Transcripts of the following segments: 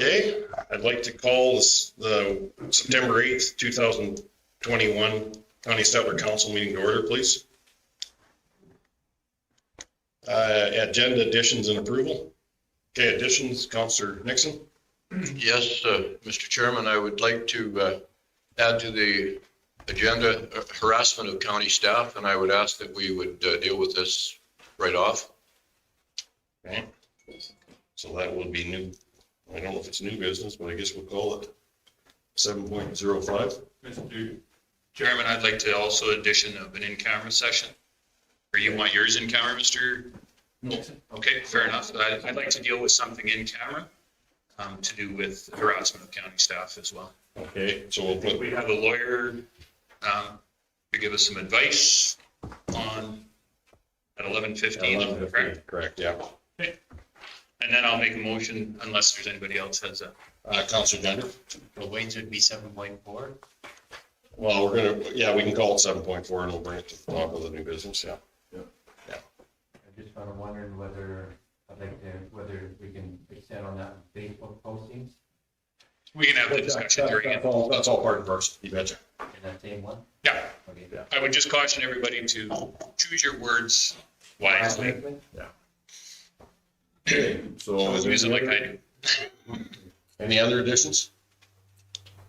Okay, I'd like to call this, the September 8th, 2021 County Settler Council meeting to order, please. Agenda additions and approval. Okay, additions, Councillor Nixon. Yes, Mr. Chairman, I would like to add to the agenda harassment of county staff, and I would ask that we would deal with this right off. Okay, so that would be new. I don't know if it's new business, but I guess we'll call it 7.05. Mr. Chairman, I'd like to also addition of an in-camera session. Or you want yours in camera, Mr.? No. Okay, fair enough. I'd like to deal with something in camera to do with harassment of county staff as well. Okay, so we'll put, We have a lawyer to give us some advice on at 11:15. Correct? correct, yeah. Okay. And then I'll make a motion unless there's anybody else has a. Councillor Gender. The weights would be 7.4. Well, we're gonna, yeah, we can call it 7.4 and we'll bring it to the top of the new business, yeah. I just kind of wondering whether, whether we can extend on that Facebook postings We can have the discussion during it. That's all part of ours, you betcha. in that same one? Yeah, Okay. Yeah. I would just caution everybody to choose your words wisely. Okay, so Use it like I do. any other additions?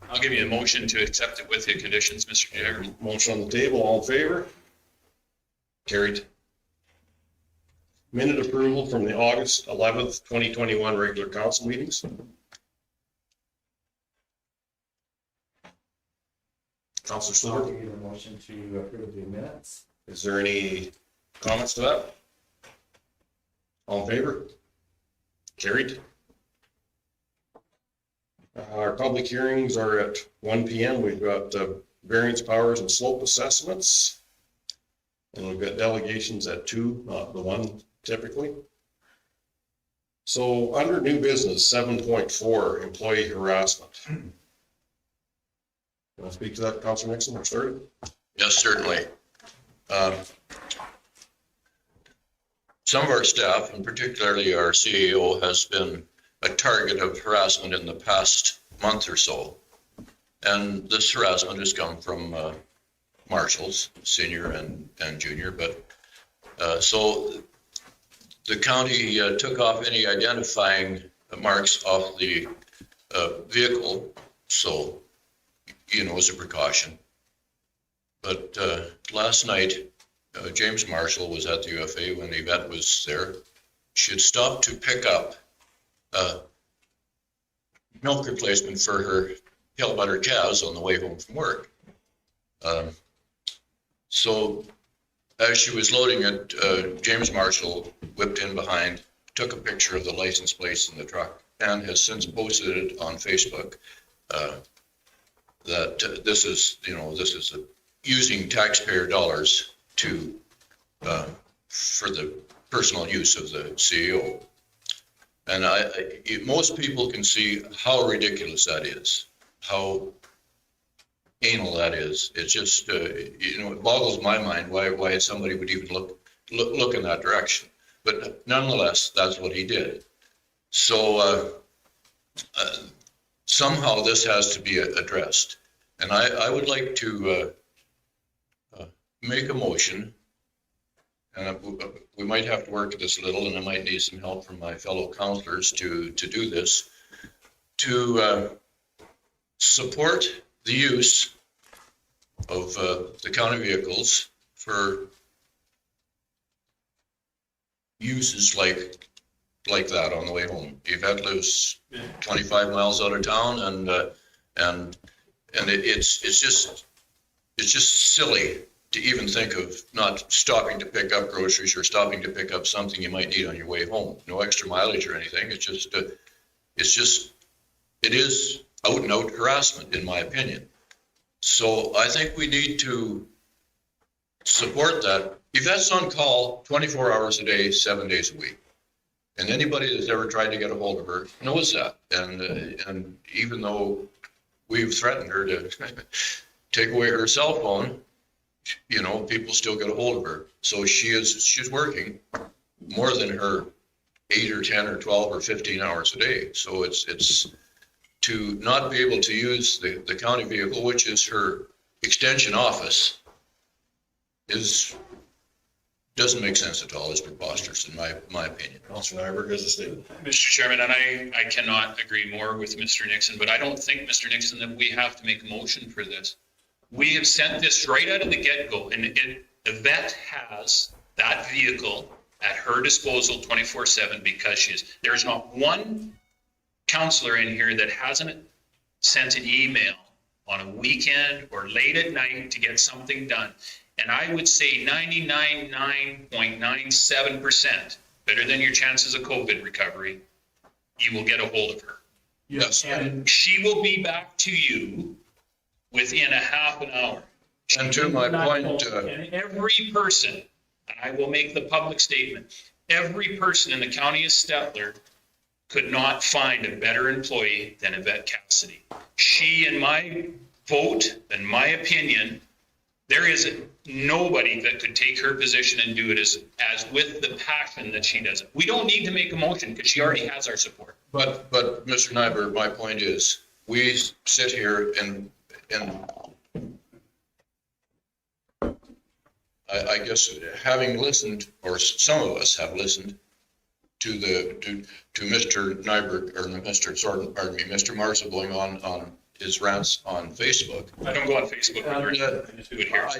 I'll give you a motion to accept it with the conditions, Mr. Chair. Motion on the table, all in favor? Carried. Minute approval from the August 11th, 2021 regular council meetings. Councillor I'll Stewart, give you the motion to approve the minutes. is there any comments to that? All in favor? Carried. Our public hearings are at 1 p.m. We've got variance powers and slope assessments. And we've got delegations at 2, not the 1 typically. So under new business, 7.4, employee harassment. You want to speak to that, Councilor Nixon, or start it? Yes, certainly. Some of our staff, and particularly our CEO, has been a target of harassment in the past month or so. And this harassment has come from marshals, senior and junior. But so the county took off any identifying marks off the vehicle. So, you know, as a precaution. But last night, James Marshall was at the UFA when Yvette was there. She had stopped to pick up milk replacement for her pale butter calves on the way home from work. So as she was loading it, James Marshall whipped in behind, took a picture of the license plates in the truck, and has since posted it on Facebook. That this is using taxpayer dollars to for the personal use of the CEO. And most people can see how ridiculous that is, how anal that is. It's just, it boggles my mind why somebody would even look in that direction. But nonetheless, that's what he did. So somehow this has to be addressed. And I would like to make a motion, and we might have to work at this a little, and I might need some help from my fellow councillors to do this, to support the use of the county vehicles for uses like that on the way home. Yvette lives 25 miles out of town, and it's just silly to even think of not stopping to pick up groceries or stopping to pick up something you might need on your way home. No extra mileage or anything. It is out and out harassment, in my opinion. So I think we need to support that. Yvette's on call 24 hours a day, 7 days a week. And anybody that's ever tried to get a hold of her knows that. And even though we've threatened her to take away her cell phone, people still get a hold of her. So she's working more than her 8 or 10 or 12 or 15 hours a day. So it's to not be able to use the county vehicle, which is her extension office, doesn't make sense at all. It's preposterous in my opinion. Councilor Nyberg has a statement. Mr. Chairman, and I cannot agree more with Mr. Nixon, but I don't think, Mr. Nixon, that we have to make a motion for this. We have sent this right out of the get-go, and Yvette has that vehicle at her disposal 24/7 because there's not one counselor in here that hasn't sent an email on a weekend or late at night to get something done. And I would say 99.97%, better than your chances of COVID recovery, you will get a hold of her. Yes. And she will be back to you within a half an hour. And to my point, And every person, and I will make the public statement, every person in the county of Stettler could not find a better employee than Yvette Cassidy. She, in my vote, in my opinion, there is nobody that could take her position and do it as with the passion that she does it. We don't need to make a motion because she already has our support. but Mr. Nyberg, my point is, we sit here and I guess having listened, or some of us have listened to Mr. Nyberg, or Mr. Sorton, pardon me, Mr. Marshall going on his rants on Facebook. I don't go on Facebook. I just do it here. I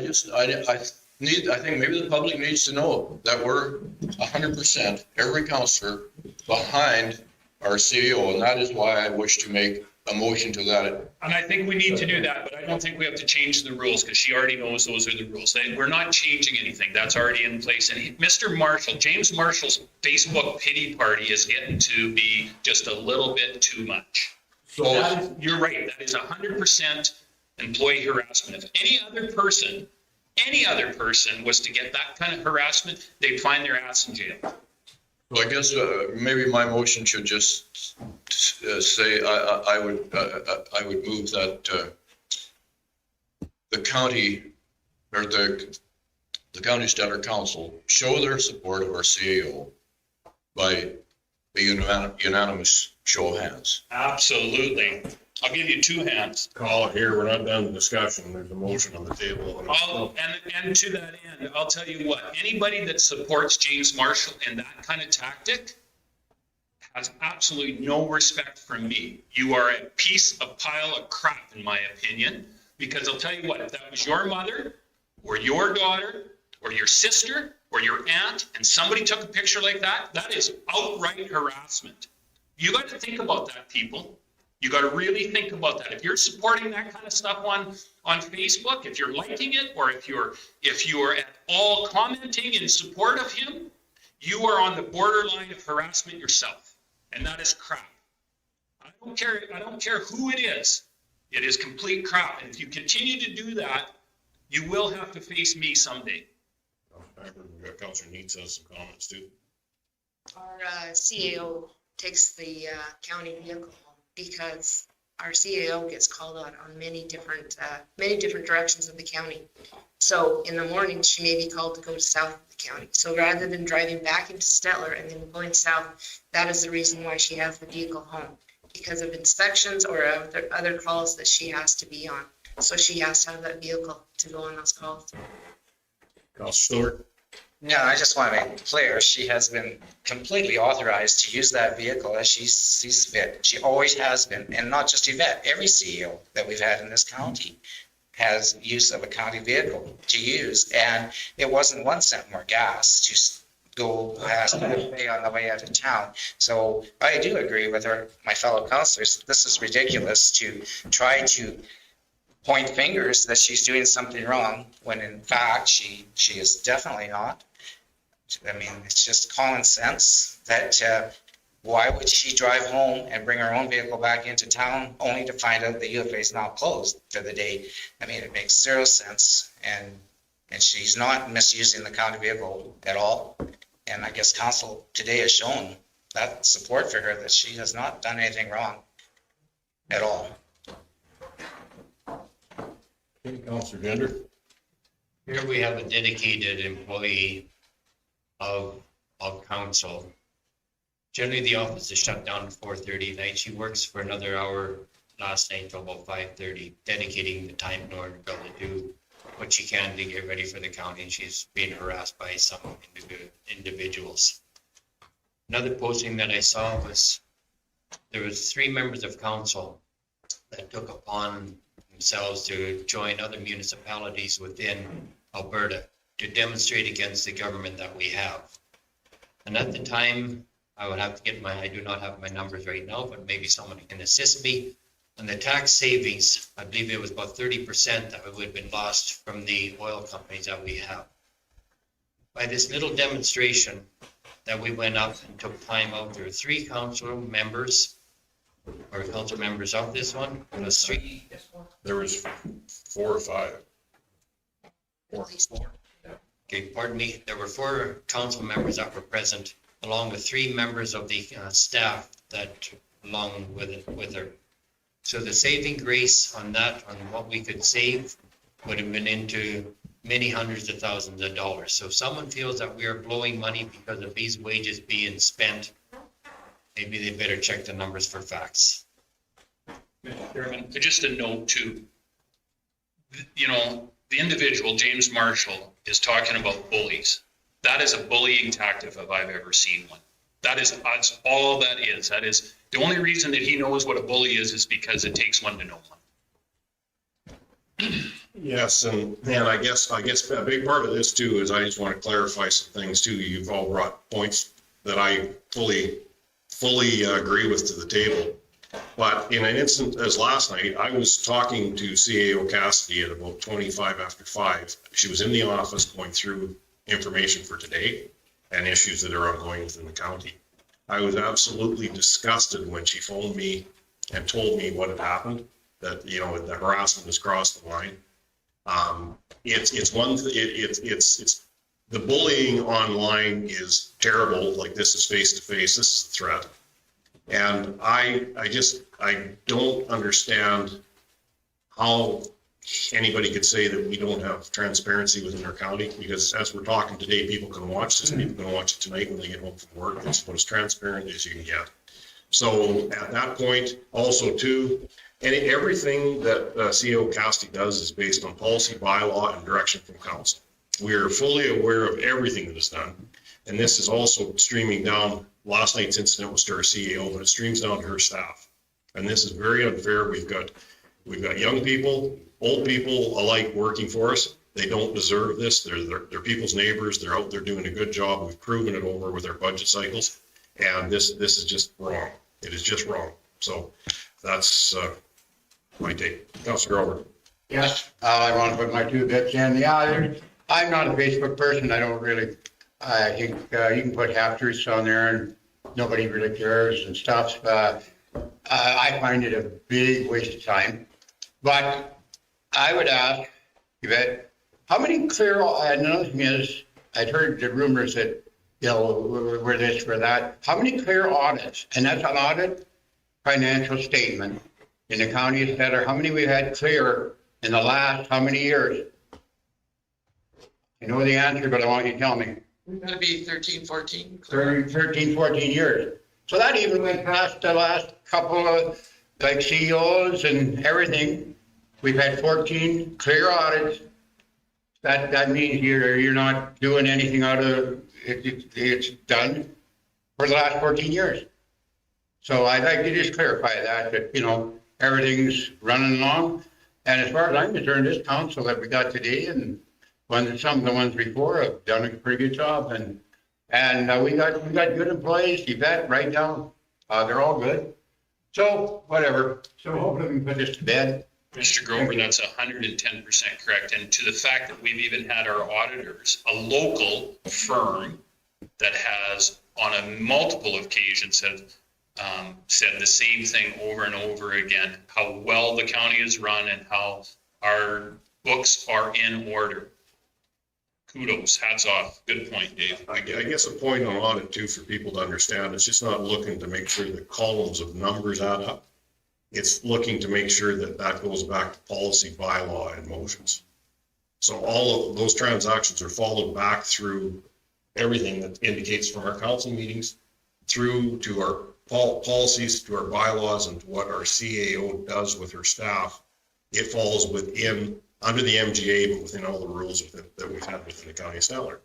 think maybe the public needs to know that we're 100%, every counselor, behind our CEO, and that is why I wish to make a motion to that. And I think we need to do that, but I don't think we have to change the rules because she already knows those are the rules. We're not changing anything. That's already in place. And Mr. Marshall, James Marshall's Facebook pity party is getting to be just a little bit too much. So You're right. That is 100% employee harassment. If any other person was to get that kind of harassment, they'd find their ass in jail. So I guess maybe my motion should just say I would move that the county or the county Stettler Council show their support of our CAO by a unanimous show of hands. Absolutely. I'll give you 2 hands. Call it here, we're not done the discussion, there's a motion on the table. And to that end, I'll tell you what, anybody that supports James Marshall in that kind of tactic has absolutely no respect from me. You are a pile of crap, in my opinion, because I'll tell you what, if that was your mother or your daughter or your sister or your aunt and somebody took a picture like that, that is outright harassment. You got to think about that, people. You got to really think about that. If you're supporting that kind of stuff on Facebook, if you're liking it, or if you're at all commenting in support of him, you are on the borderline of harassment yourself, and that is crap. I don't care who it is. It is complete crap. And if you continue to do that, you will have to face me someday. Councilor Needs has some comments too. Our CAO takes the county vehicle home because our CAO gets called out on many different directions of the county. So in the morning, she may be called to go south of the county. So rather than driving back into Stettler and then going south, that is the reason why she has the vehicle home, because of inspections or other calls that she has to be on. So she has to have that vehicle to go on those calls. Councilor Stewart. No, I just want to make it clear, she has been completely authorized to use that vehicle as she sees fit. She always has been, and not just Yvette, every CEO that we've had in this county has use of a county vehicle to use, and it wasn't 1 cent more gas to go past the way on the way out of town. So I do agree with my fellow councilors. This is ridiculous to try to point fingers that she's doing something wrong when in fact she is definitely not. I mean, it's just common sense that why would she drive home and bring her own vehicle back into town only to find out the UFA is now closed for the day? I mean, it makes 0 sense, and she's not misusing the county vehicle at all. And I guess council today has shown that support for her, that she has not done anything wrong at all. Okay, Councilor Gender. Here we have a dedicated employee of council Generally, the office is shut down at 4:30 at night. She works for another hour last night till about 5:30, dedicating the time in order to be able to do what she can to get ready for the county. And she's being harassed by some individuals. Another posting that I saw was there was 3 members of council that took upon themselves to join other municipalities within Alberta to demonstrate against the government that we have. And at the time, I would have to get I do not have my numbers right now, but maybe someone can assist me. On the tax savings, I believe it was about 30% that would have been lost from the oil companies that we have. By this little demonstration that we went up and took time out, there were 3 council members of this one. It was 3. There was 4 or 5. At least 4. Okay, pardon me. There were 4 council members that were present, along with 3 members of the staff that along with her. So the saving grace on that, on what we could save, would have been into many hundreds of thousands of dollars. So if someone feels that we are blowing money because of these wages being spent, maybe they better check the numbers for facts. Mr. Chairman, just a note too. You know, the individual, James Marshall, is talking about bullies. That is a bullying tactic if I've ever seen one. That's all that is. That is the only reason that he knows what a bully is because it takes one to know one. Yes, and I guess a big part of this too is I just want to clarify some things too. You've all brought points that I fully agree with to the table. But in an instant as last night, I was talking to CAO Cassidy at about 25 after 5. She was in the office going through information for today and issues that are ongoing within the county. I was absolutely disgusted when she phoned me and told me what had happened, that, you know, the harassment has crossed the line. It's the bullying online is terrible. Like, this is face to face. This is a threat. And I don't understand how anybody could say that we don't have transparency within our county, because as we're talking today, people can watch this, people can watch it tonight when they get home from work. It's about as transparent as you can get. So at that point, also too, and everything that CEO Cassidy does is based on policy, bylaw, and direction from council. We are fully aware of everything that is done. And this is also streaming down. Last night's incident was to our CEO, but it streams down to her staff. And this is very unfair. We've got young people, old people alike working for us. They don't deserve this. They're people's neighbors. They're out there doing a good job. We've proven it over with our budget cycles. And this is just wrong. It is just wrong. So that's my take. Councilor Grover. Yes, I want to put my 2 bits in. Yeah, I'm not a Facebook person. I don't really, I think you can put half-truths on there and nobody really cares and stuff. I find it a big waste of time. But I would ask, Yvette, how many clear, and another thing is, I'd heard the rumors that, you know, we're this, we're that. How many clear audits? And that's an audit financial statement in the county of Feather. How many we've had clear in the last, how many years? I know the answer, but I want you to tell me. It'd be 13, 14. 13, 14 years. So that even went past the last couple of, like, CEOs and everything. We've had 14 clear audits. That means you're not doing anything out of it. It's done for the last 14 years. So I'd like to just clarify that, you know, everything's running along. And as far as I'm concerned, this council that we got today and some of the ones before have done a pretty good job. And we got good employees. Yvette, right down. They're all good. So whatever. So hopefully we can put this to bed. Mr. Grover, that's 110% correct. And to the fact that we've even had our auditors, a local firm that has on a multiple occasions said the same thing over and over again, how well the county is run and how our books are in order. Kudos, hats off. Good point, Dave. I guess a point on audit too for people to understand, it's just not looking to make sure the columns of numbers add up. It's looking to make sure that goes back to policy, bylaw, and motions. So all of those transactions are followed back through everything that indicates from our council meetings through to our policies, to our bylaws, and to what our CAO does with her staff, it falls under the MGA, but within all the rules that we've had within the county of Statler.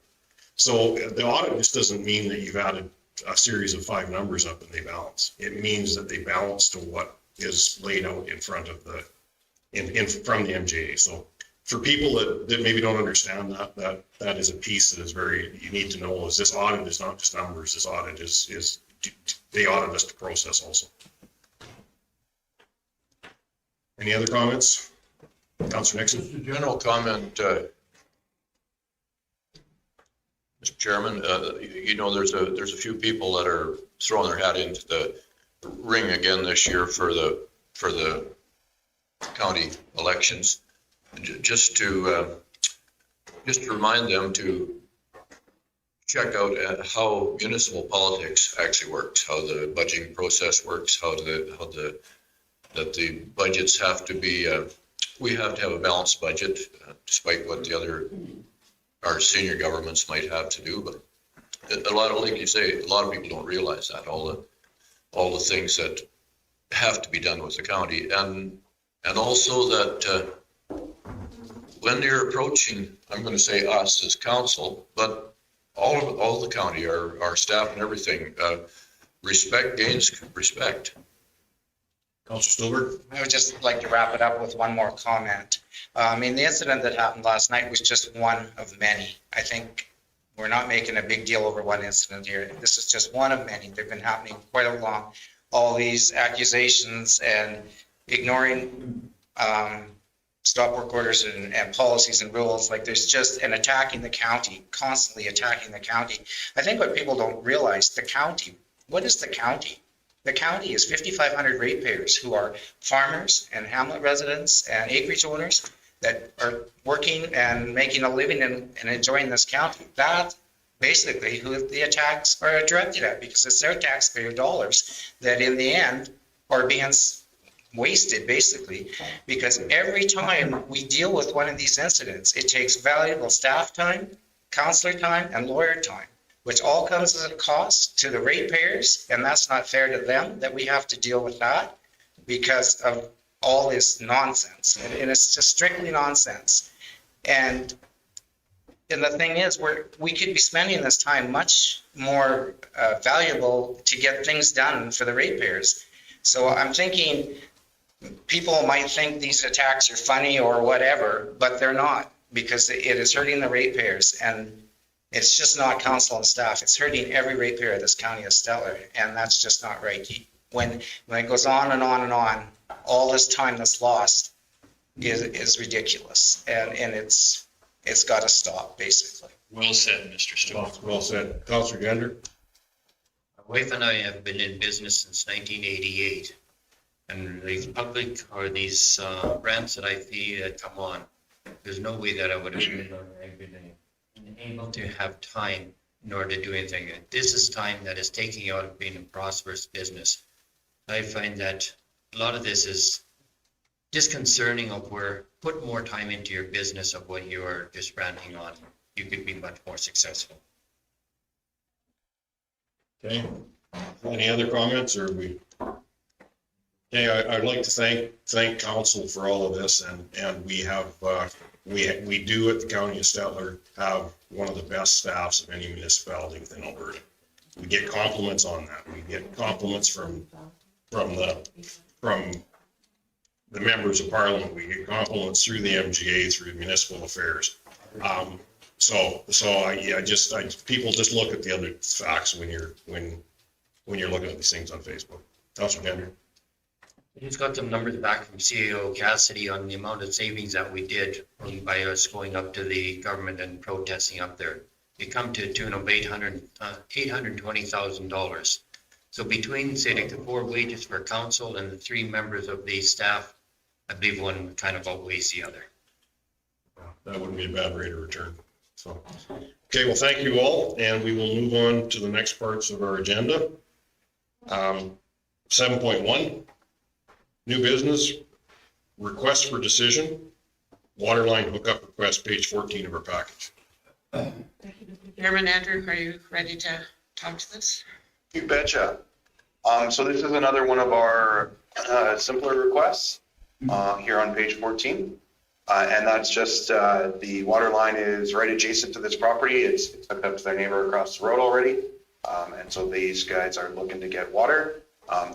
So the audit just doesn't mean that you've added a series of 5 numbers up and they balance. It means that they balance to what is laid out in front of from the MGA. So for people that maybe don't understand that is a piece that is you need to know, is this audit is not just numbers. This audit is they audit us to process also. Any other comments? Councillor Nixon? Just a general comment, Mr. Chairman, there's a few people that are throwing their hat into the ring again this year for the county elections. Just to remind them to check out how municipal politics actually works, how the budgeting process works, that the budgets have to be, we have to have a balanced budget, despite what our senior governments might have to do. But like you say, a lot of people don't realize that, all the things that have to be done with the county, and also that when you're approaching, I'm going to say us as council, but all the county, our staff and everything, respect gains respect. Councillor Stolberg? I would just like to wrap it up with one more comment. I mean, the incident that happened last night was just one of many. I think we're not making a big deal over one incident here. This is just one of many. They've been happening quite a long. All these accusations and ignoring stop work orders and policies and rules, like there's just an attacking the county, constantly attacking the county. I think what people don't realize, the county, what is the county? The county is 5,500 ratepayers who are farmers and hamlet residents and acreage owners that are working and making a living and enjoying this county. That basically who the attacks are directed at, because it's their taxpayer dollars that in the end are being wasted, basically, because every time we deal with one of these incidents, it takes valuable staff time, counselor time, and lawyer time, which all comes at a cost to the ratepayers, and that's not fair to them that we have to deal with that because of all this nonsense, and it's just strictly nonsense. And the thing is, we could be spending this time much more valuable to get things done for the ratepayers. So I'm thinking people might think these attacks are funny or whatever, but they're not, because it is hurting the ratepayers, and it's just not council and staff. It's hurting every ratepayer of this county of Stellar, and that's just not right. When it goes on and on and on, all this time that's lost is ridiculous, and it's got to stop, basically. Well said, Mr. Stewart. Well said. Councillor Gender? My wife and I have been in business since 1988, and these public or these rants that I see that come on, there's no way that I would have been able to have time in order to do anything. This is time that is taking out of being a prosperous business. I find that a lot of this is disconcerting of where put more time into your business of what you are just ranting on. You could be much more successful. Okay. Any other comments, or we? Okay, I'd like to thank council for all of this, and we have we do at the county of Statler have one of the best staffs of any municipality within Alberta. We get compliments on that. We get compliments from the members of parliament. We get compliments through the MGA, through municipal affairs. People just look at the other facts when you're looking at these things on Facebook. Councilor Gendry. He's got some numbers back from CAO Cassidy on the amount of savings that we did by us going up to the government and protesting up there. It come to a tune of $820,000. So between, say, like the 4 wages for council and the 3 members of the staff, I believe one kind of outweighs the other. That wouldn't be a bad rate of return. So, okay, well, thank you all, and we will move on to the next parts of our agenda. 7.1, new business, request for decision, Waterline hookup request, page 14 of our package. Chairman Andrew, are you ready to talk to this? You betcha. So this is another one of our simpler requests here on page 14. And that's just the water line is right adjacent to this property. It's hooked up to their neighbor across the road already. And so these guys are looking to get water.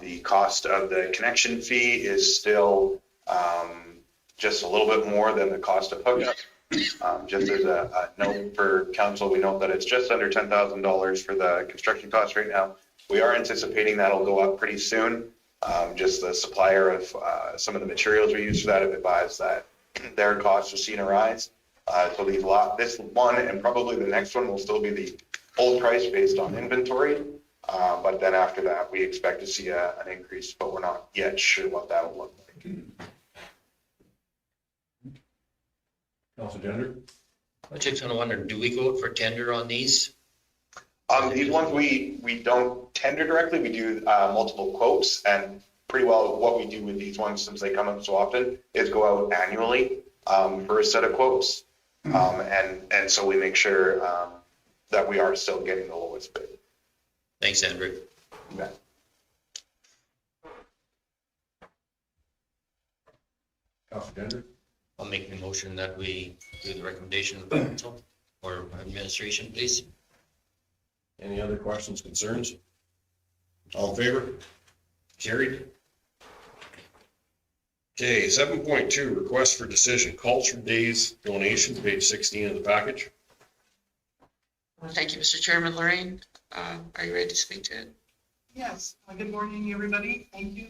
The cost of the connection fee is still just a little bit more than the cost of hookup. Just as a note for council, we note that it's just under $10,000 for the construction cost right now. We are anticipating that'll go up pretty soon. Just the supplier of some of the materials we use for that have advised that their costs are seeing a rise. So this one and probably the next one will still be the old price based on inventory. But then after that, we expect to see an increase, but we're not yet sure what that will look like. Councilor Gender? I just kind of wonder, do we go out for tender on these? These ones we don't tender directly. We do multiple quotes, and pretty well what we do with these ones, since they come up so often, is go out annually for a set of quotes. And so we make sure that we are still getting the lowest bid. Thanks, Andrew. Yeah. Councilor Gender? I'll make the motion that we do the recommendation of the council or administration, please. Any other questions, concerns? All in favor? Carried. Okay, 7.2, request for decision, Culture Days donation, page 16 of the package. Well, thank you, Mr. Chairman. Lorraine, are you ready to speak to it? Yes, good morning, everybody. Thank you.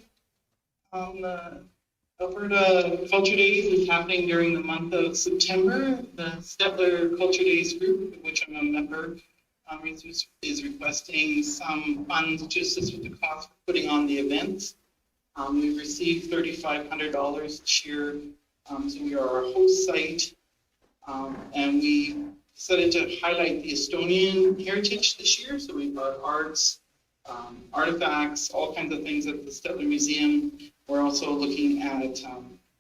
Alberta Culture Days is happening during the month of September. The Stettler Culture Days group, of which I'm a member, is requesting some funds to assist with the cost for putting on the events. We've received $3,500 this year, so we are our host site, and we decided to highlight the Estonian heritage this year. So we've got arts, artifacts, all kinds of things at the Stettler Museum. We're also looking at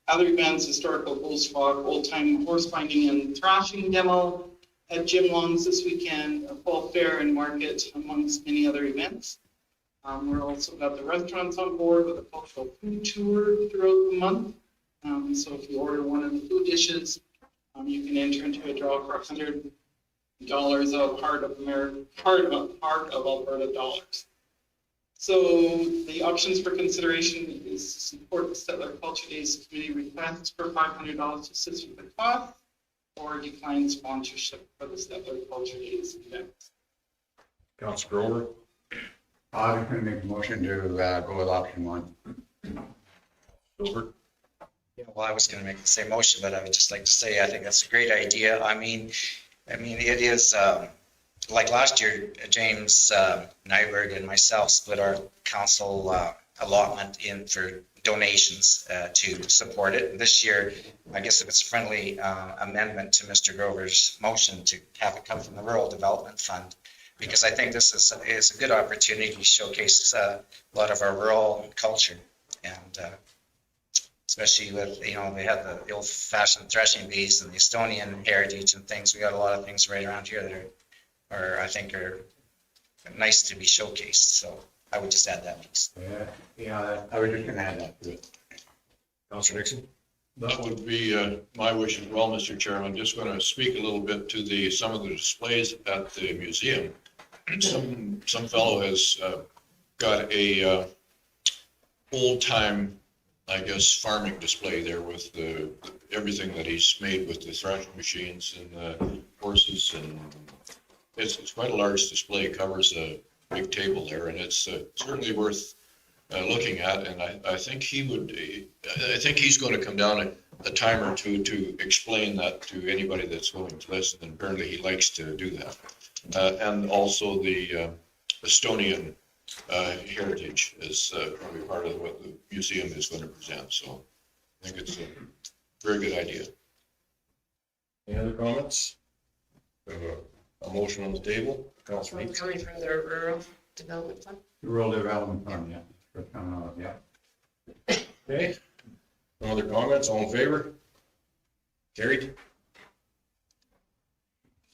other events, historical bullswalk, old-time horse finding and thrashing demo at Jim Long's this weekend, a fall fair and market, amongst many other events. We're also got the restaurants on board with a cultural food tour throughout the month. So if you order one of the food dishes, you can enter into a draw for $100 of Heart of Alberta dollars. So the options for consideration is to support the Stettler Culture Days committee requests for $500 to assist with the cost, or decline sponsorship for the Stettler Culture Days event. Councilor Grover? I'm going to make a motion to go with option one. Over. Yeah, well, I was going to make the same motion, but I would just like to say, I think that's a great idea. I mean, it is, like last year, James Nyberg and myself split our council allotment in for donations to support it. This year, I guess it was a friendly amendment to Mr. Grover's motion to have it come from the Rural Development Fund, because I think this is a good opportunity to showcase a lot of our rural culture, and especially with, we have the old-fashioned threshing bees and the Estonian heritage and things. We got a lot of things right around here that I think are nice to be showcased. So I would just add that piece. Yeah, I was just going to add that to it. Councilor Nixon? That would be my wish as well, Mr. Chairman. Just going to speak a little bit to some of the displays at the museum. Some fellow has got a old-time, I guess, farming display there with everything that he's made with the thrashing machines and the horses, and it's quite a large display. It covers a big table there, and it's certainly worth looking at. And I think he's going to come down a time or two to explain that to anybody that's willing to listen. And apparently he likes to do that. And also the Estonian heritage is probably part of what the museum is going to present. So I think it's a very good idea. Any other comments? We have a motion on the table. Councilor Neitz? Coming from the Rural Development Fund. Rural Development Fund, yeah. Okay. No other comments? All in favor? Carried.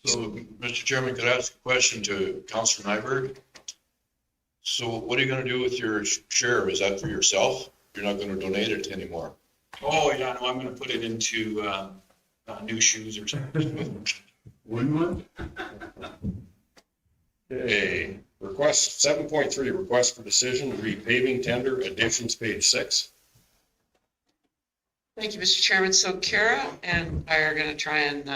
So, Mr. Chairman, could I ask a question to Councilor Nyberg? So what are you gonna do with your share? Is that for yourself? You're not gonna donate it anymore? Oh, yeah, no, I'm gonna put it into, new shoes or something. Okay, request 7.3, request for decision, repaving tender, additions, page 6. Thank you, Mr. Chairman. So Kara and I are gonna try and,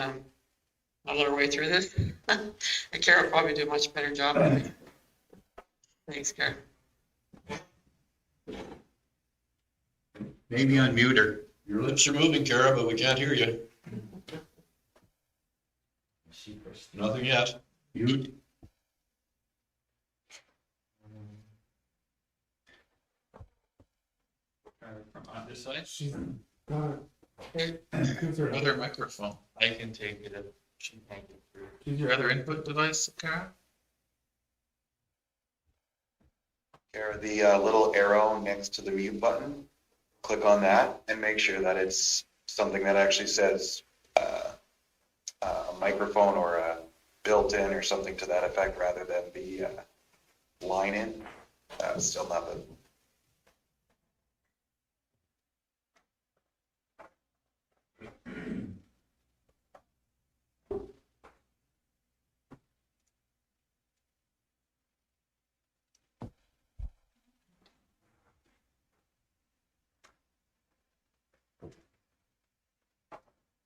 muddle our way through this. And Kara will probably do a much better job than me. Thanks, Kara. Maybe unmute her. Your lips are moving, Kara, but we can't hear you. Nothing yet. Mute. On this side? Other microphone. I can take it if she can't get through. Use your other input device, Kara? Here, the little arrow next to the mute button, click on that and make sure that it's something that actually says a microphone or a built-in or something to that effect rather than the line in. Still nothing.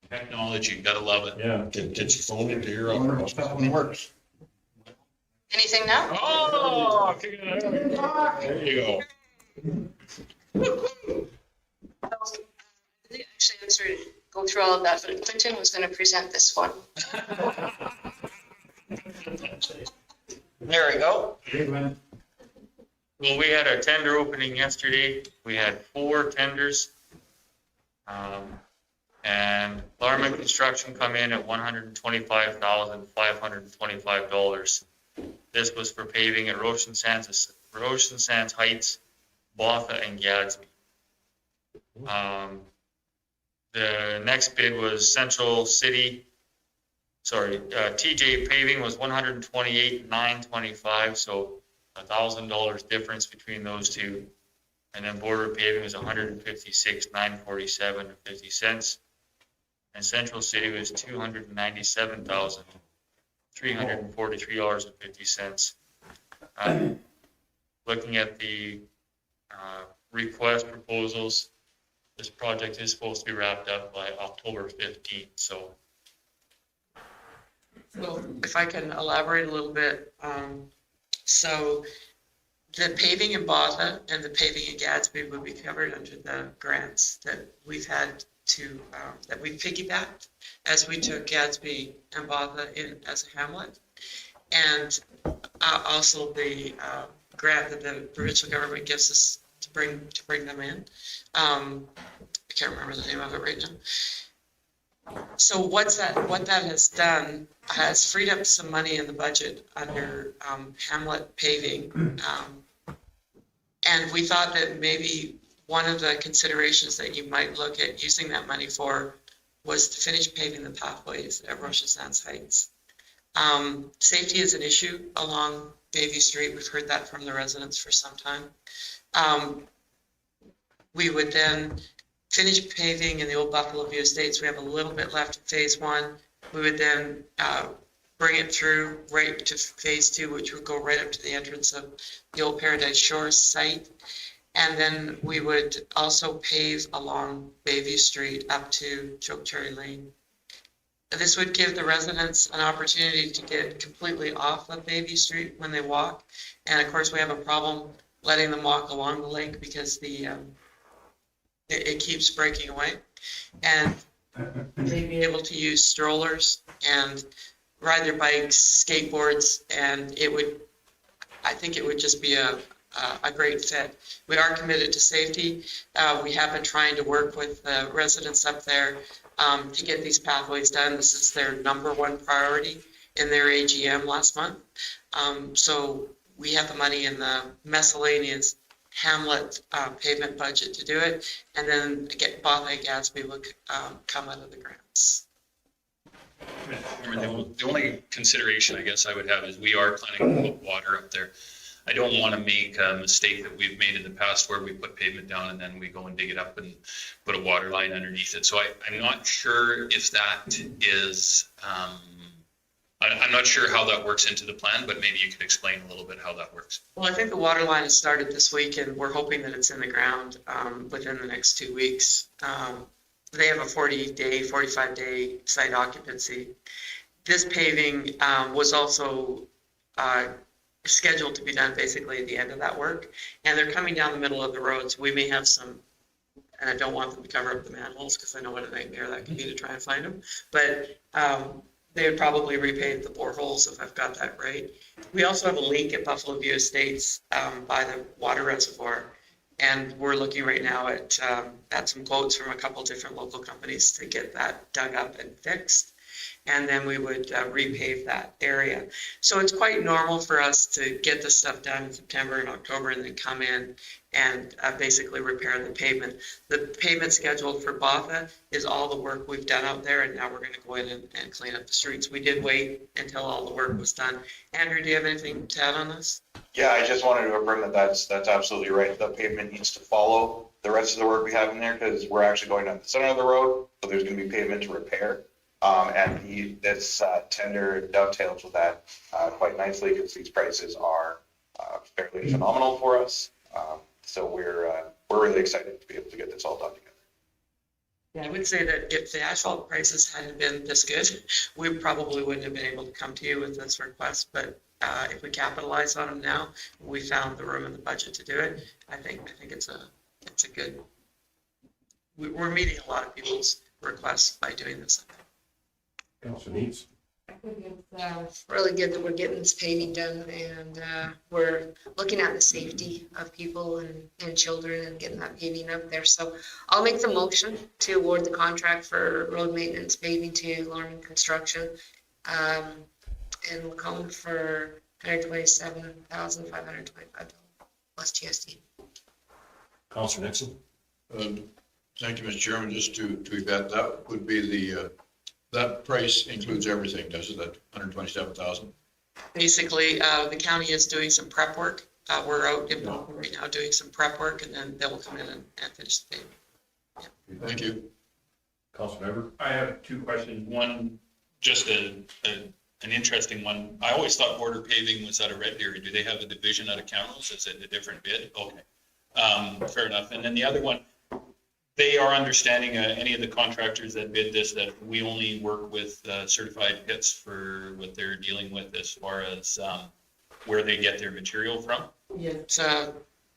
Technology, gotta love it. Yeah, get your phone into your Wonder own. if that one works. Anything now? Oh, there you go. I didn't actually answer, go through all of that, but Clinton was gonna present this one. There we go. Well, we had a tender opening yesterday. We had 4 tenders. And Larman Construction come in at $125,525. This was for paving at Roshan Sands Heights, Botha, and Gadsby. The next bid was Central City, TJ Paving was $128,925, so $1,000 difference between those two. And then Border Paving was $156,947.50. And Central City was $297,343.50. Looking at the request proposals, this project is supposed to be wrapped up by October 15th, so. Well, if I can elaborate a little bit, so the paving in Botha and the paving in Gadsby will be covered under the grants that we've had to, that we piggybacked as we took Gadsby and Botha in as a hamlet. And also the grant that the provincial government gives us to bring them in. I can't remember the name of it right now. So what that has done has freed up some money in the budget under hamlet paving. And we thought that maybe one of the considerations that you might look at using that money for was to finish paving the pathways at Roshan Sands Heights. Safety is an issue along Bayview Street. We've heard that from the residents for some time. We would then finish paving in the old Buffalo View Estates. We have a little bit left in phase 1. We would then bring it through right to phase 2, which would go right up to the entrance of the old Paradise Shores site. And then we would also pave along Bayview Street up to Chokecherry Lane. This would give the residents an opportunity to get completely off of Bayview Street when they walk. And of course, we have a problem letting them walk along the lake because it keeps breaking away. And they'd be able to use strollers and ride their bikes, skateboards, and I think it would just be a great fit. We are committed to safety. We have been trying to work with the residents up there to get these pathways done. This is their #1 priority in their AGM last month. So we have the money in the miscellaneous hamlet pavement budget to do it. And then Botha and Gadsby will come out of the grants. The only consideration I guess I would have is we are planning to put water up there. I don't want to make a mistake that we've made in the past where we put pavement down and then we go and dig it up and put a water line underneath it. So I'm not sure if that is, I'm not sure how that works into the plan, but maybe you could explain a little bit how that works. Well, I think the water line has started this week and we're hoping that it's in the ground within the next 2 weeks. They have a 40-day, 45-day site occupancy. This paving was also scheduled to be done basically at the end of that work. And they're coming down the middle of the roads. We may have some, and I don't want them to cover up the manholes because I know what a nightmare that can be to try and find them. But they would probably repave the boreholes if I've got that right. We also have a leak at Buffalo View Estates by the water reservoir. And we're looking right now at some quotes from a couple different local companies to get that dug up and fixed. And then we would repave that area. So it's quite normal for us to get this stuff done in September and October and then come in and basically repair the pavement. The pavement scheduled for Botha is all the work we've done out there, and now we're going to go in and clean up the streets. We did wait until all the work was done. Andrew, do you have anything to add on this? Yeah, I just wanted to affirm that that's absolutely right. The pavement needs to follow the rest of the work we have in there because we're actually going down the center of the road, so there's going to be pavement to repair. And this tender dovetails with that quite nicely because these prices are fairly phenomenal for us. So we're really excited to be able to get this all done together. Yeah, I would say that if the asphalt prices hadn't been this good, we probably wouldn't have been able to come to you with this request. But if we capitalize on them now, we found the room in the budget to do it. I think it's a good. We're meeting a lot of people's requests by doing this. Councilor Needs. I think it's really good that we're getting this paving done and we're looking at the safety of people and children and getting that paving up there. So I'll make the motion to award the contract for road maintenance paving to Lorman Construction and Lacombe for $127,525 plus GST. Councilor Nixon. Thank you, Mr. Chairman. Just to vet, that would be that price includes everything, does it, that 127,000? Basically, the county is doing some prep work. We're out in Lacombe right now doing some prep work, and then they will come in and finish the paving. Yeah. Thank you. Councilor Member. I have two questions. One, just an interesting one. I always thought border paving was out of Red Deer. Do they have a division out of Camrose? Is it a different bid? Okay, fair enough. And then the other one, they are understanding, any of the contractors that bid this, that we only work with certified pits for what they're dealing with as far as where they get their material from. It's,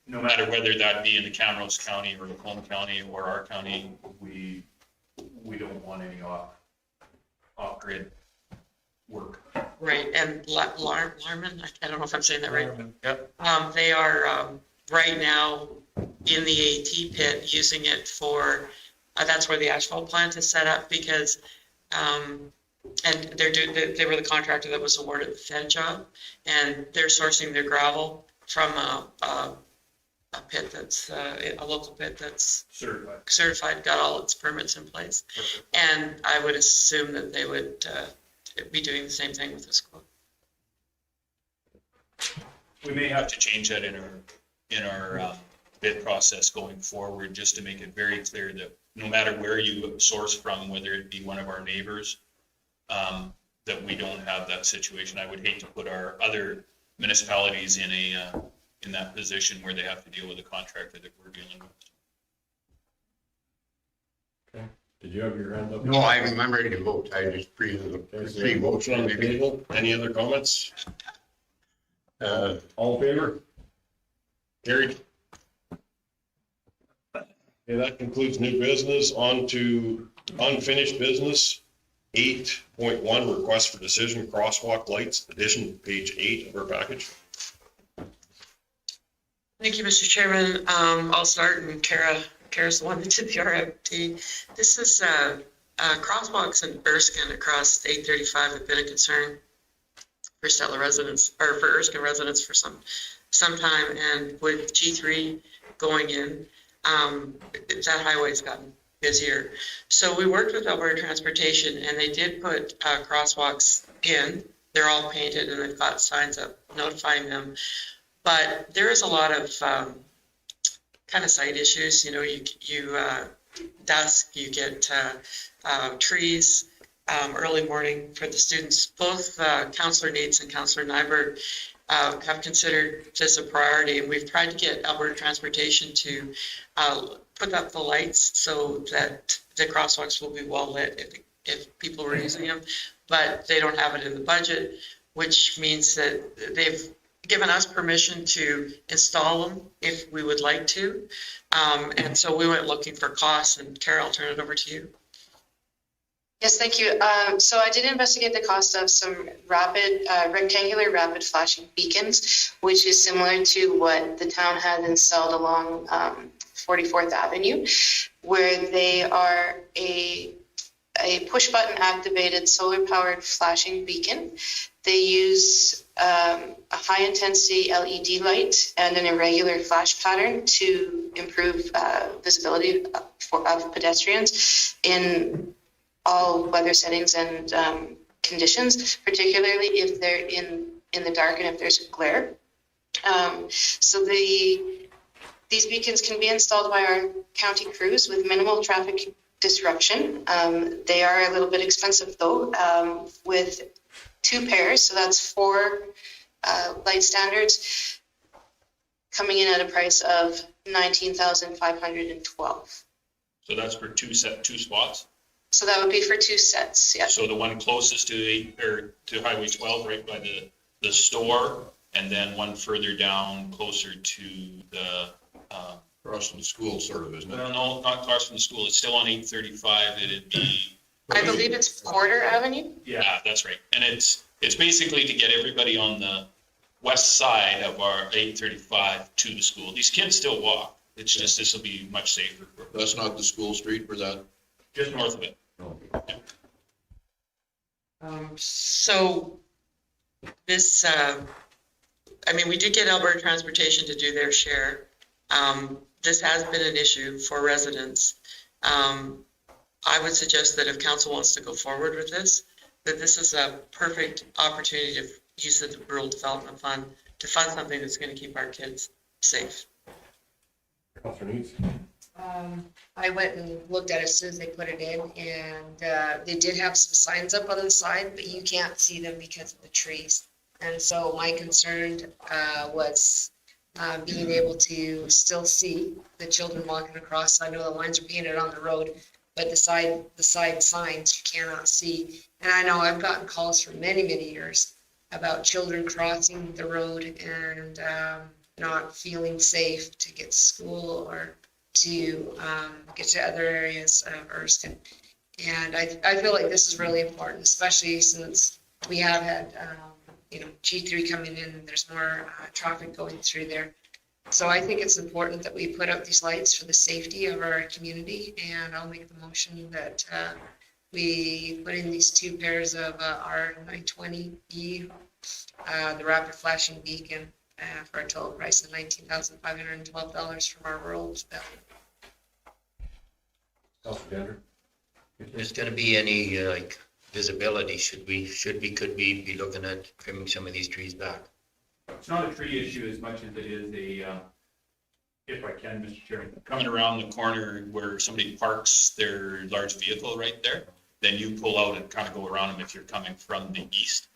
No matter whether that be in the Camrose County or Lacombe County or our county, we don't want any off-grid work. right, and Larman, I don't know if I'm saying that right. Yep. They are right now in the AT pit using it for, that's where the asphalt plant is set up because, and they were the contractor that was awarded the Fed job, and they're sourcing their gravel from a pit that's, a local pit that's certified, got all its permits in place. Perfect. And I would assume that they would be doing the same thing with this quote. We may have to change that in our bid process going forward, just to make it very clear that no matter where you source from, whether it be one of our neighbors, that we don't have that situation. I would hate to put our other municipalities in that position where they have to deal with a contractor that we're dealing with. Okay. Did you have your hand up? No, I'm ready to vote. I just three votes. Motion on the table. Any other comments? All in favor? Carried. Okay, that concludes new business. On to unfinished business. 8.1, request for decision, crosswalk lights, addition, page 8 of our package. Thank you, Mr. Chairman. I'll start, and Kara's the one that did the RFP. This is crosswalks in Erskine across 835 have been a concern for Stella residents, or for Erskine residents for some time, and with G3 going in, that highway's gotten busier. So we worked with Alberta Transportation, and they did put crosswalks in. They're all painted, and they've got signs up notifying them. But there is a lot of kind of side issues, you know, dusk, you get trees, early morning for the students. Both Councillor Nates and Councillor Nyberg have considered this a priority, and we've tried to get Alberta Transportation to put up the lights so that the crosswalks will be well lit if people are using them, but they don't have it in the budget, which means that they've given us permission to install them if we would like to. And so we went looking for costs, and Carol, I'll turn it over to you. Yes, thank you. So I did investigate the cost of some rectangular rapid flashing beacons, which is similar to what the town has installed along 44th Avenue, where they are a push button activated solar powered flashing beacon. They use a high intensity LED light and an irregular flash pattern to improve visibility of pedestrians in all weather settings and conditions, particularly if they're in the dark and if there's glare. So these beacons can be installed by our county crews with minimal traffic disruption. They are a little bit expensive though, with 2 pairs, so that's 4 light standards, coming in at a price of $19,512. So that's for two spots? So that would be for 2 sets, yeah. So the one closest to Highway 12, right by the store, and then one further down closer to the, Across from the school, sort of, isn't it? well, no, not across from the school. It's still on 835. It'd be, I believe it's Porter Avenue. yeah, that's right. And it's basically to get everybody on the west side of our 835 to the school. These kids still walk. It's just, this will be much safer. That's not the school street for that. Just north of it. So this, I mean, we did get Alberta Transportation to do their share. This has been an issue for residents. I would suggest that if council wants to go forward with this, that this is a perfect opportunity to use the Rural Development Fund to fund something that's going to keep our kids safe. Councillor Needs? I went and looked at it as soon as they put it in, and they did have some signs up on the side, but you can't see them because of the trees. And so my concern was being able to still see the children walking across. I know the lines are painted on the road, but the side signs you cannot see. And I know I've gotten calls for many, many years about children crossing the road and not feeling safe to get to school or to get to other areas of Erskine. And I feel like this is really important, especially since we have had G3 coming in and there's more traffic going through there. So I think it's important that we put out these lights for the safety of our community, and I'll make the motion that we put in these 2 pairs of R920E, the rapid flashing beacon, for a total price of $19,512 from our rural development. Councillor Gander? If there's gonna be any visibility, could we be looking at trimming some of these trees back? It's not a tree issue as much as it is if I can, Mr. Chairman. Coming around the corner where somebody parks their large vehicle right there, then you pull out and kind of go around them if you're coming from the east.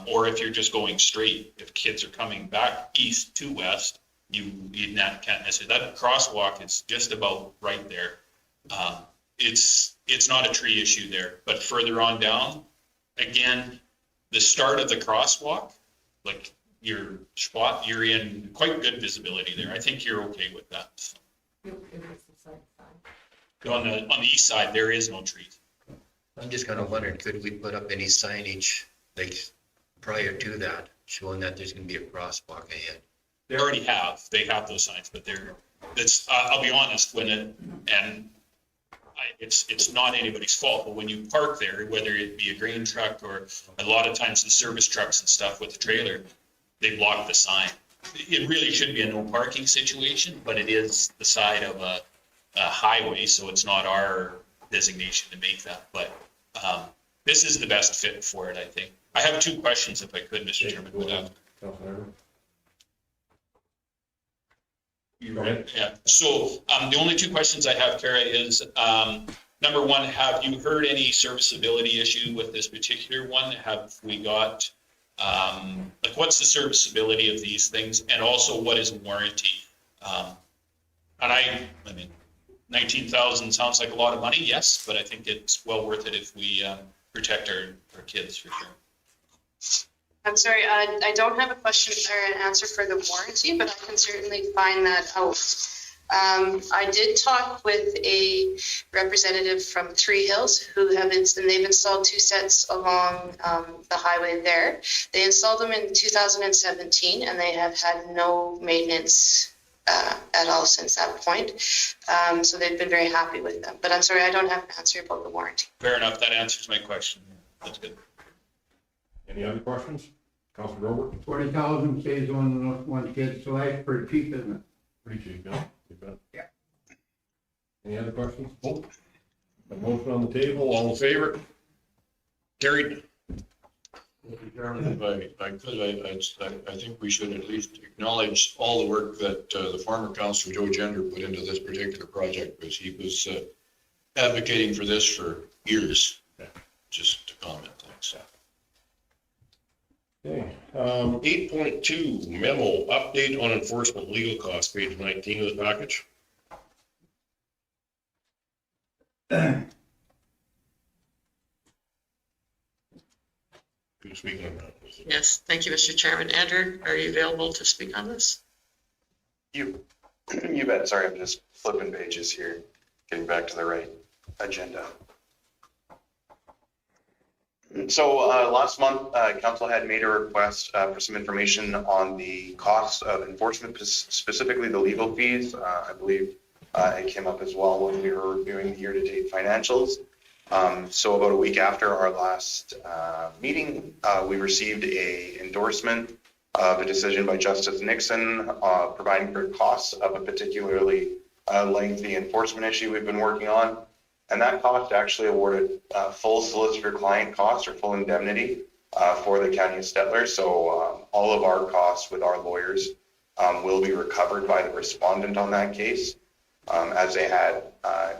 Or if you're just going straight, if kids are coming back east to west, you can't necessarily, that crosswalk is just about right there. It's not a tree issue there, but further on down, again, the start of the crosswalk, like your spot, you're in quite good visibility there. I think you're okay with that. On the east side, there is no trees. I'm just kind of wondering, could we put up any signage prior to that, showing that there's gonna be a crosswalk ahead? They already have. They have those signs, but I'll be honest, it's not anybody's fault, but when you park there, whether it be a grain truck or a lot of times the service trucks and stuff with the trailer, they block the sign. It really should be a no parking situation, but it is the side of a highway, so it's not our designation to make that. But this is the best fit for it, I think. I have 2 questions, if I could, Mr. Chairman. Councillor Gander? Go ahead. Yeah, so, the only two questions I have, Kara, is, number one, have you heard any serviceability issue with this particular one? Have we got, like, what's the serviceability of these things? And also, what is warranty? And I mean, 19,000 sounds like a lot of money, yes, but I think it's well worth it if we, protect our kids for sure. I'm sorry, I don't have a question or an answer for the warranty, but I can certainly find that out. I did talk with a representative from Three Hills who have, and they've installed 2 sets along the highway there. They installed them in 2017 and they have had no maintenance at all since that point. So they've been very happy with them. But I'm sorry, I don't have an answer about the warranty. Fair enough, that answers my question. That's good. Any other questions? Councilor Robert? 40,000 saves one kid's life, pretty cheap, isn't it? Pretty cheap, yeah. You bet. Yeah. Any other questions? Oh, a motion on the table, all in favor? Carried. If I could, I think we should at least acknowledge all the work that the former councillor Joe Gender put into this particular project, because he was advocating for this for years. Just to comment, thanks. Okay, 8.2 memo, update on enforcement legal costs, page 19 of the package. Who's speaking on that? Yes, thank you, Mr. Chairman. Andrew, are you available to speak on this? You bet. Sorry, I'm just flipping pages here, getting back to the right agenda. So last month, council had made a request for some information on the costs of enforcement, specifically the legal fees. I believe it came up as well when we were reviewing the year-to-date financials. So about a week after our last meeting, we received a endorsement of a decision by Justice Nixon providing for costs of a particularly lengthy enforcement issue we've been working on. And that cost actually awarded full solicitor client costs or full indemnity for the County of Stettler. So all of our costs with our lawyers will be recovered by the respondent on that case, as they had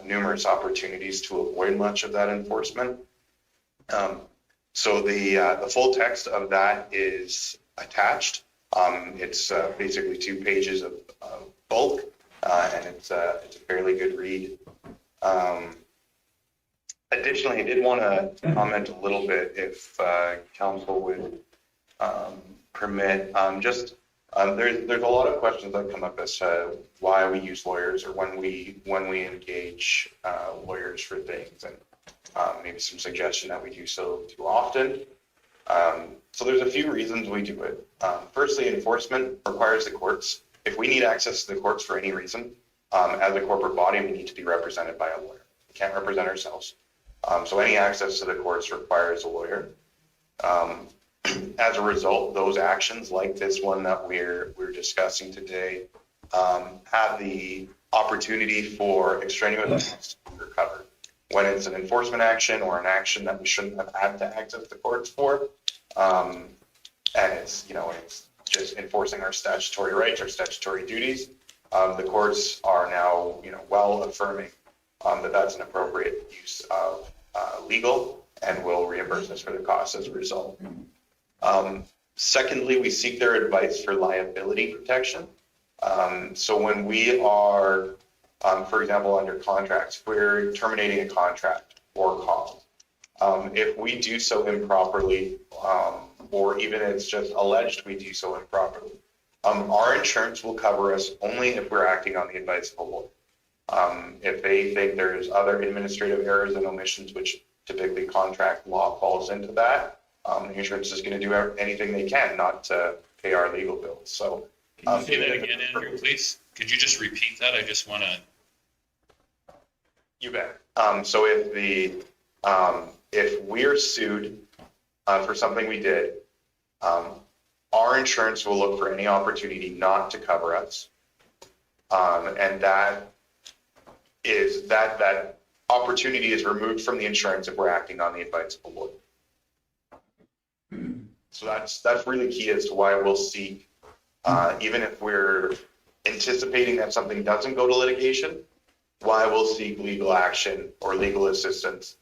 numerous opportunities to avoid much of that enforcement. So the full text of that is attached. It's basically 2 pages of bulk, and it's a fairly good read. Additionally, I did want to comment a little bit, if council would permit. There's a lot of questions that come up as to why we use lawyers or when we engage lawyers for things, and maybe some suggestion that we do so too often. So there's a few reasons we do it. Firstly, enforcement requires the courts. If we need access to the courts for any reason, as a corporate body, we need to be represented by a lawyer. We can't represent ourselves. So any access to the courts requires a lawyer. As a result, those actions like this one that we're discussing today have the opportunity for extraneous costs to be recovered. When it's an enforcement action or an action that we shouldn't have had to access the courts for, and it's just enforcing our statutory rights, our statutory duties, the courts are now well affirming that that's an appropriate use of legal and will reimburse us for the costs as a result. Secondly, we seek their advice for liability protection. So when we are, for example, under contracts, we're terminating a contract or cause. If we do so improperly, or even it's just alleged we do so improperly, our insurance will cover us only if we're acting on the advice of a lawyer. If they think there's other administrative errors and omissions, which typically contract law falls into that, the insurance is going to do anything they can not to pay our legal bills. So, can you say that again, Andrew, please? Could you just repeat that? I just want to. You bet. So if we're sued for something we did, our insurance will look for any opportunity not to cover us, and that opportunity is removed from the insurance if we're acting on the advice of a lawyer. So that's really key as to why we'll seek, even if we're in anticipating that something doesn't go to litigation, why we'll seek legal action or legal assistance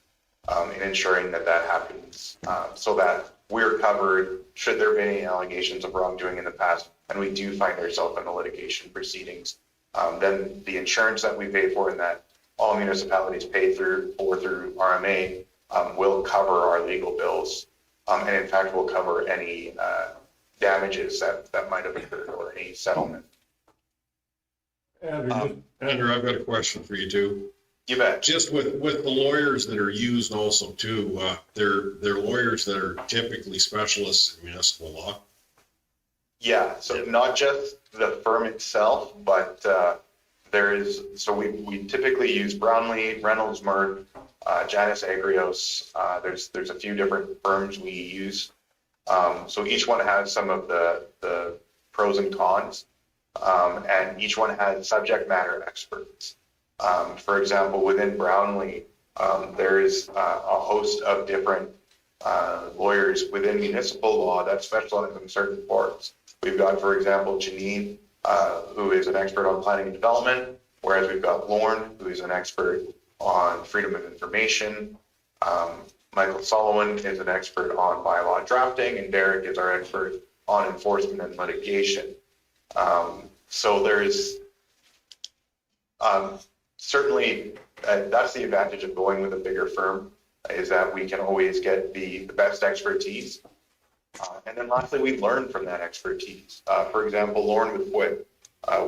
in ensuring that that happens, so that we're covered should there be any allegations of wrongdoing in the past and we do find ourselves in the litigation proceedings. Then the insurance that we pay for and that all municipalities pay through RMA will cover our legal bills, and in fact will cover any damages that might have occurred or any settlement. Andrew, I've got a question for you too. You bet. Just with the lawyers that are used also too, they're lawyers that are typically specialists in municipal law. Yeah, so not just the firm itself, but we typically use Brownlee, Reynolds, Merck, Janus Agrios. There's a few different firms we use. So each one has some of the pros and cons, and each one has subject matter experts. For example, within Brownlee, there's a host of different lawyers within municipal law that specialize in certain forms. We've got, for example, Janine, who is an expert on planning and development, whereas we've got Lorne, who is an expert on freedom of information. Michael Sullivan is an expert on bylaw drafting, and Derek is our expert on enforcement and litigation. So there's certainly, that's the advantage of going with a bigger firm, is that we can always get the best expertise. And then lastly, we learn from that expertise. For example, Lauren with FOIP,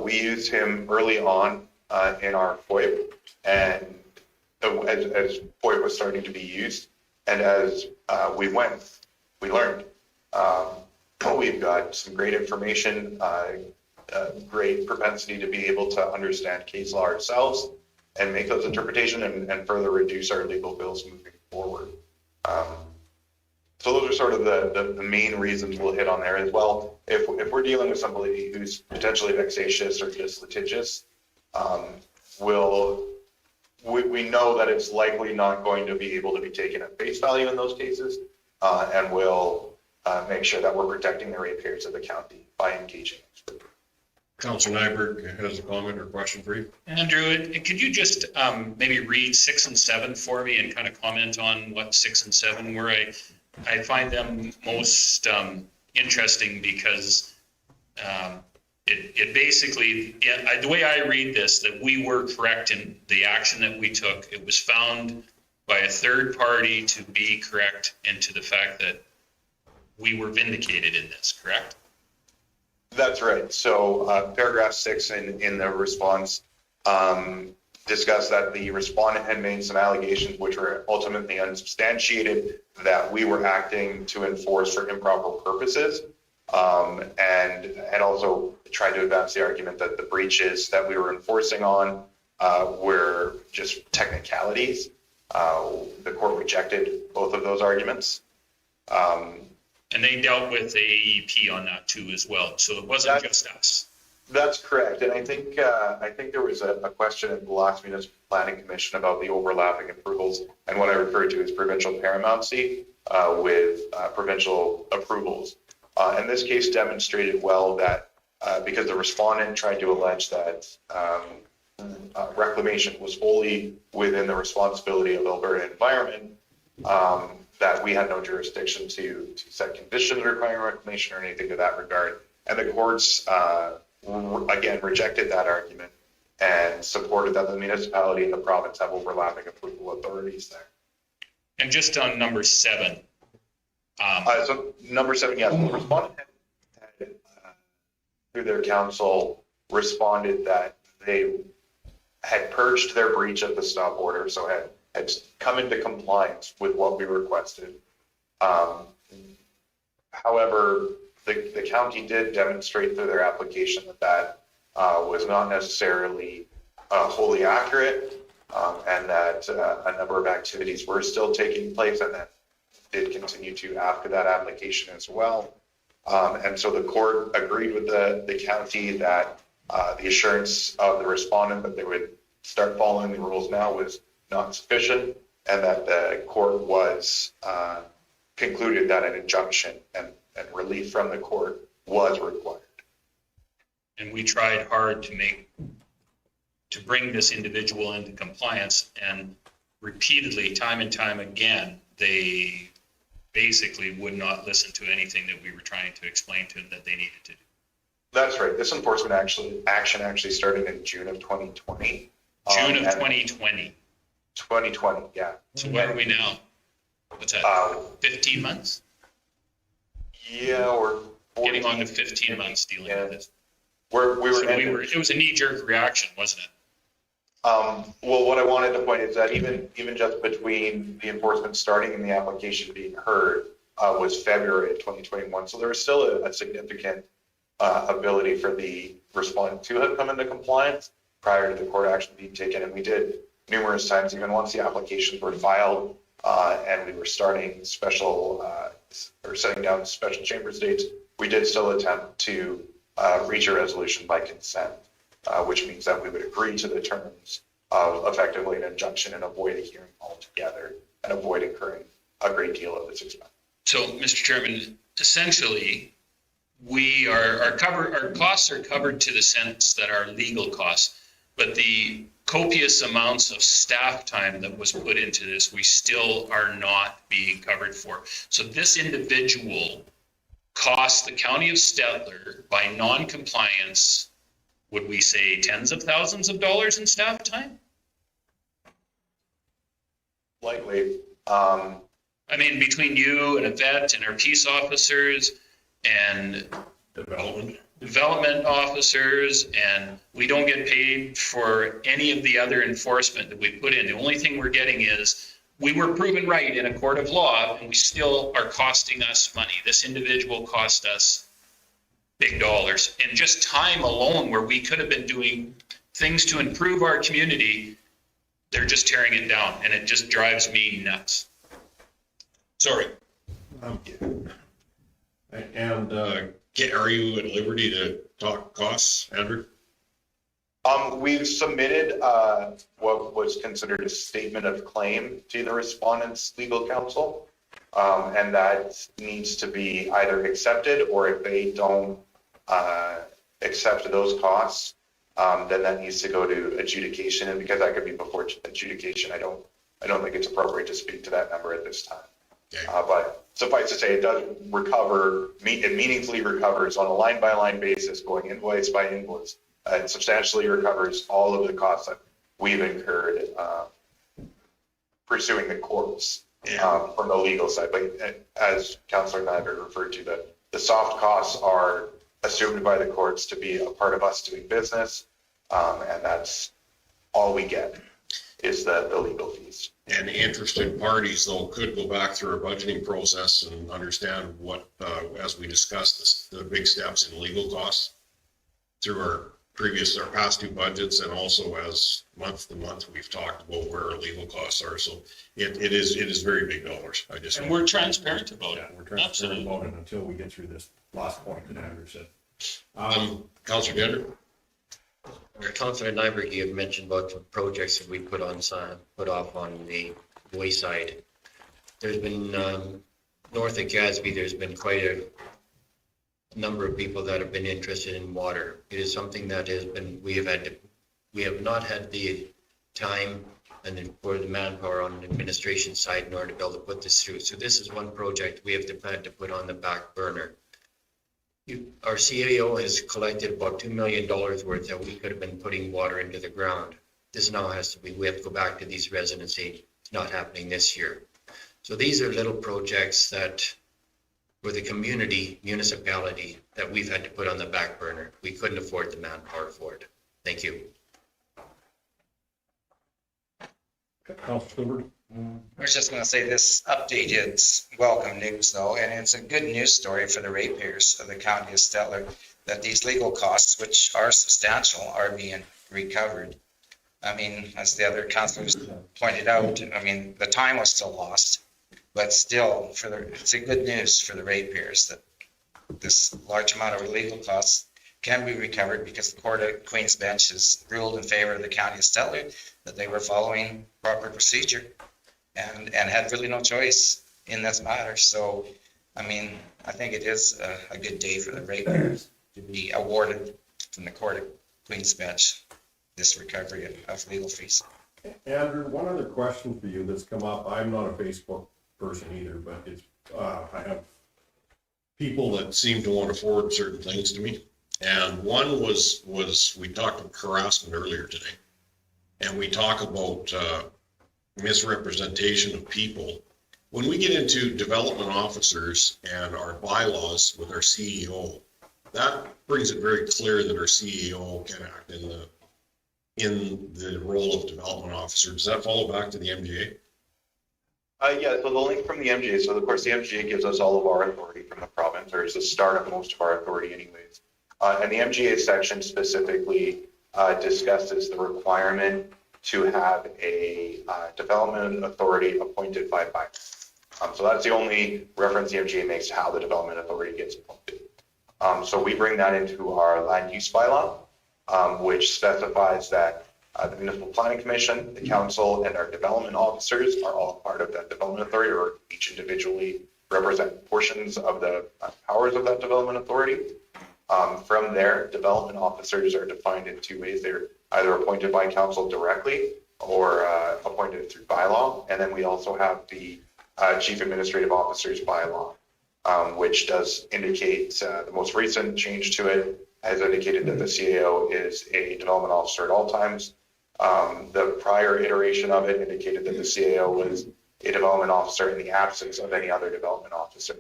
we used him early on in our FOIP, and as FOIP was starting to be used, and as we went, we learned. We've got some great information, great propensity to be able to understand case law ourselves and make those interpretations and further reduce our legal bills moving forward. So those are sort of the main reasons we'll hit on there as well. If we're dealing with somebody who's potentially vexatious or just litigious, we know that it's likely not going to be able to be taken at face value in those cases, and we'll make sure that we're protecting the ratepayers of the county by engaging experts. Councilor Nyberg has a comment or question for you. Andrew, could you just maybe read 6 and 7 for me and kind of comment on what 6 and 7 were? I find them most interesting because it basically, the way I read this, that we were correct in the action that we took. It was found by a third party to be correct, and to the fact that we were vindicated in this, correct? That's right. So paragraph 6 in the response discussed that the respondent had made some allegations which were ultimately unsubstantiated, that we were acting to enforce for improper purposes, and also tried to advance the argument that the breaches that we were enforcing on were just technicalities. The court rejected both of those arguments. And they dealt with AEP on that too as well. So it wasn't just us. That's correct. And I think there was a question at the last Municipal Planning Commission about the overlapping approvals and what I referred to as provincial paramountcy with provincial approvals. And this case demonstrated well that because the respondent tried to allege that reclamation was fully within the responsibility of Alberta Environment, that we had no jurisdiction to set conditions requiring reclamation or anything to that regard. And the courts, again, rejected that argument and supported that the municipality and the province have overlapping approval authorities there. And just on number 7. So number 7, yes, the respondent had, through their counsel, responded that they had purged their breach of the stop order, so had come into compliance with what we requested. However, the county did demonstrate through their application that was not necessarily wholly accurate, and that a number of activities were still taking place, and that did continue to after that application as well. And so the court agreed with the county that the assurance of the respondent that they would start following the rules now was not sufficient, and that the court was concluded that an injunction and relief from the court was required. And we tried hard to bring this individual into compliance, and repeatedly, time and time again, they basically would not listen to anything that we were trying to explain to them that they needed to do. That's right. This enforcement action actually started in June of 2020. June of And 2020. 2020, yeah. So where are we now? What's that, 15 months? Yeah, or Getting on to 15 months dealing with this. we So were, it was a knee-jerk reaction, wasn't it? well, what I wanted to point is that even just between the enforcement starting and the application being heard, was February of 2021. So there was still a significant ability for the respondent to have come into compliance prior to the court action being taken. And we did numerous times, even once the applications were filed, and we were starting or setting down special chambers dates, we did still attempt to reach a resolution by consent, which means that we would agree to the terms of effectively an injunction and avoid a hearing altogether and avoid incurring a great deal of this expense. So, Mr. Chairman, essentially, our costs are covered to the sense that our legal costs, but the copious amounts of staff time that was put into this, we still are not being covered for. So this individual cost the county of Stettler by non-compliance, would we say tens of thousands of dollars in staff time? Likely, I mean, between you and Yvette and our peace officers and development officers, and we don't get paid for any of the other enforcement that we put in. The only thing we're getting is we were proven right in a court of law, and we still are costing us money. This individual cost us big dollars. And just time alone, where we could have been doing things to improve our community, they're just tearing it down, and it just drives me nuts. Sorry. And are you at liberty to talk costs, Andrew? we've submitted what was considered a statement of claim to the respondent's legal counsel. And that needs to be either accepted, or if they don't accept those costs, then that needs to go to adjudication. And because that could be before adjudication, I don't think it's appropriate to speak to that number at this time. Okay. But suffice to say, it does recover, it meaningfully recovers on a line-by-line basis, going invoice by invoice. It substantially recovers all of the costs that we've incurred pursuing the courts from the legal side. But as Councillor Nyberg referred to, the soft costs are assumed by the courts to be a part of us doing business, and that's all we get is the legal fees. And interested parties, though, could go back through our budgeting process and understand what, as we discussed, the big steps in legal costs through our past two budgets, and also as month to month, we've talked about where our legal costs are. So it is very big dollars. And we're transparent about it. We're transparent Absolutely. about it until we get through this last point that Andrew said. Councillor Gender? Councillor Nyberg, you had mentioned about the projects that we put off on the wayside. There's been, north of Gadsby, there's been quite a number of people that have been interested in water. It is something that has been, we have not had the time or the manpower on the administration side in order to be able to put this through. So this is one project we have had to put on the back burner. Our CAO has collected about $2 million worth that we could have been putting water into the ground. This now we have to go back to these residents saying it's not happening this year. So these are little projects that for the municipality that we've had to put on the back burner. We couldn't afford the manpower for it. Thank you. Councillor Stewart? I was just going to say this update is welcome news though, and it's a good news story for the ratepayers of the county of Stettler that these legal costs, which are substantial, are being recovered. I mean, as the other councillors pointed out, I mean, the time was still lost, but still it's a good news for the ratepayers that this large amount of legal costs can be recovered because the Court of Queen's Bench has ruled in favor of the county of Stettler that they were following proper procedure and had really no choice in this matter. So, I mean, I think it is a good day for the ratepayers to be awarded from the Court of Queen's Bench, this recovery of legal fees. Andrew, one other question for you that's come up. I'm not a Facebook person either, but it's, I have people that seem to want to forward certain things to me. And one was we talked about harassment earlier today. And we talk about misrepresentation of people. When we get into development officers and our bylaws with our CEO, that brings it very clear that our CEO can act in the role of development officer. Does that follow back to the MGA? Yeah, so the link from the MGA, so of course the MGA gives us all of our authority from the province, or is the start of most of our authority anyways. And the MGA section specifically discusses the requirement to have a development authority appointed by bylaw. So that's the only reference the MGA makes to how the development authority gets appointed. So we bring that into our land use bylaw, which specifies that the Municipal Planning Commission, the council, and our development officers are all part of that development authority, or each individually represent portions of the powers of that development authority. From there, development officers are defined in two ways. They're either appointed by council directly or appointed through bylaw. And then we also have the Chief Administrative Officer's bylaw, which does indicate the most recent change to it has indicated that the CAO is a development officer at all times. The prior iteration of it indicated that the CAO was a development officer in the absence of any other development officer.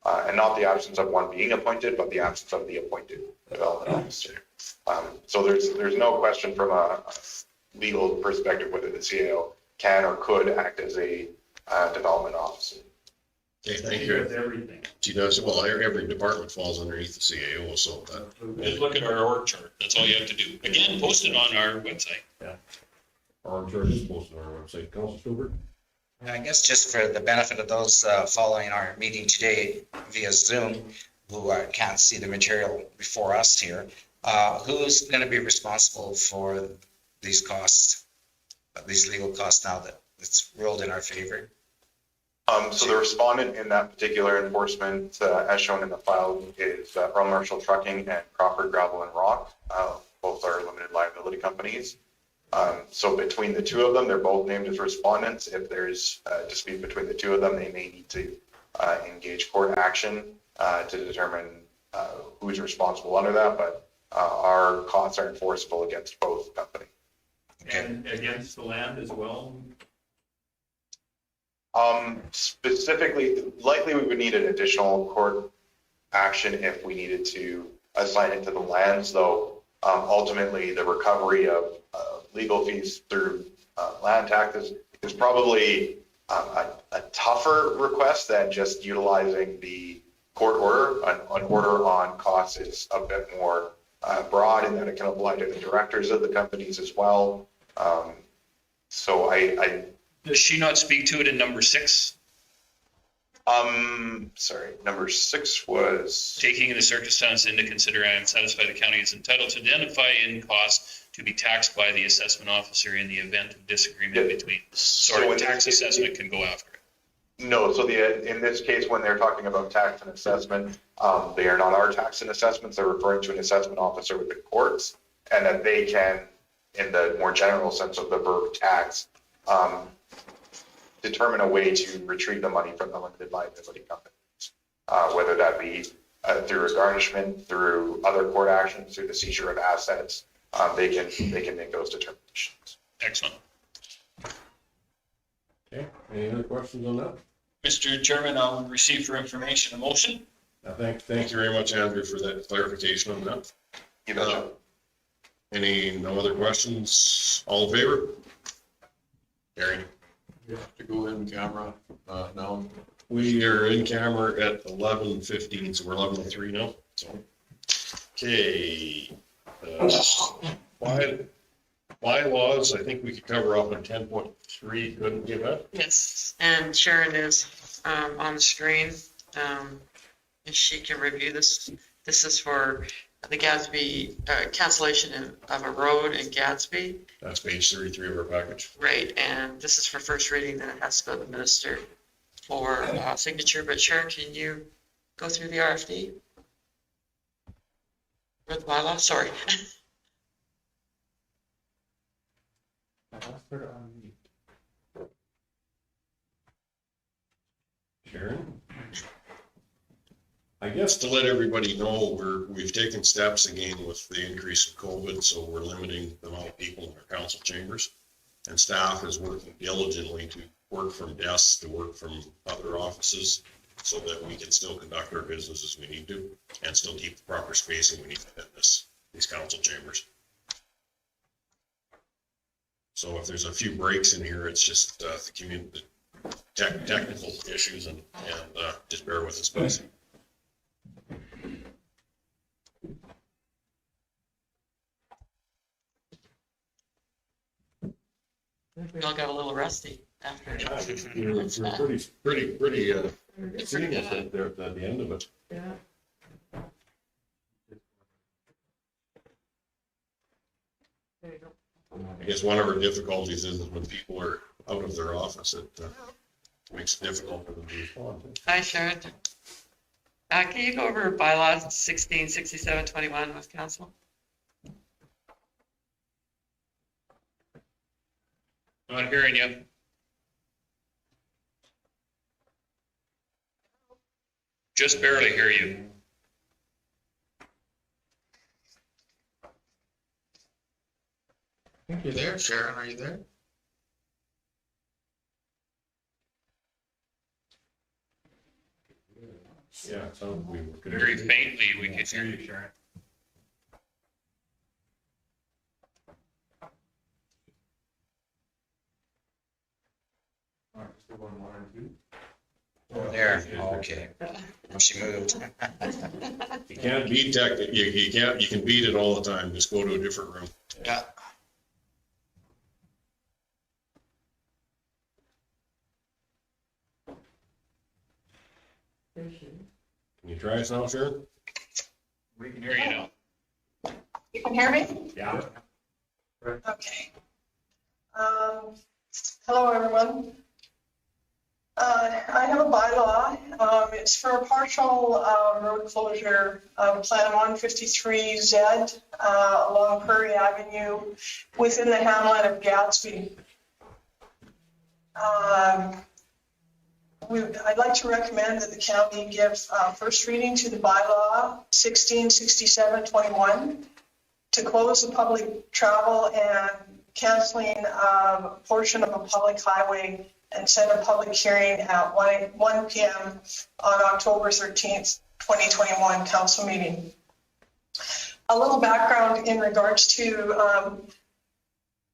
And not the absence of one being appointed, but the absence of the appointed development officer. So there's no question from a legal perspective whether the CAO can or could act as a development officer. Okay, thank She you. does everything. She does, well, every department falls underneath the CAO, so that. Just look at our org chart. That's all you have to do. Again, post it on our website. Our chart is posted on our website. Council Stewart? And I guess just for the benefit of those following our meeting today via Zoom, who can't see the material before us here, who's going to be responsible for these costs, these legal costs now that it's ruled in our favor? So the respondent in that particular enforcement, as shown in the file, is Earl Marshall Trucking and Crawford Gravel and Rock. Both are limited liability companies. So between the two of them, they're both named as respondents. If there's a dispute between the two of them, they may need to engage court action to determine who's responsible under that. But our costs are enforceable against both companies. And against the land as well? Specifically, likely we would need an additional court action if we needed to assign it to the lands, though ultimately the recovery of legal fees through land taxes is probably a tougher request than just utilizing the court order. An order on costs is a bit more broad in that it can apply to the directors of the companies as well. So Does she not speak to it in number 6? Sorry, number 6 was. Taking the circumstance into consideration and satisfy the county is entitled to identify in costs to be taxed by the assessment officer in the event of disagreement between. Sorry, tax assessment can go after it. No, so in this case, when they're talking about tax and assessment, they are not our tax and assessments. They're referring to an assessment officer with the courts, and that they can, in the more general sense of the verb tax, determine a way to retrieve the money from the limited liability companies, whether that be through a garnishment, through other court actions, through the seizure of assets. They can make those determinations. Excellent. Okay, any other questions on that? Mr. Chairman, I'll receive for information a motion. Thank you very much, Andrew, for that clarification on that. You betcha. No other questions? All in favor? Carried. You have to go in camera now. We are in camera at 11:15, so we're 11:03 now. So, okay. Bylaws, I think we could cover off on 10.3, couldn't give that? Yes, and Sharon is on the screen, and she can review this. This is for the Gatsby cancellation of a road in Gatsby. That's page 33 of our package. Right, and this is for first reading, then it has to go to the minister for signature. But Sharon, can you go through the RFD? For the bylaw, sorry. Sharon? I guess to let everybody know, we've taken steps again with the increase of COVID, so we're limiting the amount of people in our council chambers. And staff is working diligently to work from desks, to work from other offices, so that we can still conduct our business as we need to, and still keep the proper spacing we need in these council chambers. So if there's a few breaks in here, it's just the community, technical issues, and just bear with us, please. We all got a little rusty after. You're pretty seamless right there at the end of it. Yeah. There you go. I guess one of our difficulties is when people are out of their office, it makes it difficult for them to respond. Hi, Sharon. Can you go over bylaws 166721 with council? Not hearing you. Just barely hear you. I think you're there, Sharon, are you there? Yeah, so we were. Very faintly, we can hear you, Sharon. There, okay. She moved. You can't beat tech, you can beat it all the time, just go to a different room. Yeah. Can you try us now, Sharon? We can hear you now. You can hear me? Yeah. Okay. Hello, everyone. I have a bylaw. It's for a partial road closure of Plan 153Z along Prairie Avenue within the hamlet of Gatsby. I'd like to recommend that the county give first reading to the bylaw 166721 to close the public travel and canceling a portion of a public highway and set a public hearing at 1 p.m. on October 13th, 2021 council meeting. A little background in regards to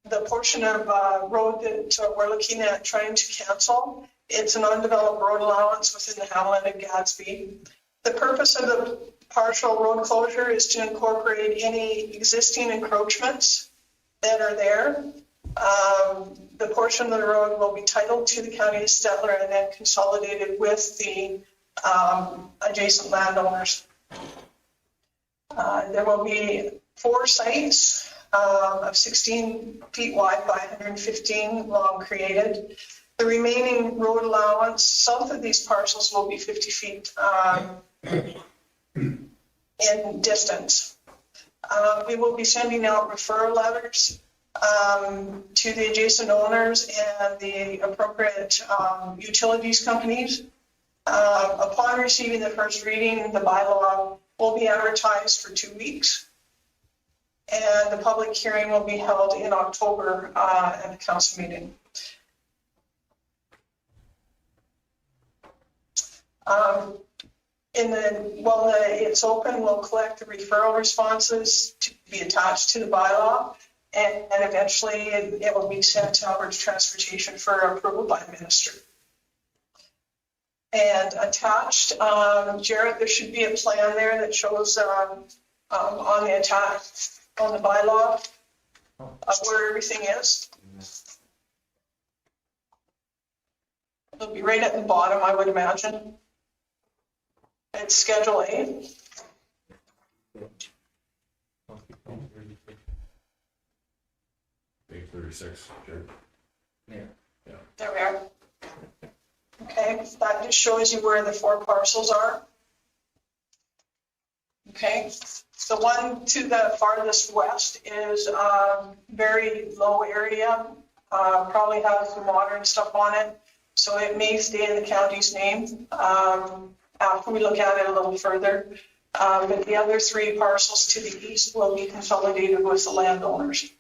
the portion of road that we're looking at trying to cancel. It's an undeveloped road allowance within the hamlet of Gatsby. The purpose of the partial road closure is to incorporate any existing encroachments that are there. The portion of the road will be titled to the county of Stettler and then consolidated with the adjacent landowners. There will be 4 sites of 16 feet wide by 115 long created. The remaining road allowance south of these parcels will be 50 feet in distance. We will be sending out referral letters to the adjacent owners and the appropriate utilities companies. Upon receiving the first reading, the bylaw will be advertised for 2 weeks. And the public hearing will be held in October at the council meeting. While it's open, we'll collect the referral responses to be attached to the bylaw, and eventually it will be sent to Alberta Transportation for approval by the minister. And attached, Jared, there should be a plan there that shows on the bylaw of where everything is. It'll be right at the bottom, I would imagine. It's Schedule A. Page 36, sure. There we are. Okay, that just shows you where the 4 parcels are. Okay, The one to the farthest west is very low area, probably has some water and stuff on it. So it may stay in the county's name after we look at it a little further. But the other 3 parcels to the east will be consolidated with the landowners.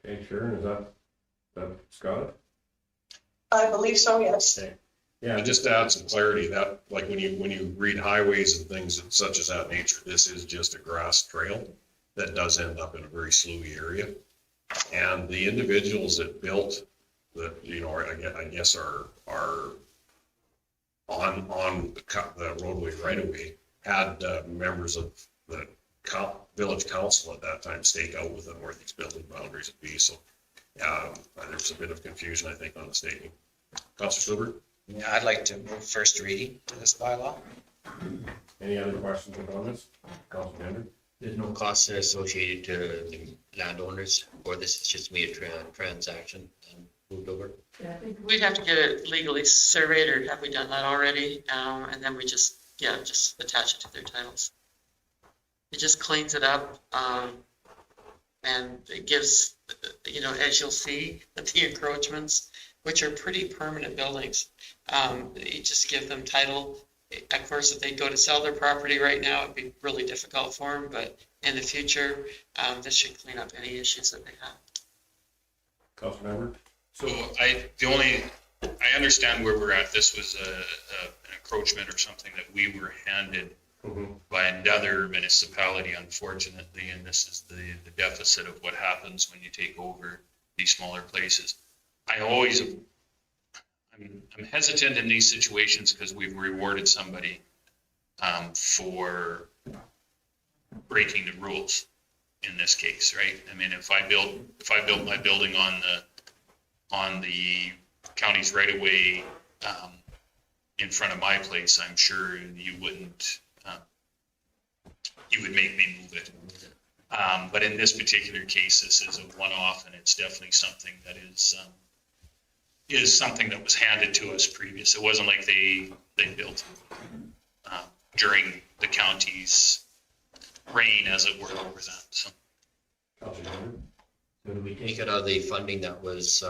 Okay, Sharon, is that Scott? I believe so, yes. Okay. Yeah, just to add some clarity, that, like when you read highways and things such as that nature, this is just a grass trail that does end up in a very sloughy area. And the individuals that built that, you know, I guess are on the roadway right away had members of the village council at that time stake out with them where these building boundaries would be. So there's a bit of confusion, I think, on the staking. Councilor Schubert? Yeah, I'd like to move first reading to this bylaw. Any other questions or comments? Councilor Bender? There's no costs that are associated to the landowners, or this is just me a transaction and moved over? We'd have to get it legally surveyed, or have we done that already? And then we just attach it to their titles. It just cleans it up, and it gives, you know, as you'll see, the encroachments, which are pretty permanent buildings. You just give them title. Of course, if they go to sell their property right now, it'd be really difficult for them, but in the future, this should clean up any issues that they have. Councilor Member? So I understand where we're at. This was an encroachment or something that we were handed by another municipality, unfortunately, and this is the deficit of what happens when you take over these smaller places. I'm hesitant in these situations because we've rewarded somebody for breaking the rules in this case, right? I mean, if I built my building on the county's right of way in front of my place, I'm sure you wouldn't, you would make me move it. But in this particular case, this is a one-off, and it's definitely something that is something that was handed to us previous. It wasn't like they built during the county's reign, as it were, over that. So. So do we take it out of the funding that was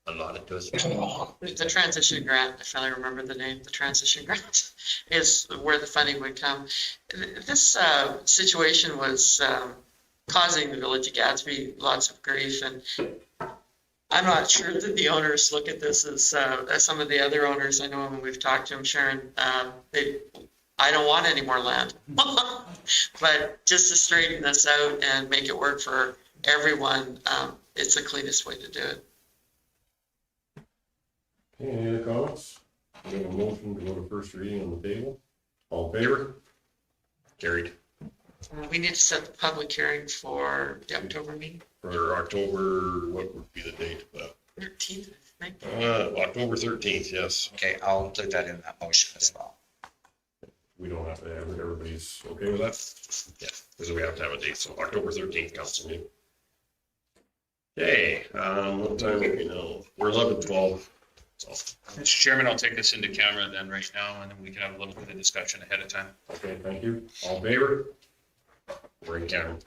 allotted to us? The transition grant, if I remember the name, the transition grant is where the funding would come. This situation was causing the village of Gadsby lots of grief, and I'm not sure that the owners look at this as some of the other owners. I know when we've talked to them, Sharon, I don't want any more land. But just to straighten this out and make it work for everyone, it's the cleanest way to do it. Okay, any other comments? We have a motion to go to first reading on the table. All in favor? Carried. We need to set the public hearing for the October meeting. For October, what would be the date of that? 13th, I think. October 13th, yes. Okay, I'll include that in that motion as well. We don't have to have it, everybody's okay with that? Yeah, because we have to have a date, so October 13th, council meeting. Okay, what time are we now? We're 11:12. So, Mr. Chairman, I'll take this into camera then right now, and then we can have a little bit of discussion ahead of time. okay, thank you. All in favor? We're in camera.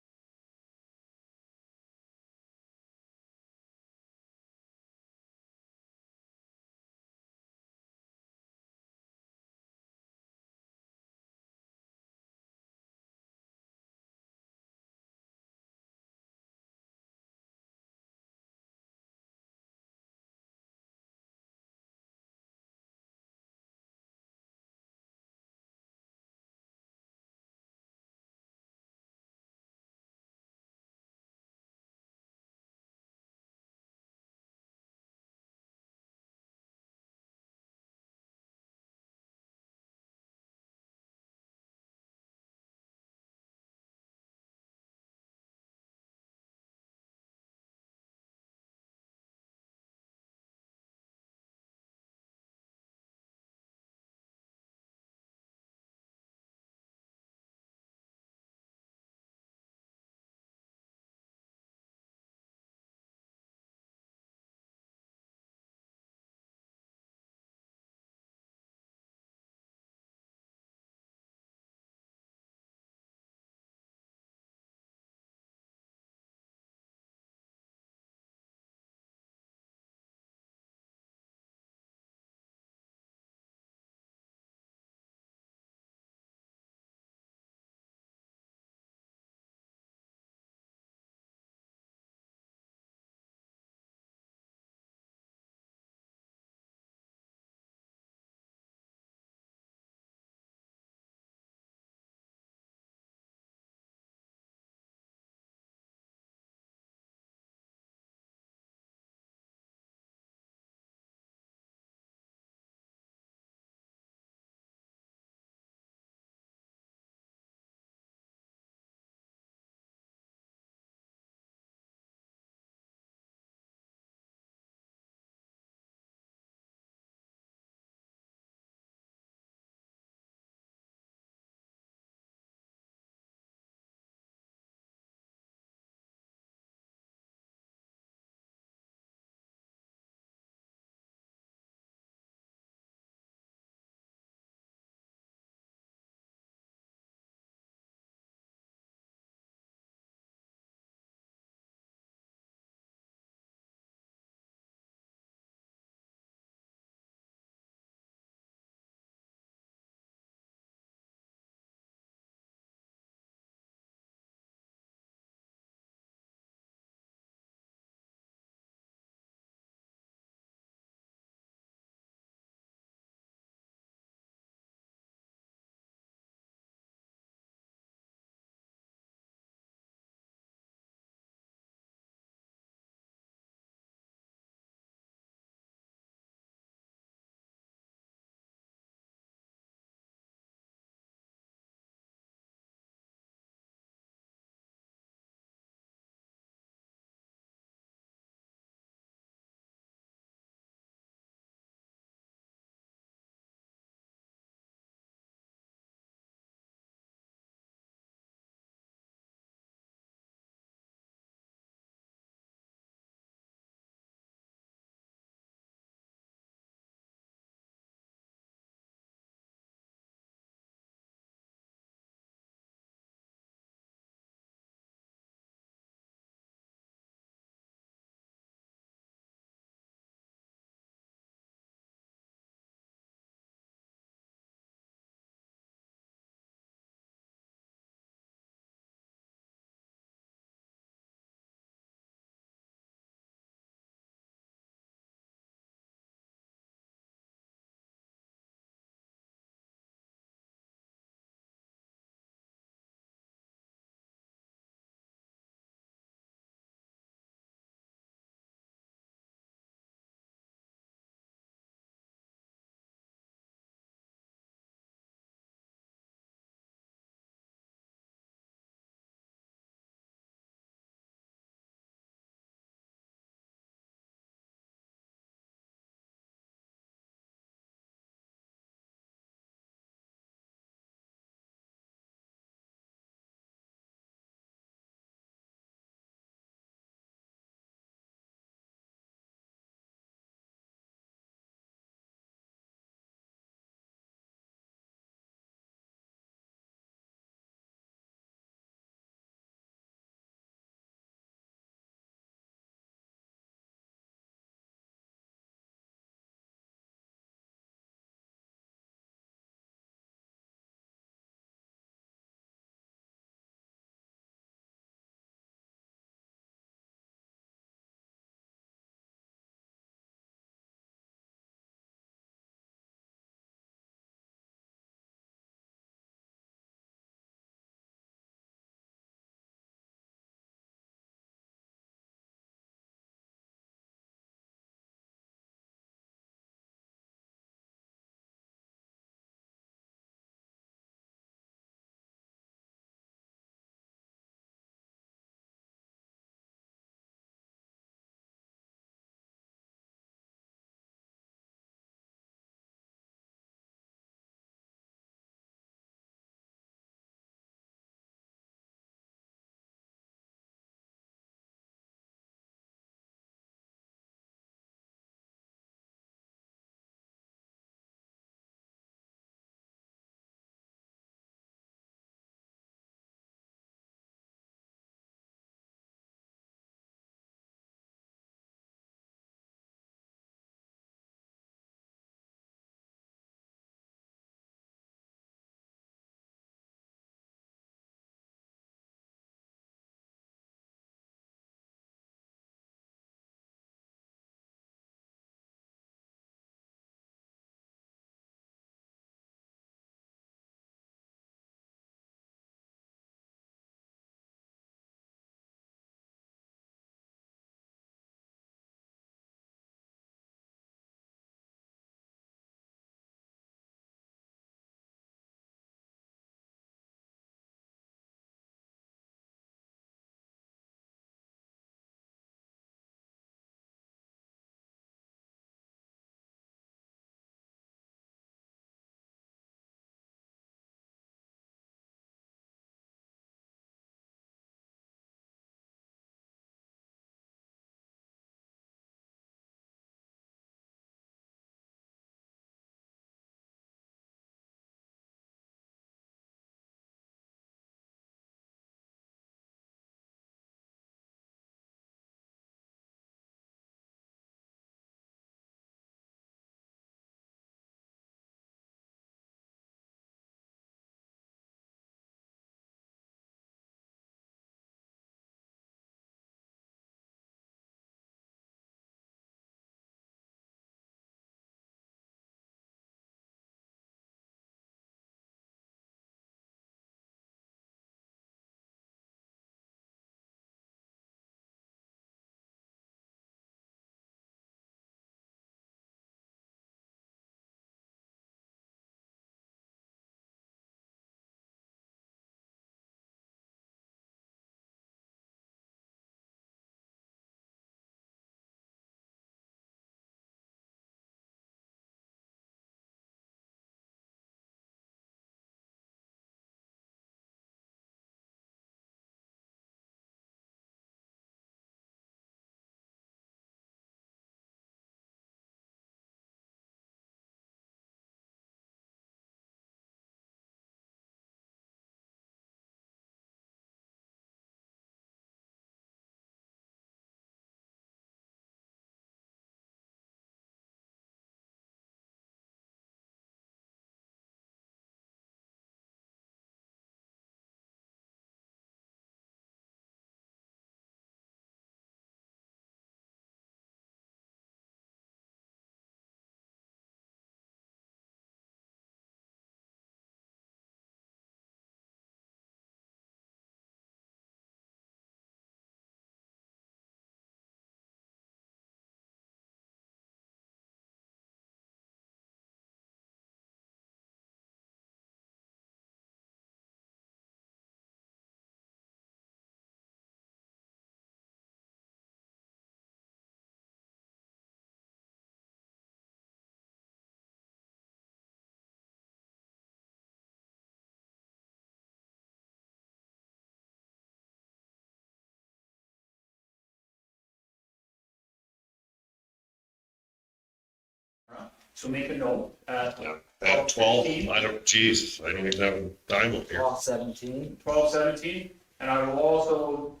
So make a note at At 12, I don't, geez, I don't even have a dime up here. 12:17, and I will also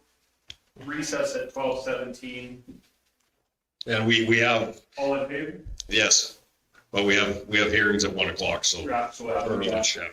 recess at 12:17. And we have, All in favor? yes, but we have hearings at 1 o'clock, so. Yeah, so we'll have Early that. lunch, yeah.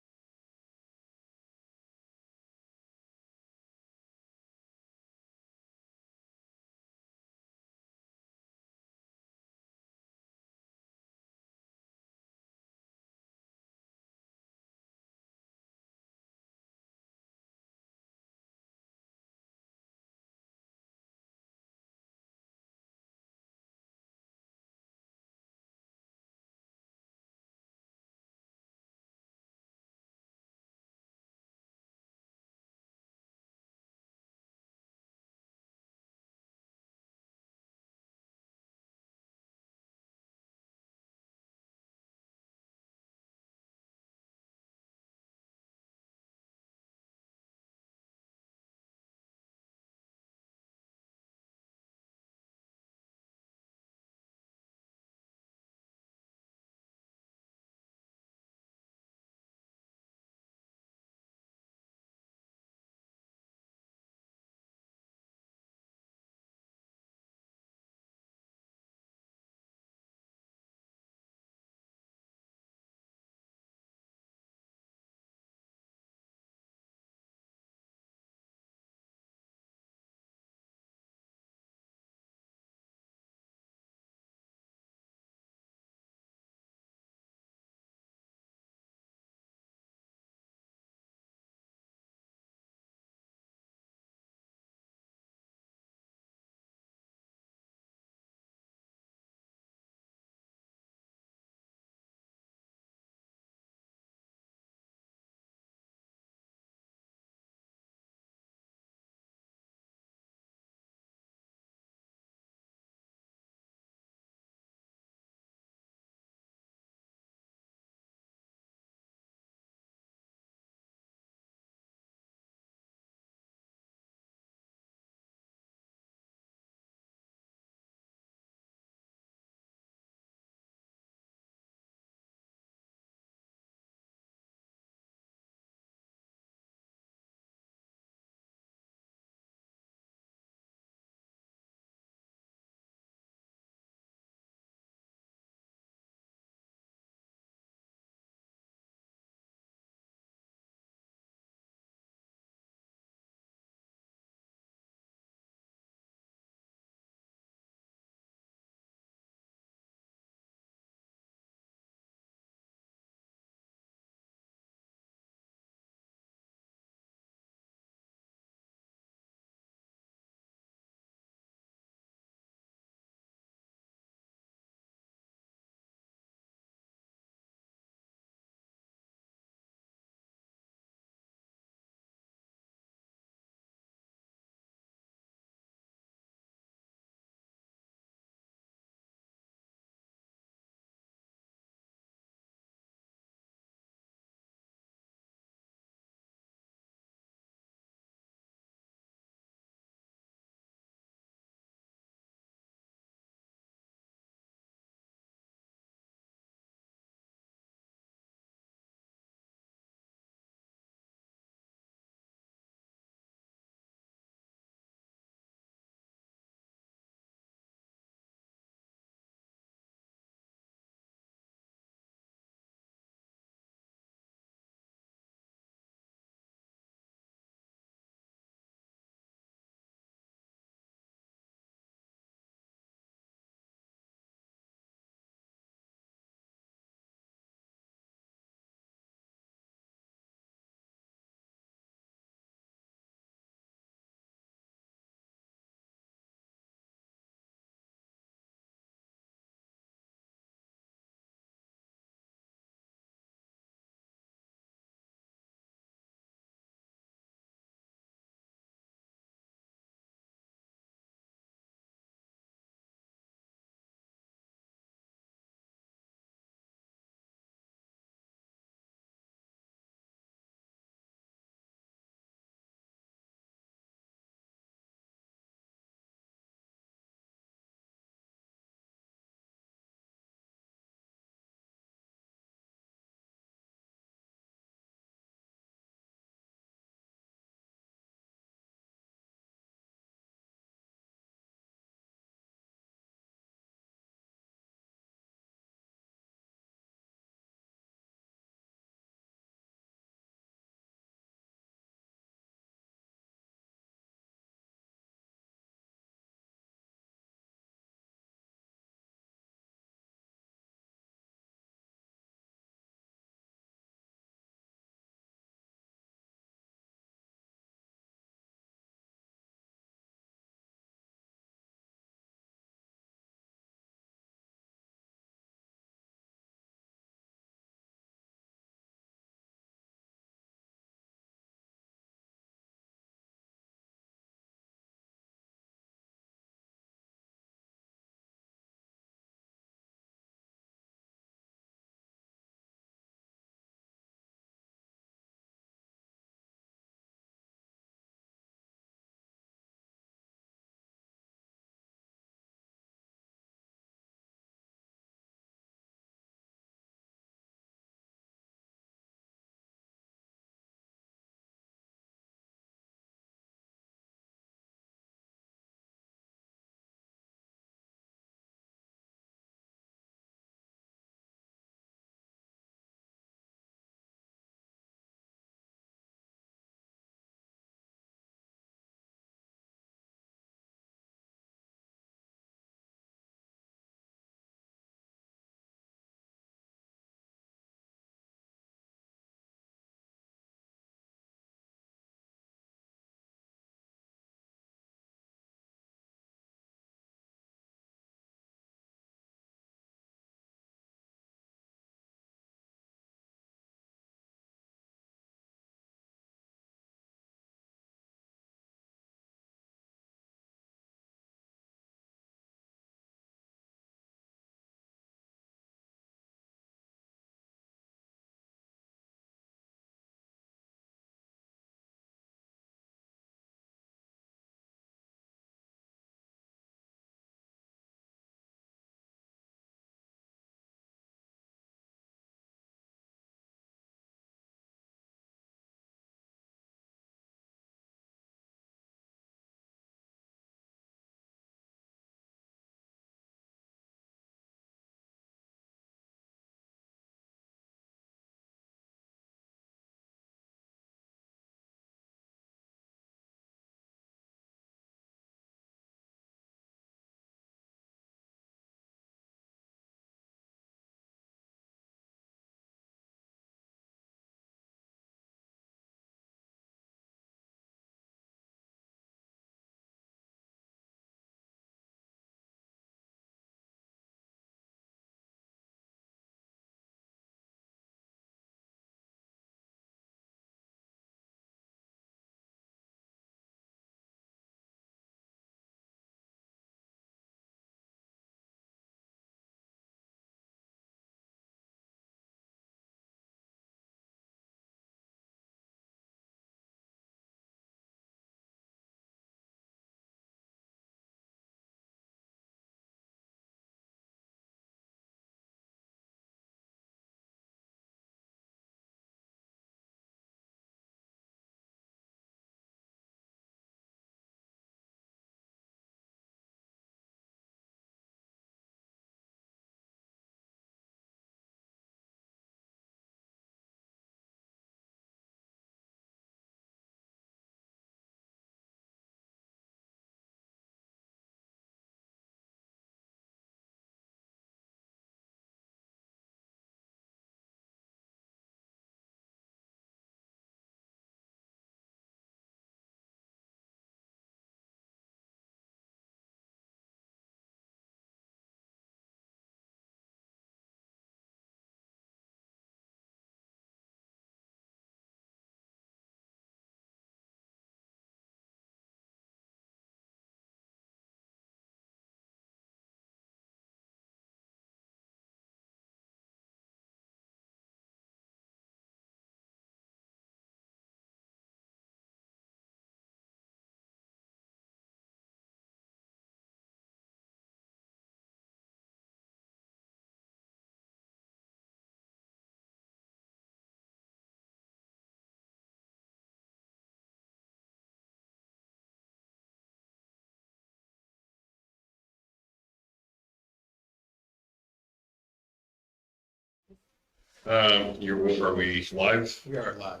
Are we live? We are live.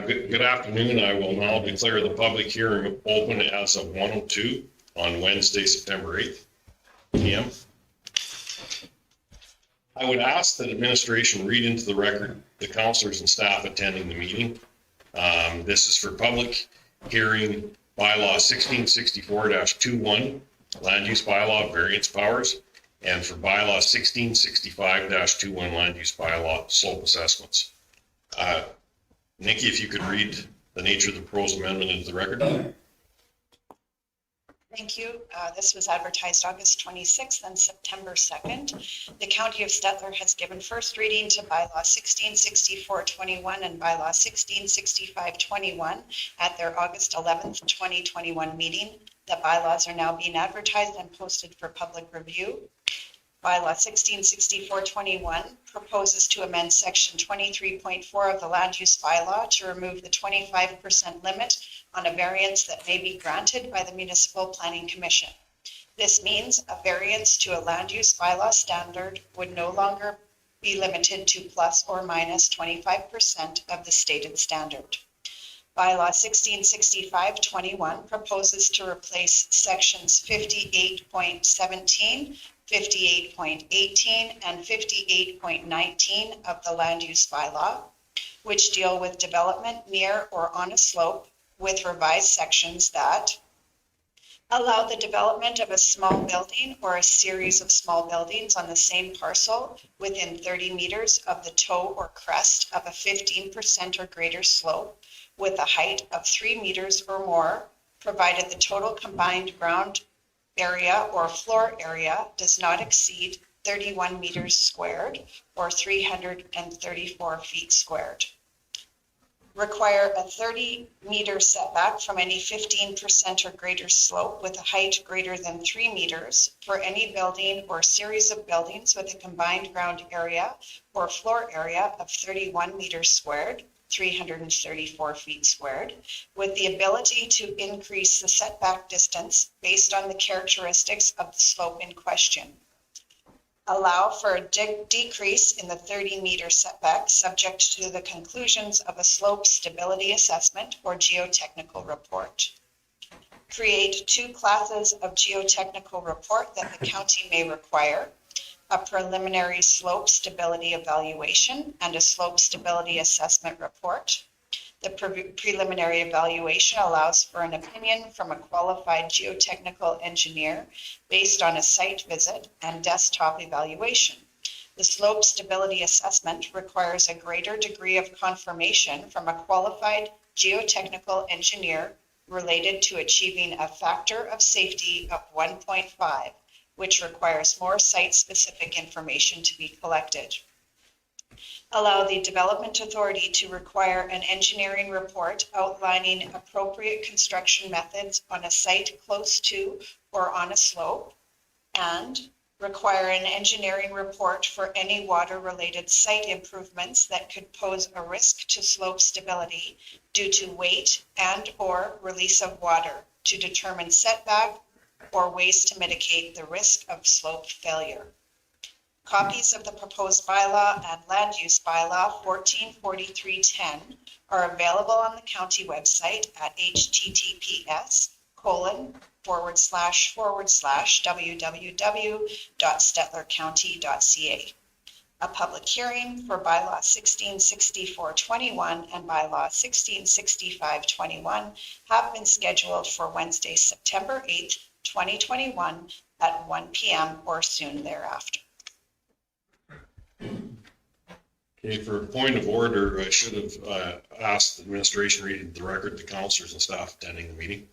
Good afternoon. I will now declare the public hearing open as of 1:02 on Wednesday, September 8th PM. I would ask that administration read into the record the counselors and staff attending the meeting. This is for public hearing bylaw 1664-21, land use bylaw variance powers, and for bylaw 1665-21, land use bylaw slope assessments. Nikki, if you could read the nature of the proposed amendment into the record. Thank you. This was advertised August 26th and September 2nd. The County of Stettler has given first reading to bylaw 1664-21 and bylaw 1665-21 at their August 11th, 2021 meeting. The bylaws are now being advertised and posted for public review. Bylaw 1664-21 proposes to amend section 23.4 of the land use bylaw to remove the 25% limit on a variance that may be granted by the Municipal Planning Commission. This means a variance to a land use bylaw standard would no longer be limited to plus or minus 25% of the stated standard. Bylaw 1665-21 proposes to replace sections 58.17, 58.18, and 58.19 of the land use bylaw, which deal with development near or on a slope, with revised sections that allow the development of a small building or a series of small buildings on the same parcel within 30 meters of the toe or crest of a 15% or greater slope with a height of 3 meters or more, provided the total combined ground area or floor area does not exceed 31 meters squared or 334 feet squared. Require a 30-meter setback from any 15% or greater slope with a height greater than 3 meters for any building or series of buildings with a combined ground area or floor area of 31 meters squared, 334 feet squared, with the ability to increase the setback distance based on the characteristics of the slope in question. Allow for a decrease in the 30-meter setback subject to the conclusions of a slope stability assessment or geotechnical report. Create 2 classes of geotechnical report that the county may require: a preliminary slope stability evaluation and a slope stability assessment report. The preliminary evaluation allows for an opinion from a qualified geotechnical engineer based on a site visit and desktop evaluation. The slope stability assessment requires a greater degree of confirmation from a qualified geotechnical engineer related to achieving a factor of safety of 1.5, which requires more site-specific information to be collected. Allow the Development Authority to require an engineering report outlining appropriate construction methods on a site close to or on a slope, and require an engineering report for any water-related site improvements that could pose a risk to slope stability due to weight and/or release of water to determine setback or ways to mitigate the risk of slope failure. Copies of the proposed bylaw and land use bylaw 144310 are available on the county website at https://www.stettlercounty.ca. A public hearing for bylaw 1664-21 and bylaw 1665-21 have been scheduled for Wednesday, September 8th, 2021 at 1 p.m. or soon thereafter. Okay, for a point of order, I should have asked the administration reading the record, the counselors and staff attending the meeting.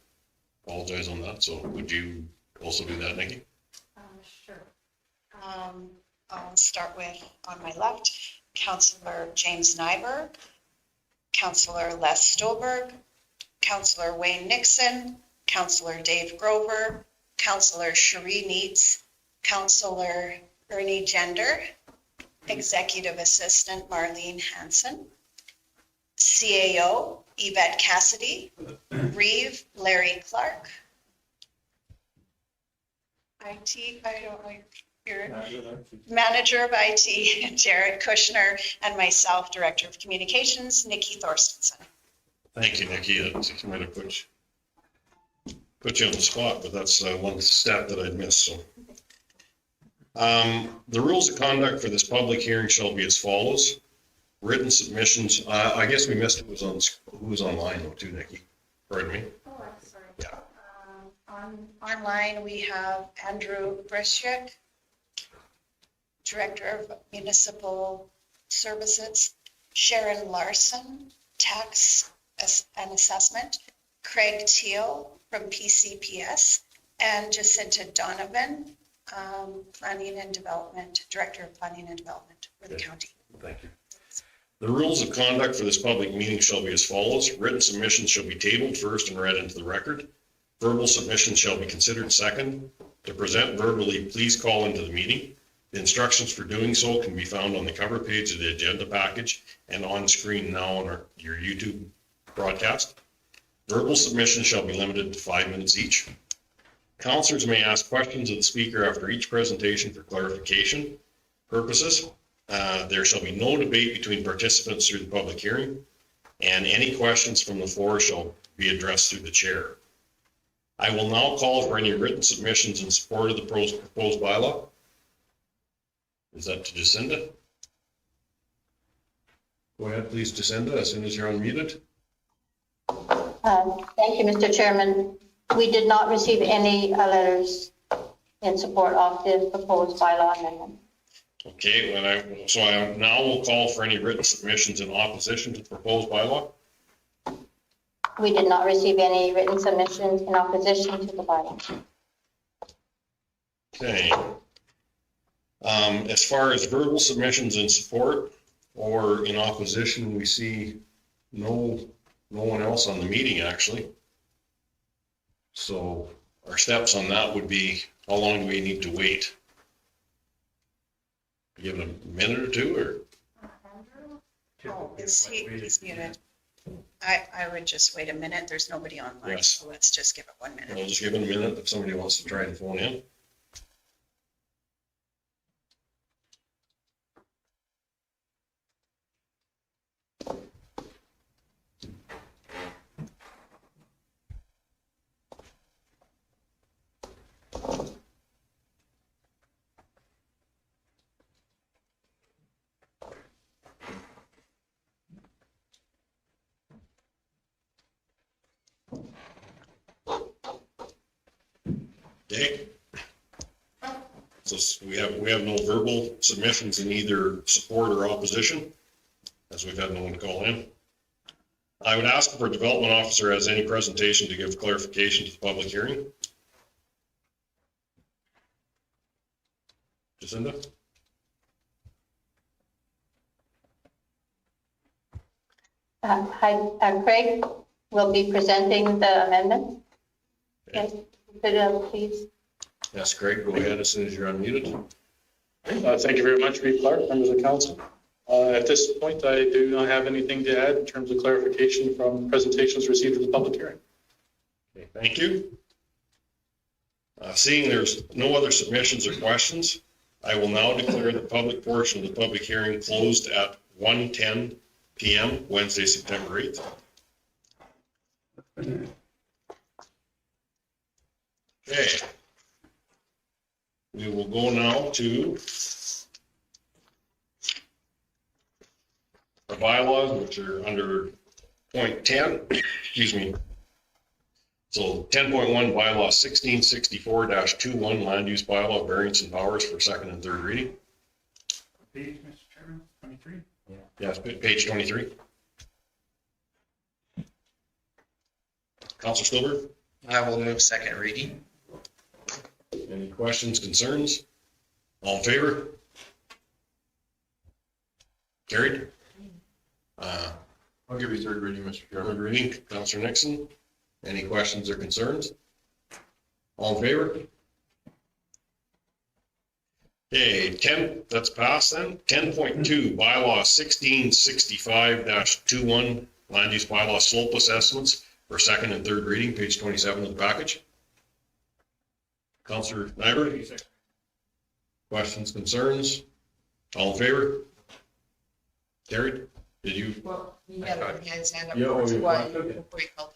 Apologize on that. So would you also do that, Nikki? Sure. I'll start with, on my left, Councillor James Nyberg, Councillor Les Stolberg, Councillor Wayne Nixon, Councillor Dave Grover, Councillor Cherie Neitz, Councillor Ernie Gender, Executive Assistant Marlene Hansen, CAO Yvette Cassidy, Reeve Larry Clark, IT, I don't know, your Manager of IT, Jared Kushner, and myself, Director of Communications, Nikki Thorstensen. Thank you, Nikki. That's I'm gonna put you on the spot, but that's one step that I'd missed, so. The rules of conduct for this public hearing shall be as follows. Written submissions, I guess we missed who was online though too, Nikki. Pardon me. Oh, I'm sorry. Yeah. Online, we have Andrew Breshik, Director of Municipal Services, Sharon Larson, Tax and Assessment, Craig Teal from PCPS, and Jacinta Donovan, Planning and Development, Director of Planning and Development for the county. Thank you. The rules of conduct for this public meeting shall be as follows. Written submissions shall be tabled first and read into the record. Verbal submissions shall be considered second. To present verbally, please call into the meeting. The instructions for doing so can be found on the cover page of the agenda package and on screen now on your YouTube broadcast. Verbal submissions shall be limited to 5 minutes each. Councillors may ask questions of the speaker after each presentation for clarification purposes. There shall be no debate between participants through the public hearing, and any questions from the floor shall be addressed through the chair. I will now call for any written submissions in support of the proposed bylaw. Is that to Jacinda? Go ahead, please, Jacinda, as soon as you're unmuted. Thank you, Mr. Chairman. We did not receive any letters in support of the proposed bylaw amendment. Okay, I now will call for any written submissions in opposition to the proposed bylaw. We did not receive any written submissions in opposition to the bylaw. Okay. As far as verbal submissions in support or in opposition, we see no one else on the meeting actually. So our steps on that would be, how long do we need to wait? Give it a minute or two, or? Oh, he's muted. I would just wait a minute. There's nobody online, Yes. so let's just give it 1 minute. We'll just give it a minute if somebody wants to try and phone in. Okay. So we have no verbal submissions in either support or opposition, as we've had no one call in. I would ask if our development officer has any presentation to give clarification to the public hearing. Jacinda? Craig will be presenting the amendment. Yes, please. Yes, Craig, go ahead as soon as you're unmuted. Thank you very much, Reeve Clark, members of council. At this point, I do not have anything to add in terms of clarification from presentations received at the public hearing. Okay, thank you. Seeing there's no other submissions or questions, I will now declare the public portion of the public hearing closed at 1:10 p.m. Wednesday, September 8th. Okay. We will go now to our bylaws, which are under point 10, excuse me. So 10.1 bylaw 1664-21 land use bylaw variance and powers for second and third reading. Page, Mr. Chairman, 23? Yes, page 23. Councilor Stillberg? I will move second reading. Any questions, concerns? All in favor? Carried. I'll give you third reading, Mr. Third Chairman. reading, Councilor Nixon. Any questions or concerns? All in favor? Okay, 10, that's passed then. 10.2 bylaw 1665-21 land use bylaw slope assessments for second and third reading, page 27 of the package. Councilor Nyberg? Questions, concerns? All in favor? Carried? Did you? Well, you got your hands hand up. Yeah, oh, Before yeah. you- before you call.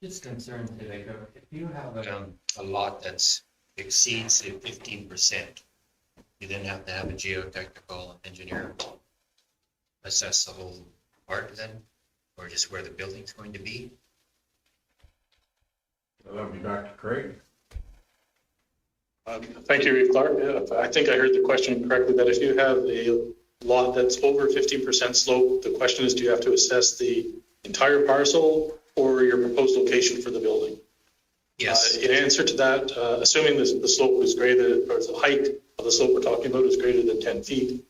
Just concerned that like, if you have a lot that's exceeds say 15%, you then have to have a geotechnical engineer assess the whole part then, or just where the building's going to be. That'll be back to Craig. Thank you, Reeve Clark. I think I heard the question correctly, that if you have a lot that's over 15% slope, the question is, do you have to assess the entire parcel or your proposed location for the building? Yes. In answer to that, assuming the slope is greater, or the height of the slope we're talking about is greater than 10 feet,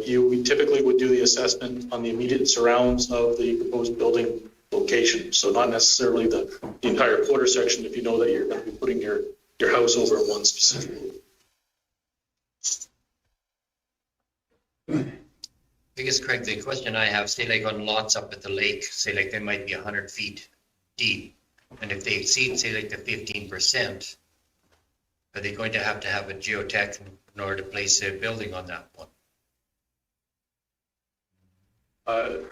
you typically would do the assessment on the immediate surrounds of the proposed building location. So not necessarily the entire quarter section if you know that you're going to be putting your house over one specific. Because Craig, the question I have, say like on lots up at the lake, say like they might be 100 feet deep. And if they exceed, say like the 15%, are they going to have a geotech in order to place a building on that one?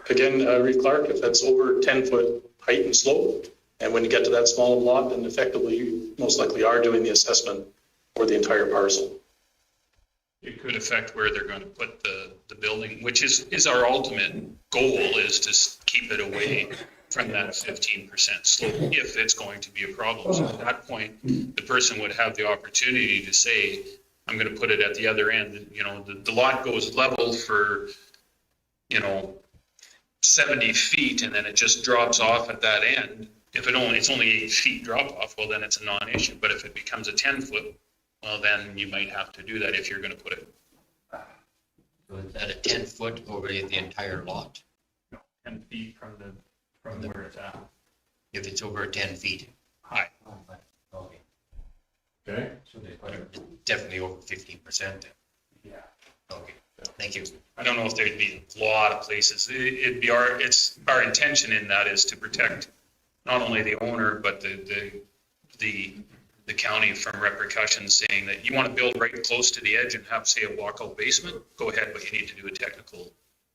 Again, Reeve Clark, if that's over 10-foot height and slope, and when you get to that small lot, then effectively you most likely are doing the assessment for the entire parcel. It could affect where they're going to put the building, which is our ultimate goal, is to keep it away from that 15% slope if it's going to be a problem. So at that point, the person would have the opportunity to say, I'm going to put it at the other end. You know, the lot goes level for, 70 feet, and then it just drops off at that end. If it's only 8 feet drop off, well, then it's a non-issue. But if it becomes a 10-foot, well, then you might have to do that if you're going to put it. So is that a 10-foot over the entire lot? 10 feet from where it's at. If it's over 10 feet? High. Okay. Okay. So definitely over 15% then? Yeah. Okay, thank you. I don't know if there'd be a lot of places. It'd be our intention in that is to protect not only the owner, but the county from repercussions, saying that you want to build right close to the edge and have, say, a walkout basement, go ahead, but you need to do a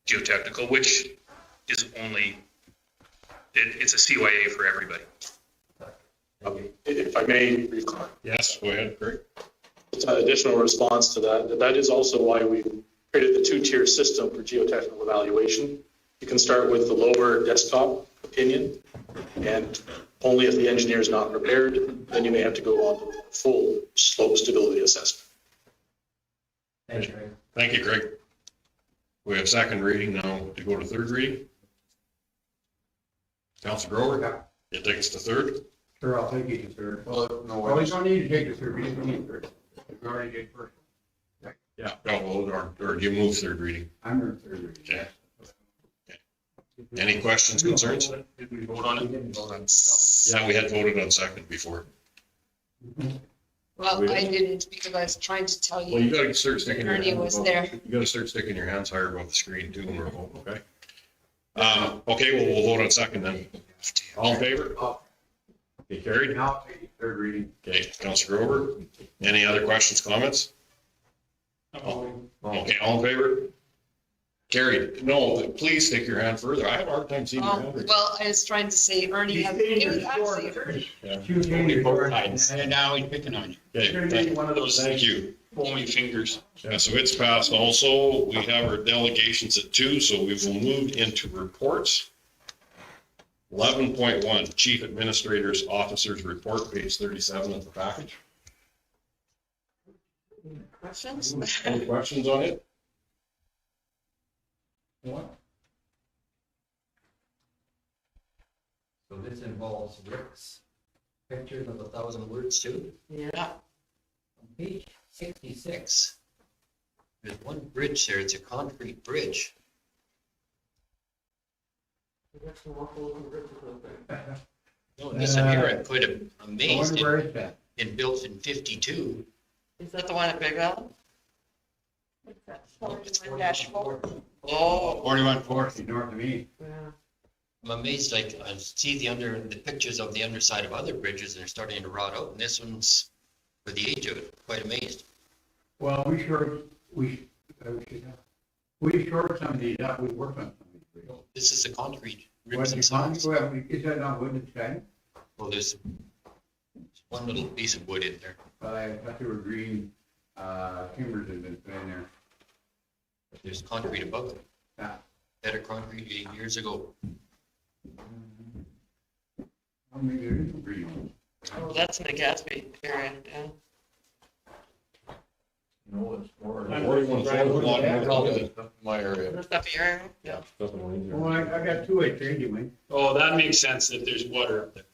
geotechnical, which is only, it's a CYA for everybody. If I may, Reeve Clark. Yes, go ahead, Craig. Additional response to that. That is also why we created the two-tier system for geotechnical evaluation. You can start with the lower desktop opinion, and only if the engineer is not prepared, then you may have to go on to full slope stability assessment. Thank you, Craig. Thank you, Craig. We have second reading now to go to third reading. Councilor Grover, you take us to third? Sure, I'll take you to third. Well, no, Well, you don't need to take us through, we just need third. We already did first. Yeah. Or do you move third reading? I'm in third reading. Okay. Any questions, concerns? Did we vote on it? We didn't vote on it. Yeah, we had voted on second before. Well, I didn't, because I was trying to tell Well, you you, gotta start sticking your Ernie hands was above, there. you gotta start sticking your hands higher above the screen too when we're voting, okay? Okay, well, we'll vote on second then. All in favor? Okay, carried. Now I'll take you third reading. Okay, Councilor Grover, any other questions, comments? Okay, all in favor? Carried. No, please stick your hand further. I have a hard time seeing your hand. well, I was trying to say Ernie has, actually, Ernie. Yeah. Only both sides. And now he's picking on you. Okay, One of those thank you. foamy fingers. Yeah, so it's passed also. We have our delegations at 2, so we will move into reports. 11.1, Chief Administrator's Officer's Report, page 37 of the package. Questions? Any questions on it? So this involves Rick's pictures of 1,000 words too? Yeah. On page 66, there's one bridge there, it's a concrete bridge. No, listen here, I'm quite amazed. Where is that? In built in 52. Is that the one at Big Island? It's 41. Oh. 4140 north of me. I'm amazed, like, I see the pictures of the underside of other bridges, and they're starting to rot out, and this one's, for the age of it, quite amazed. Well, we short some of these up, we work on some of these. This is the concrete What's ribs the themselves. well, is that not wood that's shining? Well, there's one little piece of wood in there. But I thought there were green, timbers that have been put in there. But there's concrete above it. Yeah. Better concrete 8 years ago. Well, maybe there is some green ones. Oh, that's in the Gatsby area, yeah. No, it's more. 41 foot, a lot more than that. My area. That's up your area? Yeah. Definitely. Well, I got two I traded you, Wayne. Oh, that makes sense that there's water up there.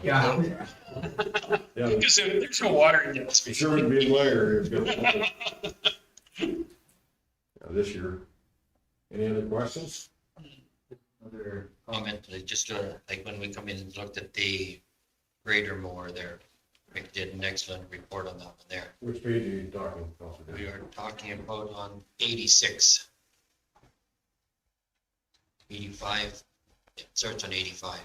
Yeah. Yeah, Because there's no water in Gatsby. it sure would be in my area. It's gonna- This year. Any other questions? Another comment, just like when we come in and looked at the grader mower there, Rick did an excellent report on that one there. Which page are you talking about? We are talking about on 86. 85, it starts on 85.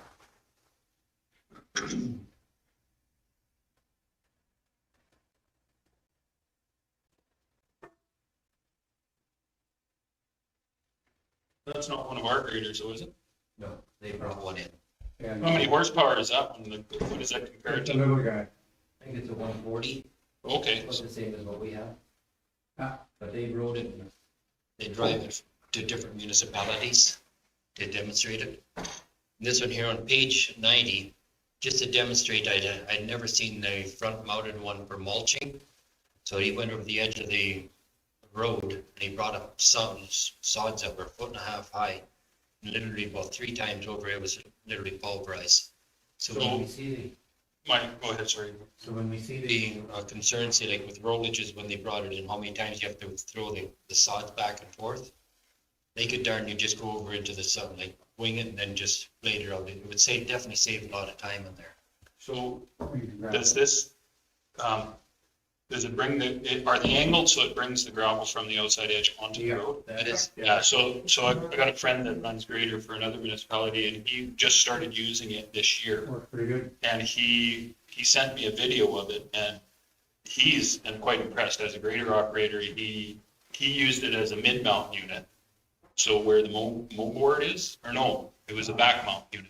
That's not one of our graders, though, is it? No, they brought one in. And How many horsepower is that one? Like, what is that compared it's a to? little guy. I think it's a 140. Okay, It's the same as what we have. Ah. But they rode it, and they drive it to different municipalities to demonstrate it. This one here on page 90, just to demonstrate, I'd never seen the front mounted one for mulching. So he went over the edge of the road and he brought up some sods that were 1.5 feet high. Literally about 3 times over, it was literally pulverized. So when we see Mike, go ahead, sorry. so when we see the concerns, say like with rollages, when they brought it in, how many times you have to throw the sods back and forth? They could darn you just go over into the sun, like wing it and then just later out. It would definitely save a lot of time in there. So does this, does it bring are they angled so it brings the gravel from the outside edge onto the road? That is, Yeah, so I got a friend that runs grader for another municipality and he just started using it this year. Works pretty good. And he sent me a video of it and he's been quite impressed as a grader operator. He used it as a mid-mount unit. So where the mow board is, or no, it was a back mount unit.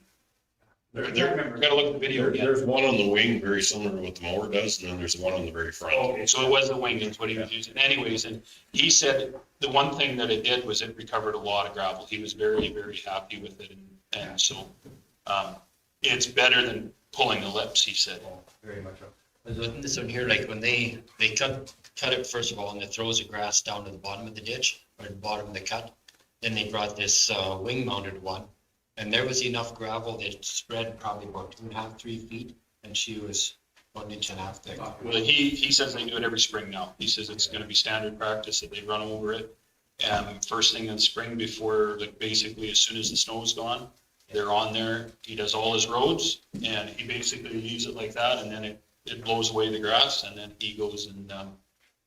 Gotta look at the video again. There's one on the wing, very similar to what the mower does, and then there's one on the very front. Okay, so it was the wing, is what he was using. Anyways, and he said the one thing that it did was it recovered a lot of gravel. He was very, very happy with it. And so, it's better than pulling the lips, he said. very much. This one here, like when they cut it first of all, and it throws the grass down to the bottom of the ditch or the bottom of the cut. Then they brought this wing mounted one. And there was enough gravel that spread probably about 2.5, 3 feet, and she was 1.5 inches thick. Well, he says they do it every spring now. He says it's gonna be standard practice that they run over it. First thing in spring before, like basically as soon as the snow is gone, they're on there. He does all his roads and he basically leaves it like that and then it blows away the grass and then he goes and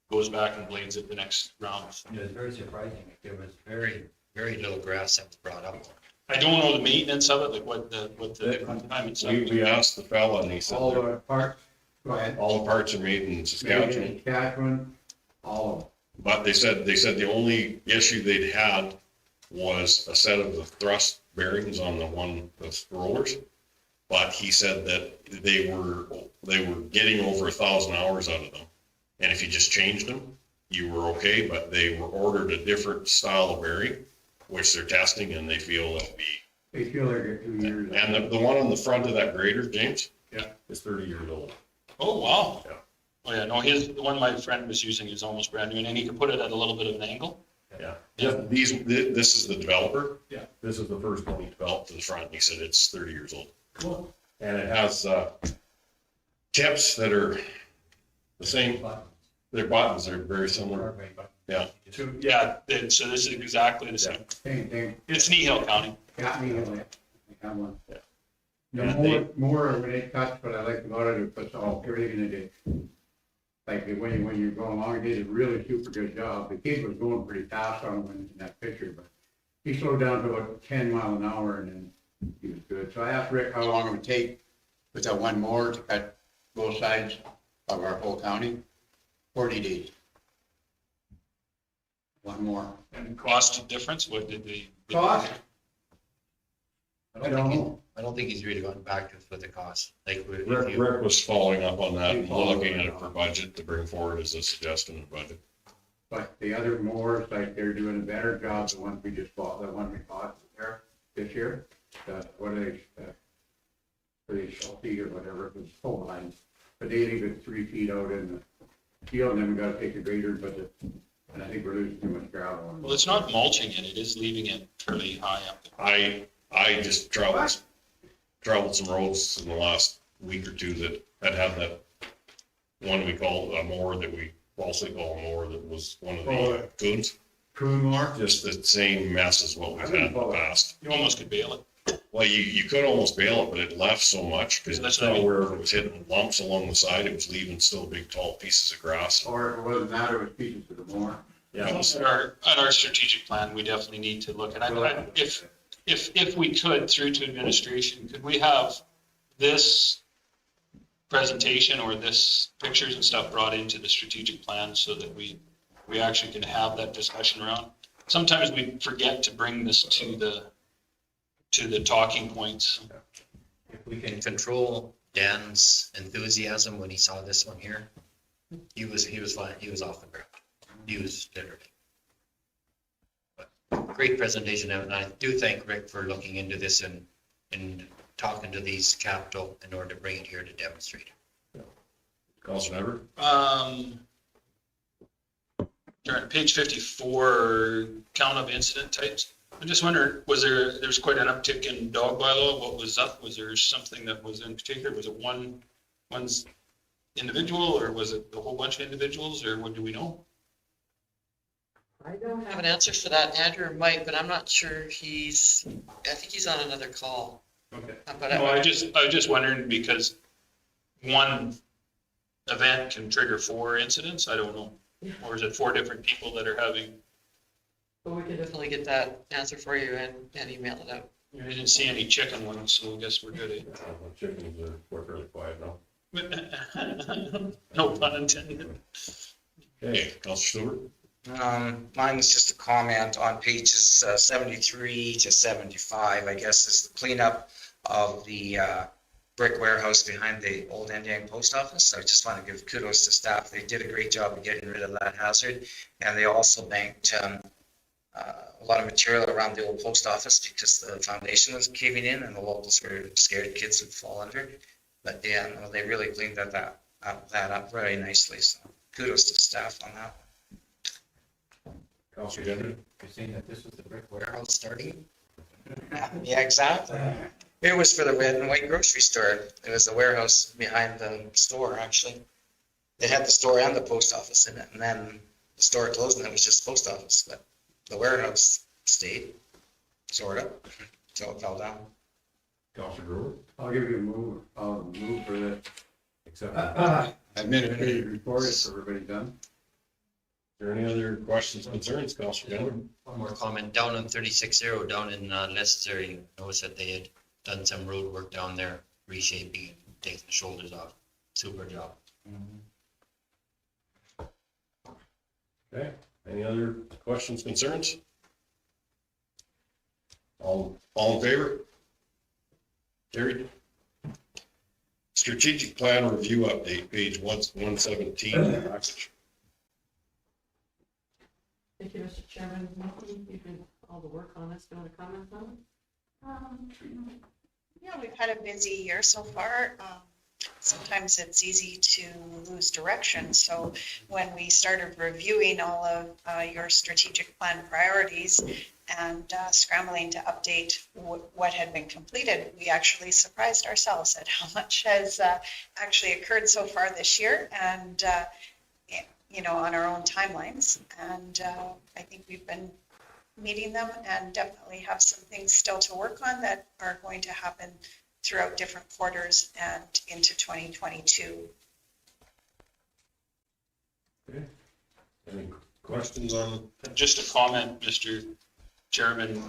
goes back and blades it the next round. It was very surprising. There was very, very little grass that was brought up. I don't know the maintenance of it, like what the time it's. We asked the fella and he said All the parts, go ahead. all the parts are made in Saskatchewan. Saskatchewan, all of them. But they said the only issue they'd had was a set of the thrust bearings on the rollers. But he said that they were getting over 1,000 hours out of them. And if you just changed them, you were okay, but they were ordered a different style of bearing, which they're testing and they feel it'll be. They feel they're good 2 years. And the one on the front of that grader, James? Yeah. Is 30 years old. Oh, wow. Yeah. Oh, yeah, no, the one my friend was using is almost brand new, and then he could put it at a little bit of an angle. Yeah. This is the developer. Yeah. This is the first one he developed to the front. He said it's 30 years old. Cool. And it has tips that are the same. Their buttons are very similar. Yeah. So, yeah, so this is exactly the same. Same thing. It's Nehill County. Got me, I got one. Yeah. The Yeah, more when it cuts, what I like about it, it puts everything in a ditch. Like when you're going along, he did a really super good job. The kid was going pretty fast on him in that picture, but he slowed down to about 10 miles an hour and then he was good. So I asked Rick how long it would take with that one mower to cut both sides of our whole county. 40 days. one more. And cost difference, what did they? Cost? I don't think he's really gotten back to us with the cost. Like, if Rick, you- Rick was following up on that, and looking at it for budget to bring forward as a suggestion of budget. But the other mowers, like, they're doing a better job, the ones we just bought, the one we bought there this year. What are they, pretty Sheltie or whatever, it was full lines. But they leave it 3 feet out in the field, and then we gotta take a grader, and I think we're losing too much gravel. Well, it's not mulching it, it is leaving it fairly high up. I just traveled some roads in the last week or two that had that one we call a mower that we falsely call a mower that was one of the coons. Coon mower? Just the same mess as what we've had in the past. You almost could bail it. Well, you could almost bail it, but it left so much because That's it's what I not mean. where it was hitting lumps along the side, it was leaving still big tall pieces of grass. Or if it wasn't that, it was pieces of the mower. Yeah, At our strategic plan, we definitely need to look at, if we could, through to administration, could we have this presentation or this pictures and stuff brought into the strategic plan so that we actually can have that discussion around? Sometimes we forget to bring this to the talking points. If we can control Dan's enthusiasm when he saw this one here, he was fine. He was off the ground. He was literally. But great presentation, and I do thank Rick for looking into this and talking to these capital in order to bring it here to demonstrate. Councilor Everett? During page 54, count of incident types. I'm just wondering, there's quite an uptick in dog bylaw. What was up? Was there something that was in particular? Was it one's individual, or was it a whole bunch of individuals, or what do we know? I don't have an answer for that. Andrew might, but I'm not sure I think he's on another call. Okay. But No, I was just wondering because one event can trigger 4 incidents. I don't know. Or is it 4 different people that are having? But we can definitely get that answer for you and email it out. I didn't see any chicken ones, so I guess we're good. Eh? Chickens are fairly quiet now. No pun intended. Okay, Councilor Stewart? Mine is just a comment on pages 73 to 75, I guess, is the cleanup of the brick warehouse behind the old Indian post office. I just want to give kudos to staff. They did a great job of getting rid of that hazard. And they also banked a lot of material around the old post office because the foundation was caving in and the locals were scared kids would fall under. But yeah, no, they really cleaned that up very nicely. So kudos to staff on that. Councilor Gendron? You're saying that this was the brick warehouse starting? Yeah, exactly. It was for the red and white grocery store. It was the warehouse behind the store, actually. It had the store and the post office in it, and then the store closed and it was just post office, but the warehouse stayed, sort of, until it fell down. Councilor Brewer? I'll give you I'll move for this. Accept. Administrative report, is everybody done? Is there any other questions, concerns, Councilor Gendron? One more comment, down on 36-0, down in Lester's area, noticed that they had done some road work down there, reshaping, taking the shoulders off. Super job. Okay, any other questions, concerns? All in favor? Carried. Strategic plan review update, page 117. Package. Thank you, Mr. Chairman. You did all the work on this. Do you want to comment on it? Yeah, we've had a busy year so far. Sometimes it's easy to lose direction. So when we started reviewing all of your strategic plan priorities and scrambling to update what had been completed, we actually surprised ourselves at how much has actually occurred so far this year and, on our own timelines. And I think we've been meeting them and definitely have some things still to work on that are going to happen throughout different quarters and into 2022. Okay. Any questions on? Just a comment, Mr. Chairman.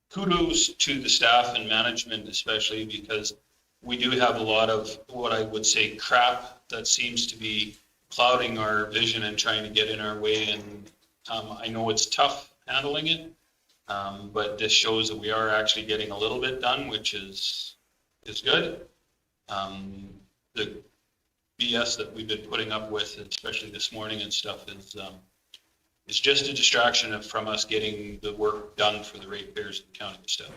Kudos to the staff and management especially because we do have a lot of what I would say crap that seems to be clouding our vision and trying to get in our way. And I know it's tough handling it, but this shows that we are actually getting a little bit done, which is good. The BS that we've been putting up with, especially this morning and stuff, is just a distraction from us getting the work done for the ratepayers in the county and stuff.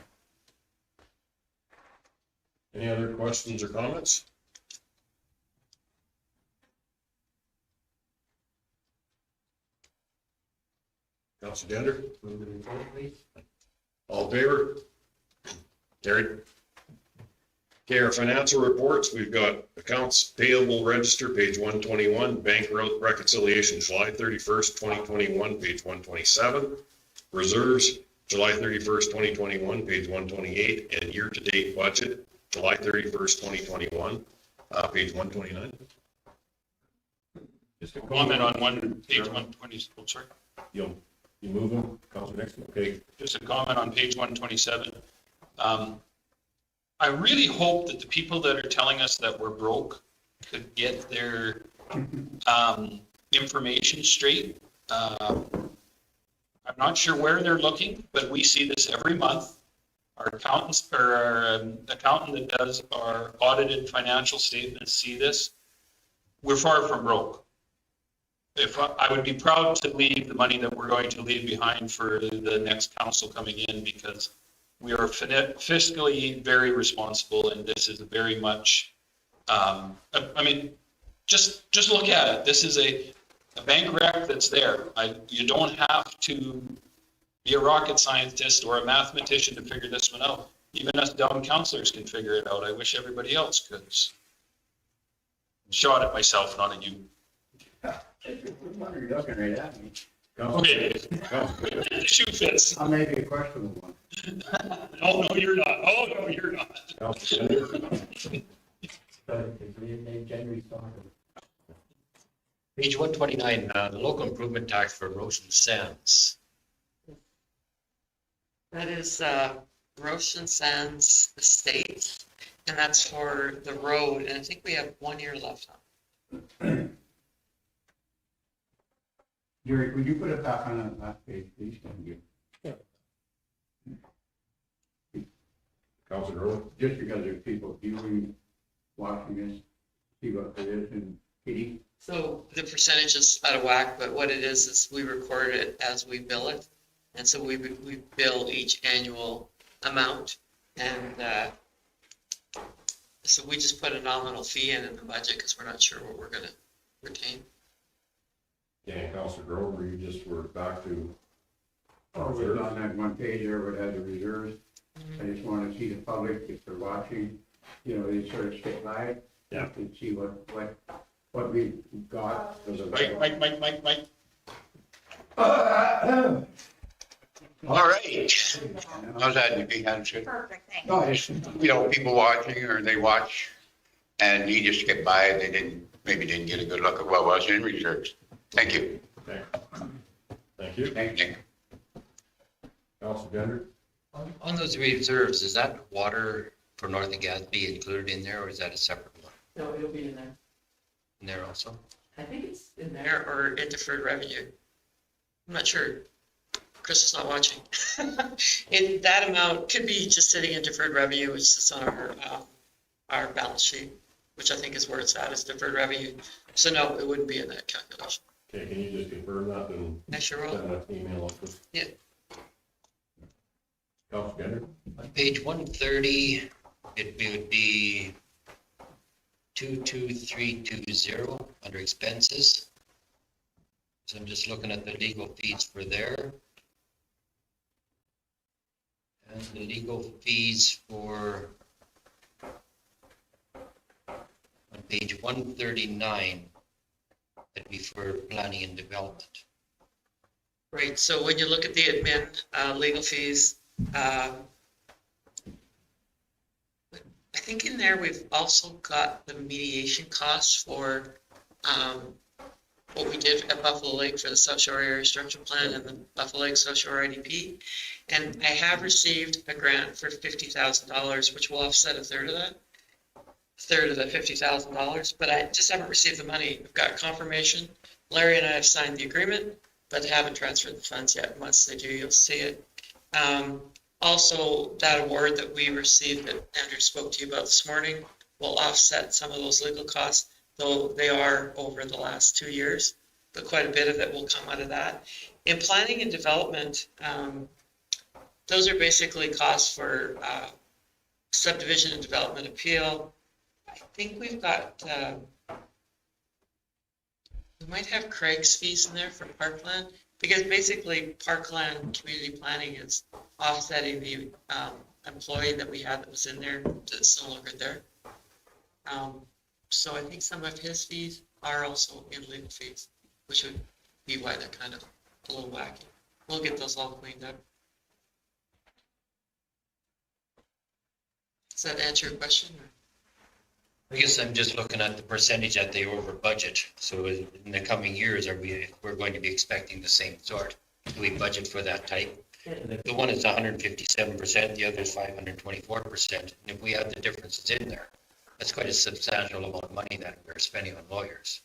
Any other questions or comments? Council Gender? All in favor? Carried. Okay, our financial reports, we've got accounts payable register, page 121, bank reconciliation, July 31st, 2021, page 127. Reserves, July 31st, 2021, page 128, and year-to-date budget, July 31st, 2021, page 129. Just a comment on page 120, oh, sorry. You move them, Councilor Nixon, okay. Just a comment on page 127. I really hope that the people that are telling us that we're broke could get their information straight. I'm not sure where they're looking, but we see this every month. Our accountants or our accountant that does our audited financial statements see this. We're far from broke. If I would be proud to leave the money that we're going to leave behind for the next council coming in, because we are fiscally very responsible, and this is very much, I mean, just look at it. This is a bank rec that's there. You don't have to be a rocket scientist or a mathematician to figure this one out. Even us dumb counselors can figure it out. I wish everybody else could. Shot at myself, not at you. You're looking right at me. Okay. The shoe fits. I may be a questionable one. Oh, no, you're not. Oh, no, you're not. Page 129, the local improvement tax for roads and sands. That is Roshan Sands Estates, and that's for the road, and I think we have 1 year left on. Jerry, would you put it back on that last page, please? Thank you. Councilor Earl? Just because there's people viewing, watching this, see what it is, and Katie? So the percentage is out of whack, but what it is we record it as we bill it. And so we bill each annual amount. And so we just put a nominal fee in the budget because we're not sure what we're going to retain. And Councilor Grover, you just were back to. Oh, we're on that one page there where it has the reserves. I just want to see the public, if they're watching, you know, they sort of skip by it. Yeah. And see what we've got. Mike. All right. How's that, Nikki? Perfect, thanks. No, it's, you know, people watching or they watch and you just skip by it. They maybe didn't get a good look at what was in reserves. Thank you. Okay. Thank you. Thank you. Councilor Gender? On those reserves, is that water for North and Gatsby included in there, or is that a separate one? No, it'll be in there. In there also? I think it's in there or in deferred revenue. I'm not sure. Chris is not watching. And that amount could be just sitting in deferred revenue, which is on our balance sheet, which I think is where it's at, is deferred revenue. So no, it wouldn't be in that calculation. Okay, can you just confirm that and I sure will. send an email up to? Yeah. Councilor Gender? On page 130, it would be 22320 under expenses. So I'm just looking at the legal fees for there. And the legal fees for on page 139, that'd be for planning and development. Right, so when you look at the admin, legal fees, I think in there we've also got the mediation costs for what we did at Buffalo Lake for the South Shore Area Structure Plan and the Buffalo Lake South Shore IDP. And I have received a grant for $50,000, which will offset a third of that. Third of the $50,000, but I just haven't received the money. We've got confirmation. Larry and I have signed the agreement. but they haven't transferred the funds yet. Once they do, you'll see it. Also, that award that we received that Andrew spoke to you about this morning will offset some of those legal costs, though they are over the last 2 years, but quite a bit of it will come out of that. In planning and development, those are basically costs for subdivision and development appeal. I think we've got, we might have Craig's fees in there for parkland, because basically parkland community planning is offsetting the employee that we had that was in there that's no longer there. So I think some of his fees are also in legal fees, which would be why they're kind of a little wacky. We'll get those all cleaned up. Does that answer your question? I guess I'm just looking at the percentage that they over budget. So in the coming years, we're going to be expecting the same sort? Do we budget for that type? The one is 157%, the other is 524%. And if we have the differences in there, that's quite a substantial amount of money that we're spending on lawyers.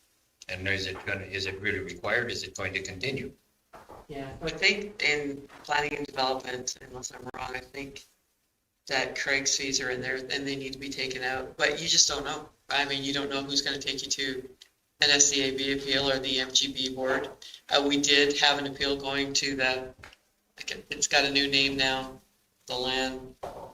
And is it really required? Is it going to continue? Yeah, I think in planning and development, unless I'm wrong, I think that Craig's fees are in there and they need to be taken out, but you just don't know. I mean, you don't know who's going to take you to an SCAB appeal or the MGB board. We did have an appeal going to it's got a new name now, the land,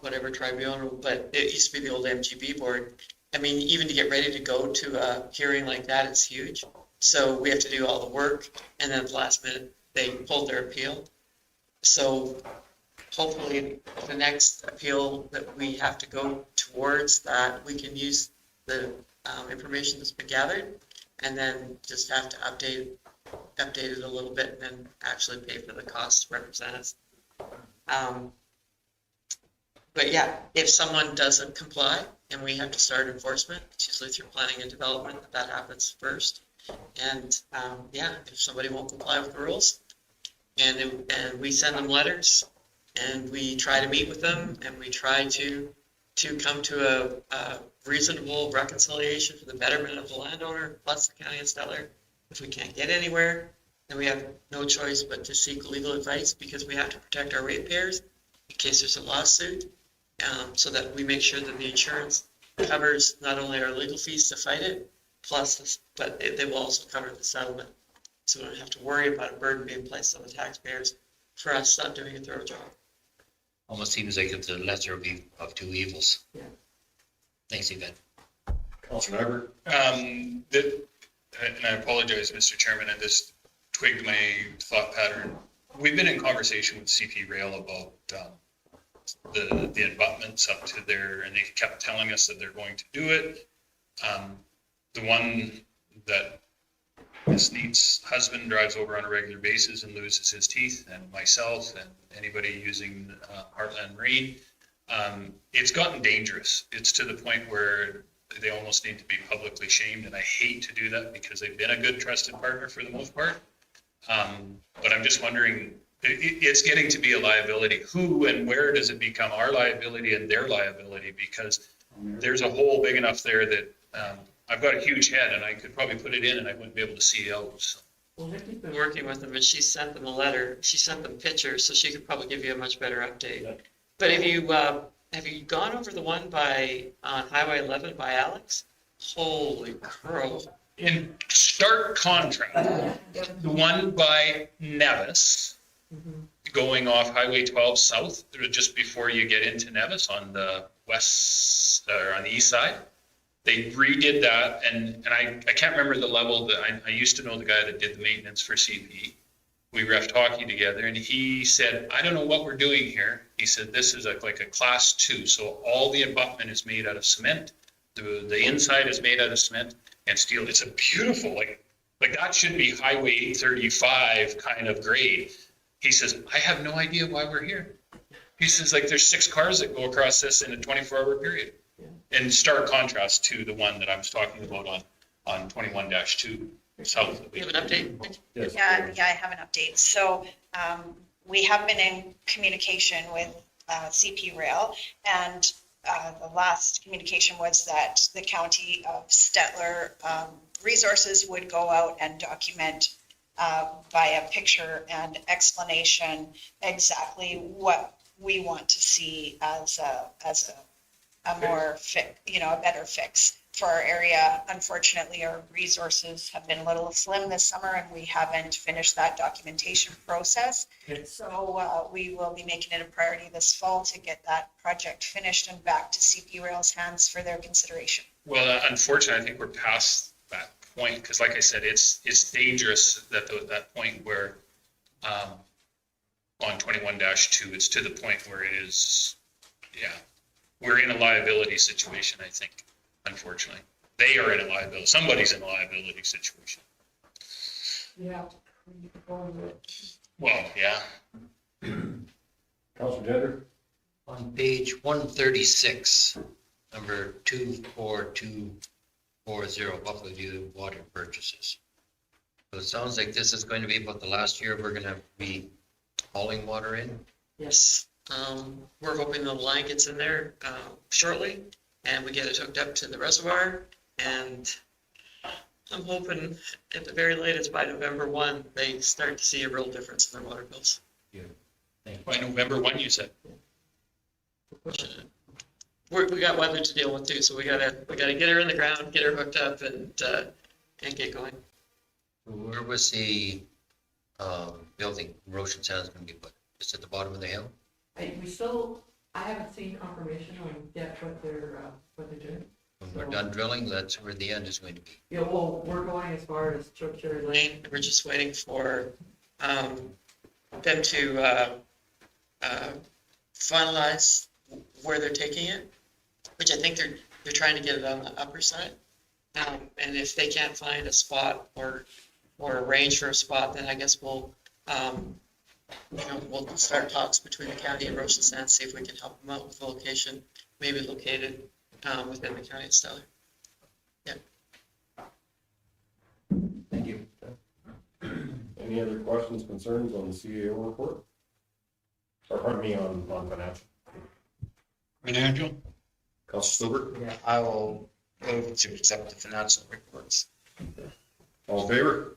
whatever tribunal, but it used to be the old MGB board. I mean, even to get ready to go to a hearing like that, it's huge. So we have to do all the work, and then at the last minute, they pulled their appeal. So hopefully the next appeal that we have to go towards that, we can use the information that's been gathered and then just have to update it a little bit and then actually pay for the cost to represent us. But yeah, if someone doesn't comply and we have to start enforcement, it's usually through planning and development, that happens first. And yeah, if somebody won't comply with the rules and we send them letters and we try to meet with them and we try to come to a reasonable reconciliation for the betterment of the landowner plus the county and Stellar. If we can't get anywhere, then we have no choice but to seek legal advice because we have to protect our ratepayers in case there's a lawsuit, so that we make sure that the insurance covers not only our legal fees to fight it, but they will also cover the settlement. So we don't have to worry about a burden being placed on the taxpayers for us not doing a thorough job. Almost seems like it's the lesser of two evils. Yeah. Thanks, Yvette. Councilor Everett? And I apologize, Mr. Chairman, I just twigged my thought pattern. We've been in conversation with CP Rail about the abutments up to there, and they kept telling us that they're going to do it. The one that Ms. Neat's husband drives over on a regular basis and loses his teeth, and myself and anybody using Heartland Marine, it's gotten dangerous. It's to the point where they almost need to be publicly shamed, and I hate to do that because they've been a good trusted partner for the most part. But I'm just wondering, it's getting to be a liability. Who and where does it become our liability and their liability? Because there's a hole big enough there that I've got a huge head and I could probably put it in and I wouldn't be able to see out. So. Well, Nikki's been working with them and she sent them a letter. She sent them pictures, so she could probably give you a much better update. Yeah. But have you gone over the one on Highway 11 by Alex? Holy crow. In stark contrast, the one by Nevis, going off Highway 12 south, just before you get into Nevis on the west, or on the east side, they redid that, and I can't remember the level that I used to know the guy that did the maintenance for CP. We ref hockey together, and he said, I don't know what we're doing here. He said, this is like a class 2, so all the abutment is made out of cement. The inside is made out of cement and steel. It's a beautiful, like that should be Highway 835 kind of grade. He says, I have no idea why we're here. He says, like, there's 6 cars that go across this in a 24-hour period. In stark contrast to the one that I was talking about on 21-2 south. You have an update? Yes. Yeah, I have an update. So we have been in communication with CP Rail, and the last communication was that the county of Stettler Resources would go out and document via picture and explanation exactly what we want to see as a more a better fix for our area. Unfortunately, our resources have been a little slim this summer and we haven't finished that documentation process. So we will be making it a priority this fall to get that project finished and back to CP Rail's hands for their consideration. Well, unfortunately, I think we're past that point, because like I said, it's dangerous at that point where, on 21-2, it's to the point where it is, we're in a liability situation, I think, unfortunately. They are in a liability, somebody's in a liability situation. Yeah. Well, yeah. Councilor Gender? On page 136, number 24240, Buffalo View water purchases. So it sounds like this is going to be about the last year we're going to be hauling water in. Yes, we're hoping the line gets in there shortly and we get it hooked up to the reservoir. And I'm hoping at the very latest by November 1, they start to see a real difference in their water bills. By November 1, you said? We got weather to deal with too, so we gotta get her in the ground, get her hooked up and get going. Where was the building erosion sands going to be put? Just at the bottom of the hill? I haven't seen confirmation on yet what they're doing. When we're done drilling, that's where the end is going to be. Yeah, well, we're going as far as Cherry Lane. We're just waiting for them to finalize where they're taking it, which I think they're trying to get it on the upper side. And if they can't find a spot or arrange for a spot, then I guess we'll start talks between the county and Erosion Sands, see if we can help them out with the location, maybe located within the county of Stellar. Yeah. Thank you. Any other questions, concerns on the CAO report? Or pardon me, on financial? Financial? Councilor Stewart? Yeah, I will move to accept the financial reports. All in favor?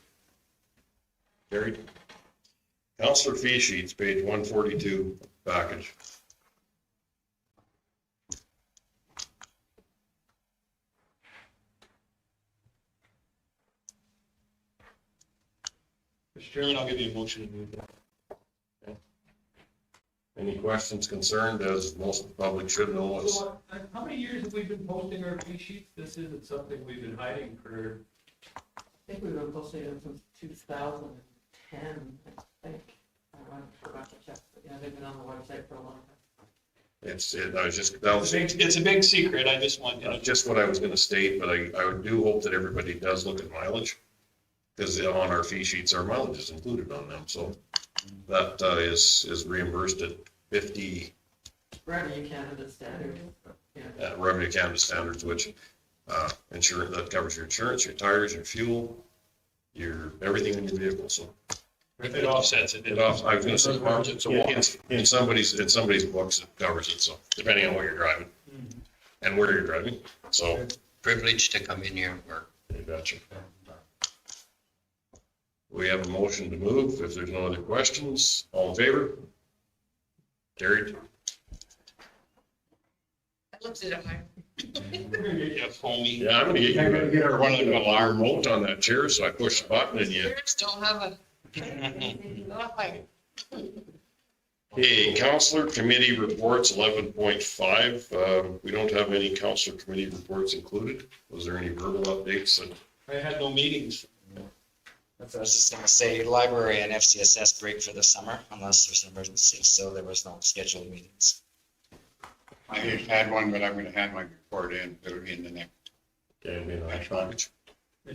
Carried. Councilor fee sheets, page 142, package. Mr. Chairman, I'll give you a motion to move that. Any questions, concerned, as most of the public should know, is So, how many years have we been posting our fee sheets? This isn't something we've been hiding for. I think we've been posting them since 2010, I think. I forgot to check, but yeah, they've been on the website for a long time. it's It's a big secret, I just want, just what I was gonna state, but I do hope that everybody does look at mileage. Because on our fee sheets, our mileage is included on them, so that is reimbursed at 50 Revenue Canada standard. Yeah. Revenue Canada standards, which insurance, that covers your insurance, your tires, your fuel, your everything in your vehicle, so. it offsets it. I was gonna say, in somebody's books, it covers it, so, depending on what you're driving and where you're driving, so. Privileged to come in here and work. You betcha. We have a motion to move. If there's no other questions, all in favor? Carried. I looked at it higher. We're gonna get you a foamy. Yeah, I'm gonna get you one of them alarm remote on that chair, so I push the button and you. Yours don't have a. Not higher. Hey, Councilor Committee Reports 11.5. We don't have any Councilor Committee reports included. Was there any verbal updates? I had no meetings. I was just gonna say, library and FCSS break for the summer unless there's an emergency, so there was no scheduled meetings. I just had one, but I'm gonna hand my report in, it'll be in the next. Mr.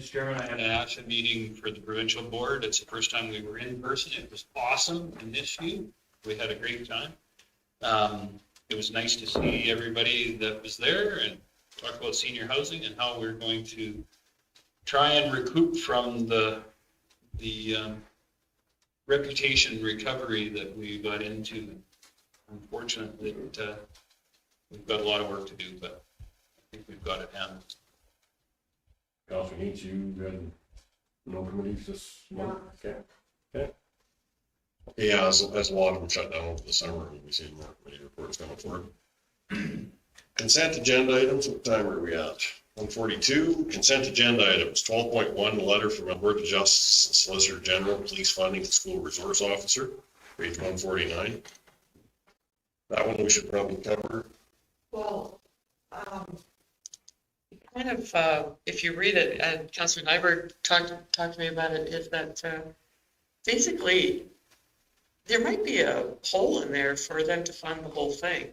Chairman, I had an action meeting for the provincial board. It's the first time we were in person. It was awesome in this view. We had a great time. It was nice to see everybody that was there and talk about senior housing and how we're going to try and recoup from the reputation recovery that we got into. Unfortunately, we've got a lot of work to do, but I think we've got it handled. Councilor Needs, you had No committees this month? Okay. Yeah, as a lot of them shut down over the summer, we've seen more committee reports coming forward. Consent agenda items, what time are we at? 142, consent agenda items, 12.1, letter from Alberta Justice Solicitor General, Police Funding and School Resource Officer, page 149. That one we should probably cover. Well, kind of, if you read it, and Councillor Nyberg talked to me about it, is that basically there might be a hole in there for them to fund the whole thing.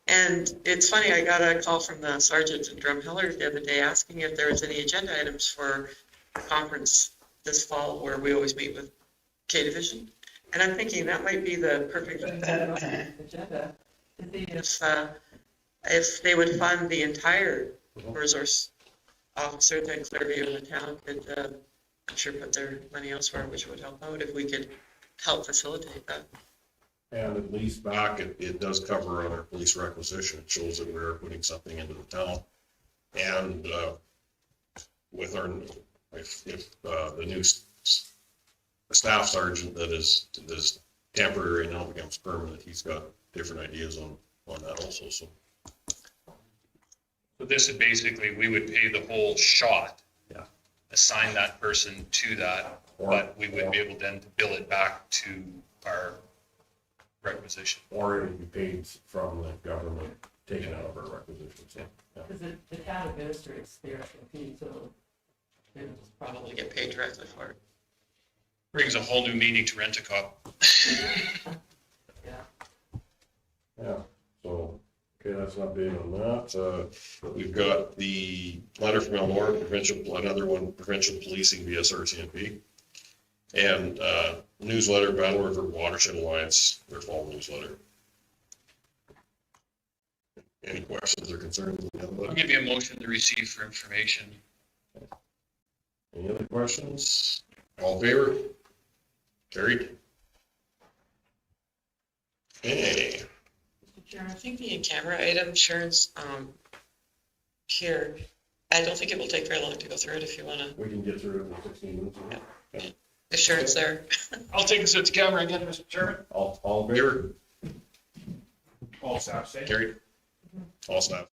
And it's funny, I got a call from the sergeant in Drumheller the other day asking if there was any agenda items for the conference this fall where we always meet with K Division. And I'm thinking that might be the perfect Agenda. if they would fund the entire resource officer, then Clearview and the town could, I'm sure, put their money elsewhere, which would help out if we could help facilitate that. And at least back, it does cover on our police requisition. It shows that we're putting something into the town. And with our, if the new staff sergeant that is temporary now becomes permanent, he's got different ideas on that also, so. So this is basically, we would pay the whole shot. Yeah. Assign that person to that, but we would be able then to bill it back to our requisition. Or it would be paid from the government, taken out of our requisitions. Yeah. Because the town administrates the RCMP, so they would just Probably get paid directly for it. Brings a whole new meaning to rent-a-cop. Yeah, so, okay, that's an update on that. We've got the letter from Elmore, another one, provincial policing via RCMP. And newsletter, Battle River Watershed Alliance, their fall newsletter. Any questions or concerns? I'll give you a motion to receive for information. Any other questions? All in favor? Carried. Okay. I think the in-camera item, Sharon's here. I don't think it will take very long to go through it if you want to. We can get through it in 16 minutes. Yeah. If Sharon's there. I'll take us to the camera again, Mr. Chairman. All in favor? All staff say. Carried. All staff.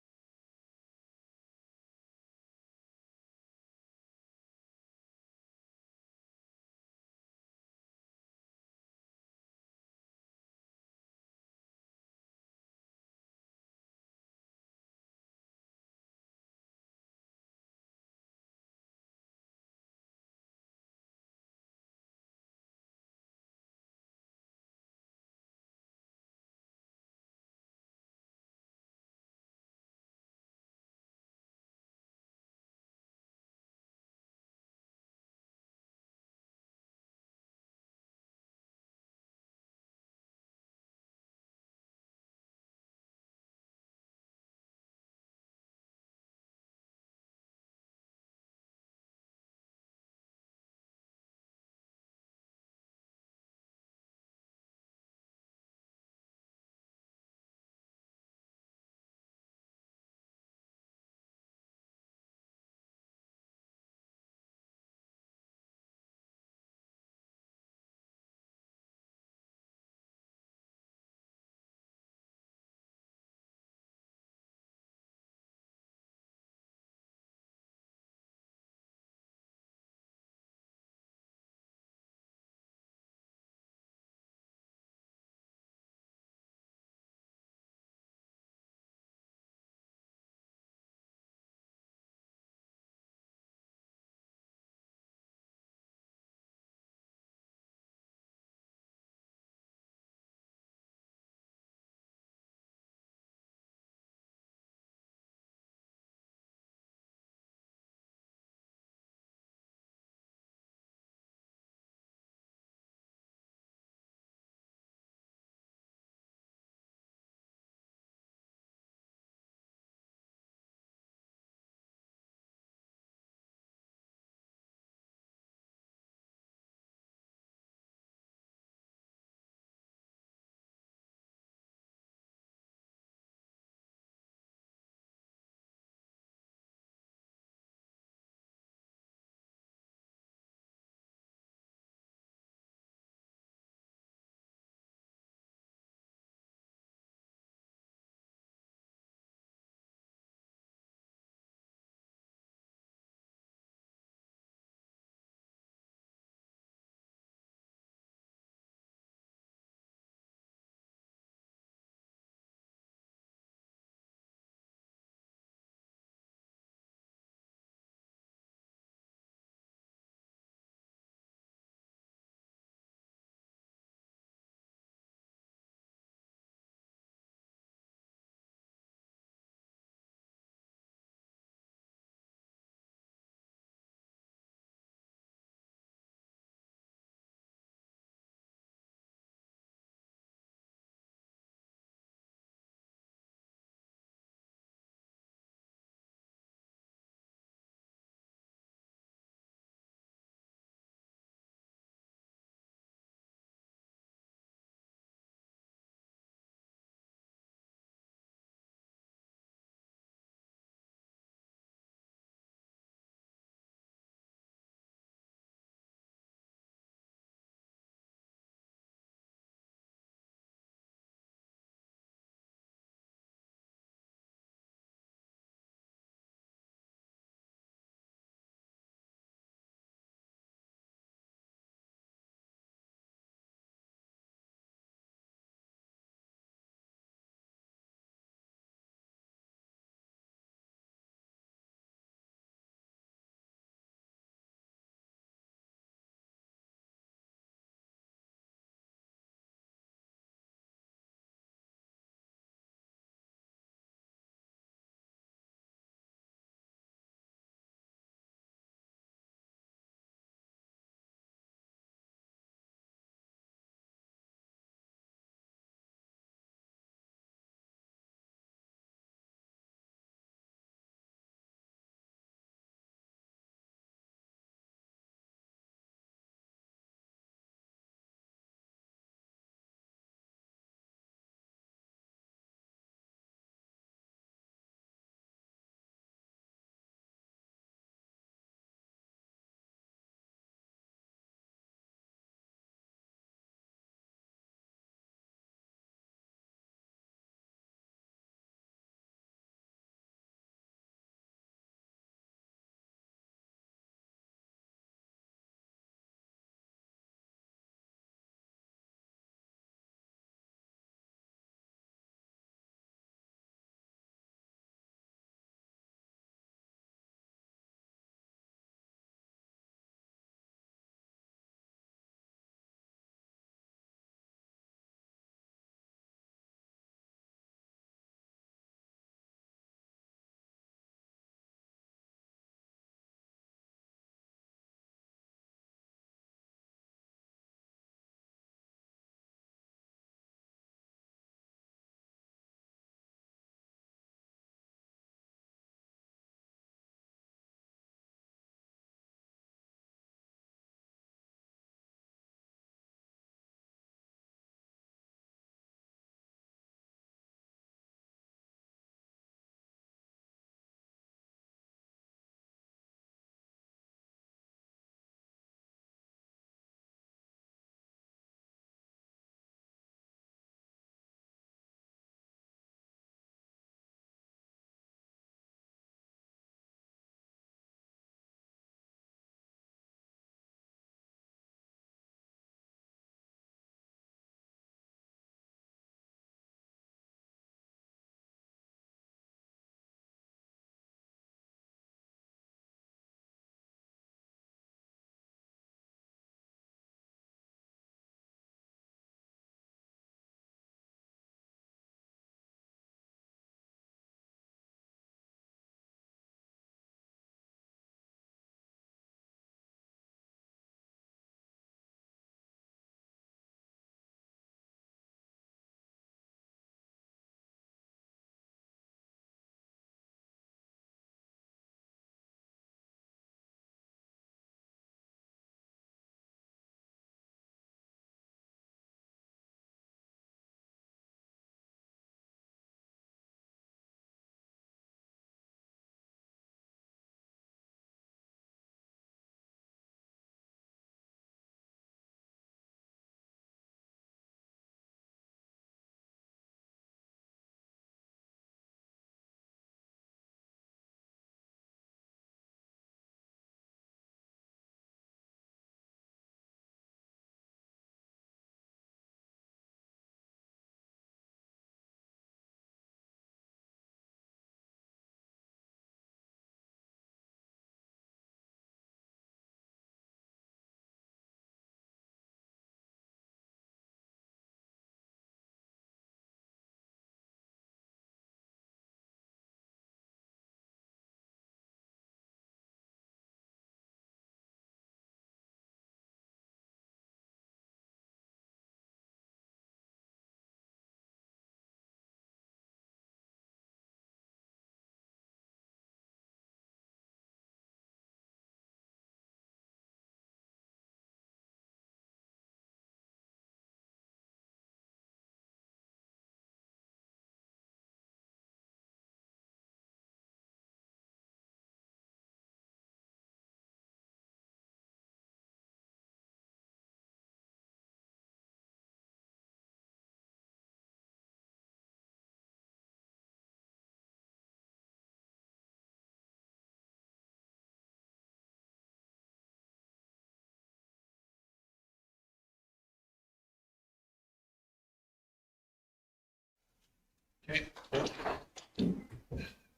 Okay.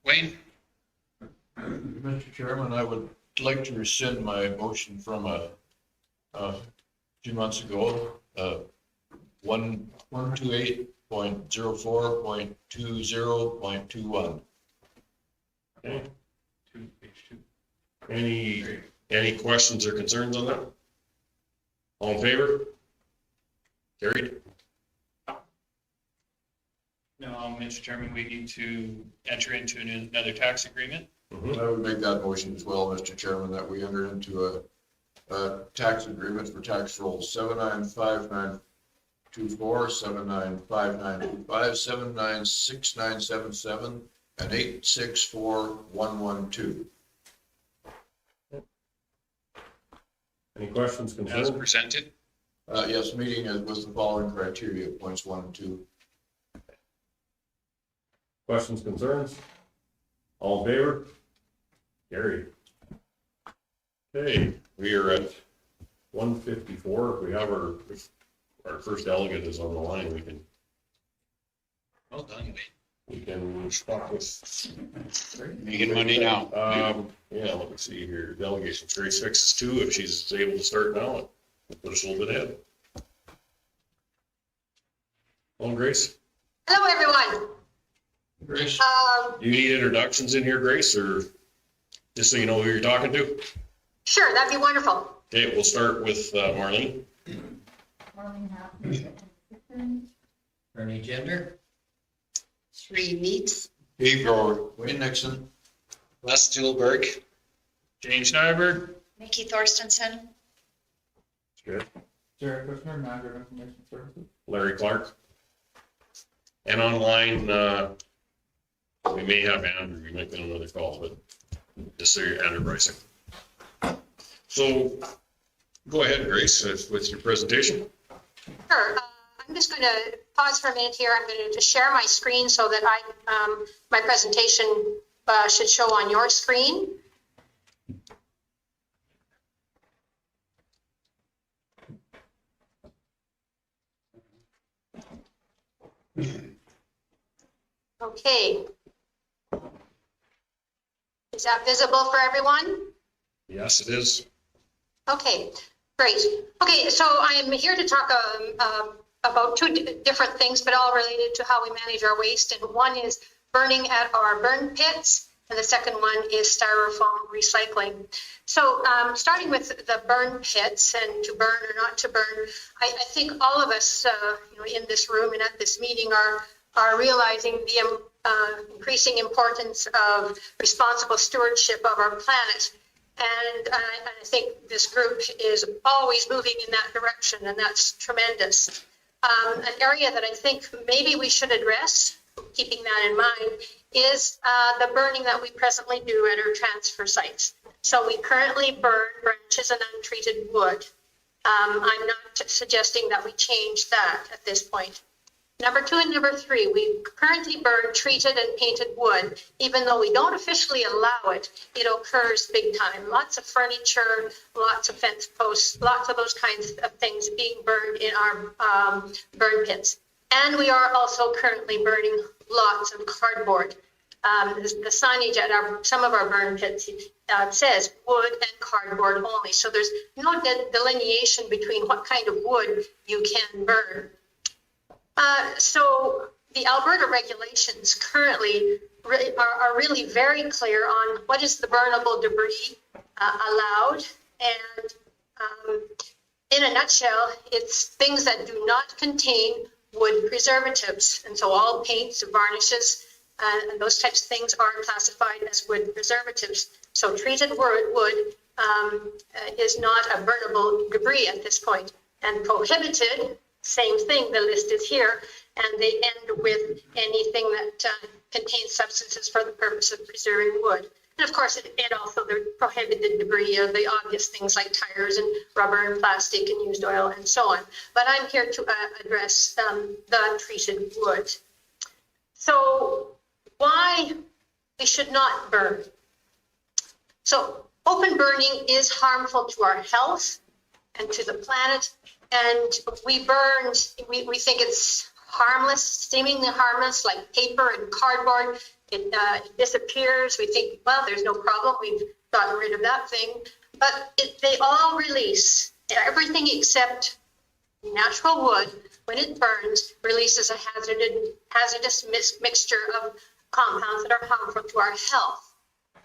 Wayne? Mr. Chairman, I would like to rescind my motion from a few months ago, 128.04.20.21. Okay. Any questions or concerns on that? All in favor? Carried. No, Mr. Chairman, we need to enter into another tax agreement. I would make that motion as well, Mr. Chairman, that we enter into a tax agreement for tax rolls 795924, 795925, 796977, and 864112. Any questions, As concerns? presented. Yes, meeting with the following criteria, points 1 and 2. Questions, concerns? All in favor? Carried. Okay, we are at 1:54. If we have our first delegate is on the line, we can Well done, Wayne. start with. Making money now. Yeah, let me see here. Delegation, Grace fixes 2. If she's able to start now, we'll put us a little bit ahead. Hello, Grace. Hello, everyone. Grace? Do you need introductions in here, Grace, or just so you know who you're talking to? Sure, that'd be wonderful. Okay, we'll start with Marlene. Bernie Gender. 3 Meats. Dave Grower. Wayne Nixon. Les Stuhlberg. James Nyberg. Nikki Thorstensen. Good. Jared Kushner, Manager of Information Services. Larry Clark. And online, we may have Andrew, we might get another call, but just so you're Andrew Bryson. So go ahead, Grace, with your presentation. Sure. I'm just going to pause for a minute here. I'm going to just share my screen so that my presentation should show on your screen. Okay. Is that visible for everyone? Yes, it is. Okay, great. Okay, so I am here to talk about 2 different things, but all related to how we manage our waste. And one is burning at our burn pits, and the second one is styrofoam recycling. So starting with the burn pits and to burn or not to burn, I think all of us in this room and at this meeting are realizing the increasing importance of responsible stewardship of our planet. And I think this group is always moving in that direction, and that's tremendous. An area that I think maybe we should address, keeping that in mind, is the burning that we presently do at our transfer sites. So we currently burn branches and untreated wood. I'm not suggesting that we change that at this point. Number 2 and number 3, we currently burn treated and painted wood. Even though we don't officially allow it, it occurs big time. Lots of furniture, lots of fence posts, lots of those kinds of things being burned in our burn pits. And we are also currently burning lots of cardboard. The signage at some of our burn pits says wood and cardboard only. So there's no delineation between what kind of wood you can burn. So the Alberta regulations currently are really very clear on what is the burnable debris allowed. And in a nutshell, it's things that do not contain wood preservatives. And so all paints, varnishes, and those types of things are classified as wood preservatives. So treated wood is not a burnable debris at this point. And prohibited, same thing, the list is here, and they end with anything that contains substances for the purpose of preserving wood. And of course, it also the prohibited debris of the obvious things like tires and rubber and plastic and used oil and so on. But I'm here to address the treated wood. So why we should not burn? So open burning is harmful to our health and to the planet. And we think it's harmless, seemingly harmless, like paper and cardboard. It disappears. We think, well, there's no problem. We've gotten rid of that thing. But they all release. Everything except natural wood, when it burns, releases a hazardous mixture of compounds that are harmful to our health.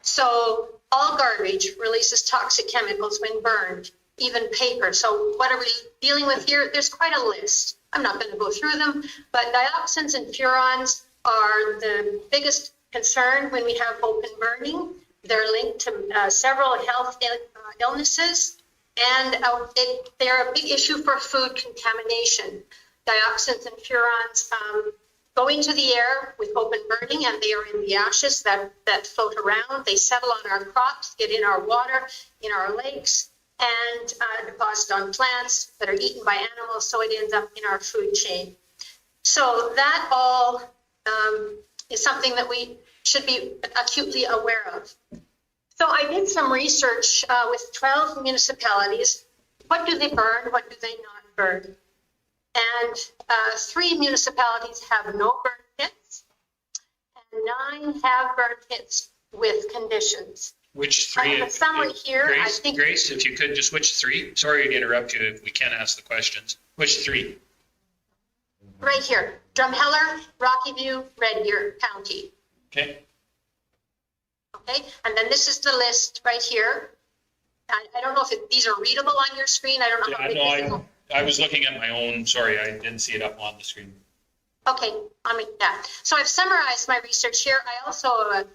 So all garbage releases toxic chemicals when burned, even paper. So what are we dealing with here? There's quite a list. I'm not going to go through them, but dioxins and furans are the biggest concern when we have open burning. They're linked to several health illnesses, and they're a big issue for food contamination. Dioxins and furans go into the air with open burning, and they are in the ashes that float around. They settle on our crops, get in our water, in our lakes, and deposit on plants that are eaten by animals, so it ends up in our food chain. So that all is something that we should be acutely aware of. So I did some research with 12 municipalities. What do they burn? What do they not burn? And 3 municipalities have no burn pits, and 9 have burn pits with conditions. Which 3? I have a summary here. Grace, I think Grace, if you could, just which 3? Sorry to interrupt you if we can't ask the questions. Which 3? right here, Drumheller, Rocky View, Red Deer County. Okay. Okay, and then this is the list right here. I don't know if these are readable on your screen. I don't know how big this is. I was looking at my own, sorry, I didn't see it up on the screen. Okay, I'll make that. So I've summarized my research here. I also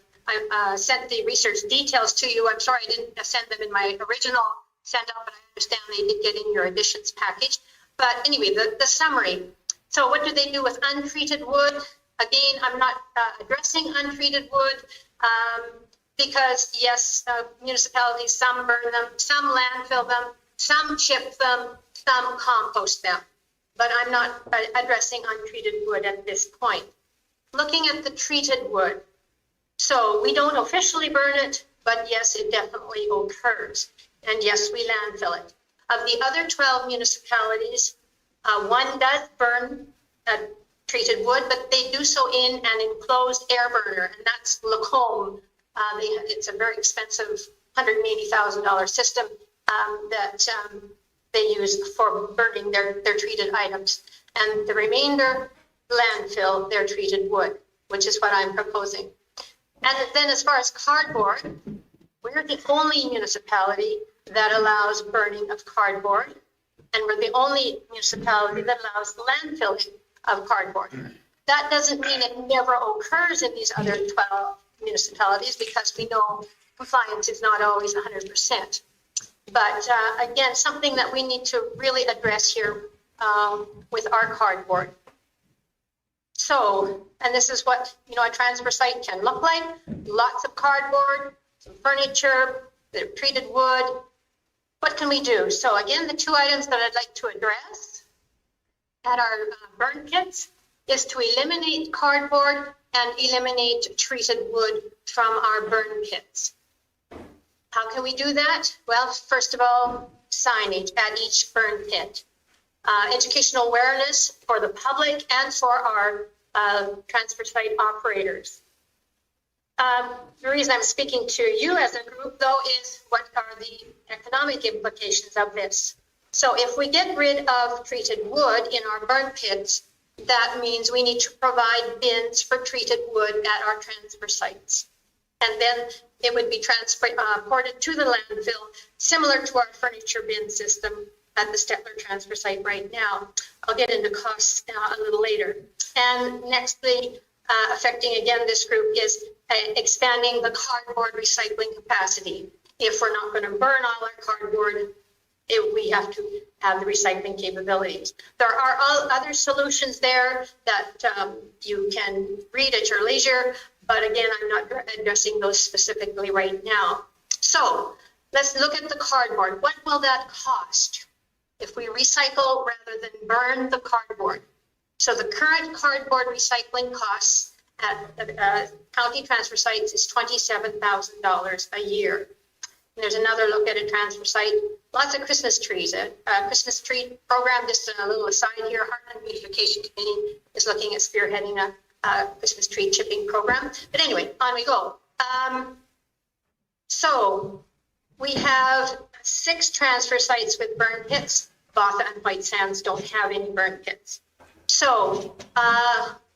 sent the research details to you. I'm sorry I didn't send them in my original send out, but I understand they did get in your additions package. But anyway, the summary. So what do they do with untreated wood? Again, I'm not addressing untreated wood because yes, municipalities, some burn them, some landfill them, some chip them, some compost them. But I'm not addressing untreated wood at this point. Looking at the treated wood. So we don't officially burn it, but yes, it definitely occurs. And yes, we landfill it. Of the other 12 municipalities, one does burn treated wood, but they do so in an enclosed air burner, and that's Lacombe. It's a very expensive $180,000 system that they use for burning their treated items. And the remainder landfill their treated wood, which is what I'm proposing. And then as far as cardboard, we're the only municipality that allows burning of cardboard. And we're the only municipality that allows landfilling of cardboard. That doesn't mean it never occurs in these other 12 municipalities because we know compliance is not always 100%. But again, something that we need to really address here with our cardboard. So, and this is what, a transfer site can look like. Lots of cardboard, some furniture, the treated wood. What can we do? So again, the 2 items that I'd like to address at our burn pits is to eliminate cardboard and eliminate treated wood from our burn pits. How can we do that? Well, first of all, signage at each burn pit. Educational awareness for the public and for our transfer site operators. The reason I'm speaking to you as a group, though, is what are the economic implications of this? So if we get rid of treated wood in our burn pits, that means we need to provide bins for treated wood at our transfer sites. And then it would be transported to the landfill, similar to our furniture bin system at the Stettler transfer site right now. I'll get into costs a little later. And nextly, affecting again this group is expanding the cardboard recycling capacity. If we're not going to burn all our cardboard, we have to have the recycling capabilities. There are other solutions there that you can read at your leisure, but again, I'm not addressing those specifically right now. So let's look at the cardboard. What will that cost if we recycle rather than burn the cardboard? So the current cardboard recycling costs at county transfer sites is $27,000 a year. There's another look at a transfer site. Lots of Christmas trees. A Christmas tree program, just a little aside here, Heartland Beautification Committee is looking at spearheading a Christmas tree chipping program. But anyway, on we go. So we have 6 transfer sites with burn pits. Botha and White Sands don't have any burn pits. So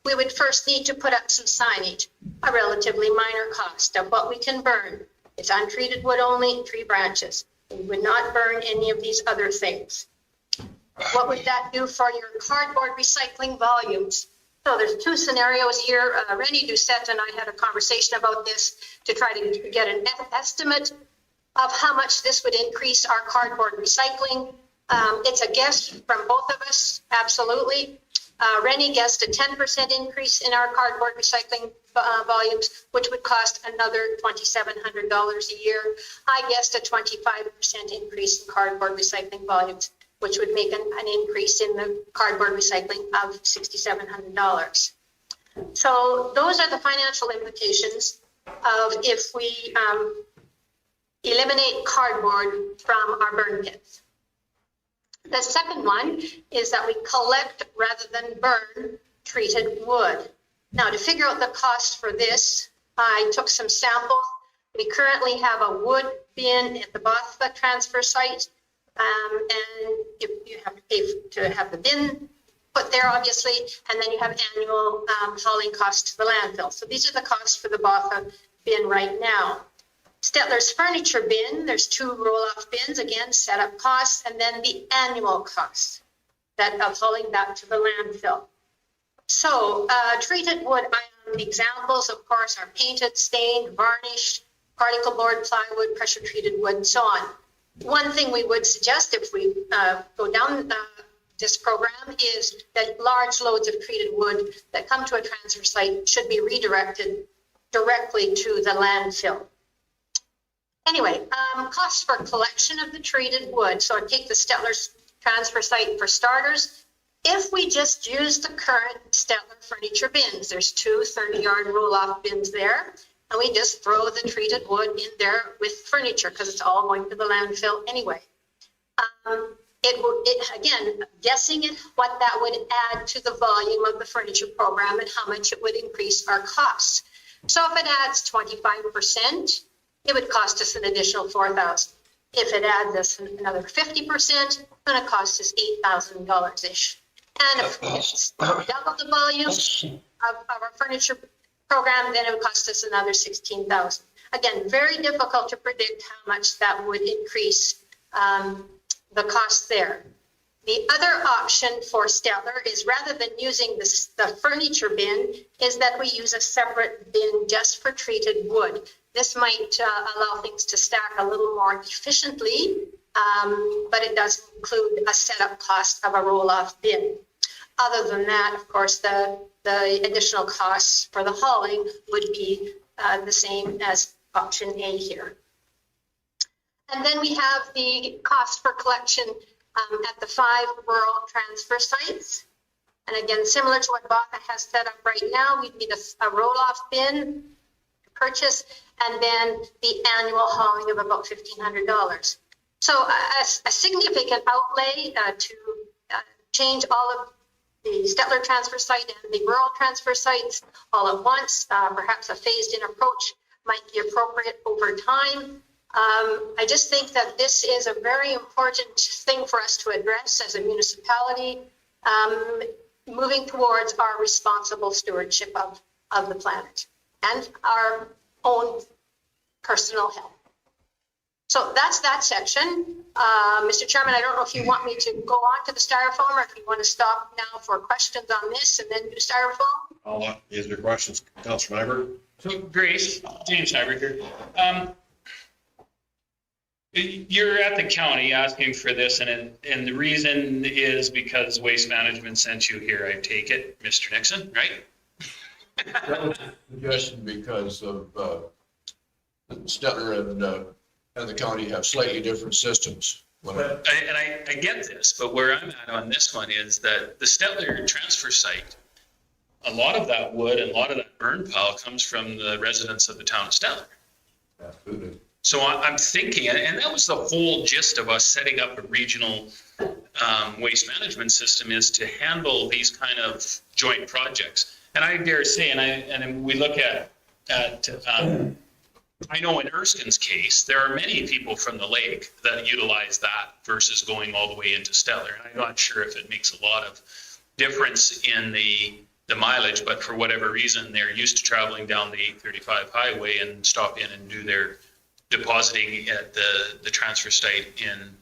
we would first need to put up some signage, a relatively minor cost of what we can burn. It's untreated wood only, tree branches. We would not burn any of these other things. What would that do for your cardboard recycling volumes? So there's 2 scenarios here. Rennie Doucette and I had a conversation about this to try to get an estimate of how much this would increase our cardboard recycling. It's a guess from both of us, absolutely. Rennie guessed a 10% increase in our cardboard recycling volumes, which would cost another $2,700 a year. I guessed a 25% increase in cardboard recycling volumes, which would make an increase in the cardboard recycling of $6,700. So those are the financial implications of if we eliminate cardboard from our burn pits. The second one is that we collect rather than burn treated wood. Now, to figure out the cost for this, I took some samples. We currently have a wood bin at the Botha transfer site, and you have to pay to have the bin put there, obviously, and then you have annual hauling costs to the landfill. So these are the costs for the Botha bin right now. Stetler's furniture bin, there's 2 roll-off bins, again, setup costs, and then the annual costs of hauling that to the landfill. So treated wood item examples, of course, are painted, stained, varnished, particle board, plywood, pressure treated wood, and so on. One thing we would suggest if we go down this program is that large loads of treated wood that come to a transfer site should be redirected directly to the landfill. Anyway, costs for collection of the treated wood. So I'd take the Stetler's transfer site for starters. If we just use the current Stetler furniture bins, there's 2 30-yard roll-off bins there, and we just throw the treated wood in there with furniture because it's all going to the landfill anyway. Again, guessing at what that would add to the volume of the furniture program and how much it would increase our costs. So if it adds 25%, it would cost us an additional $4,000. If it adds us another 50%, it's going to cost us $8,000-ish. And if it's double the volume of our furniture program, then it would cost us another $16,000. Again, very difficult to predict how much that would increase the cost there. The other option for Stetler is rather than using the furniture bin, is that we use a separate bin just for treated wood. This might allow things to stack a little more efficiently, but it does include a setup cost of a roll-off bin. Other than that, of course, the additional costs for the hauling would be the same as option A here. And then we have the cost for collection at the 5 rural transfer sites. And again, similar to what Botha has set up right now, we need a roll-off bin to purchase, and then the annual hauling of about $1,500. So a significant outlay to change all of the Stetler transfer site and the rural transfer sites all at once. Perhaps a phased-in approach might be appropriate over time. I just think that this is a very important thing for us to address as a municipality, moving towards our responsible stewardship of the planet and our own personal health. So that's that section. Mr. Chairman, I don't know if you want me to go on to the styrofoam or if you want to stop now for questions on this and then do styrofoam. Is there questions, Councilor Nyberg? So Grace, James Nyberg here. You're at the county asking for this, and the reason is because Waste Management sent you here, I take it, Mr. Nixon, right? That was a suggestion because of Stetler and the county have slightly different systems. I get this, but where I'm at on this one is that the Stetler transfer site, a lot of that wood and a lot of that burn pile comes from the residents of the town of Stetler. Absolutely. So I'm thinking, and that was the whole gist of us setting up a regional waste management system, is to handle these kind of joint projects. And I dare say, and we look at I know in Erskine's case, there are many people from the lake that utilize that versus going all the way into Stellar. And I'm not sure if it makes a lot of difference in the mileage, but for whatever reason, they're used to traveling down the 835 highway and stop in and do their depositing at the transfer site in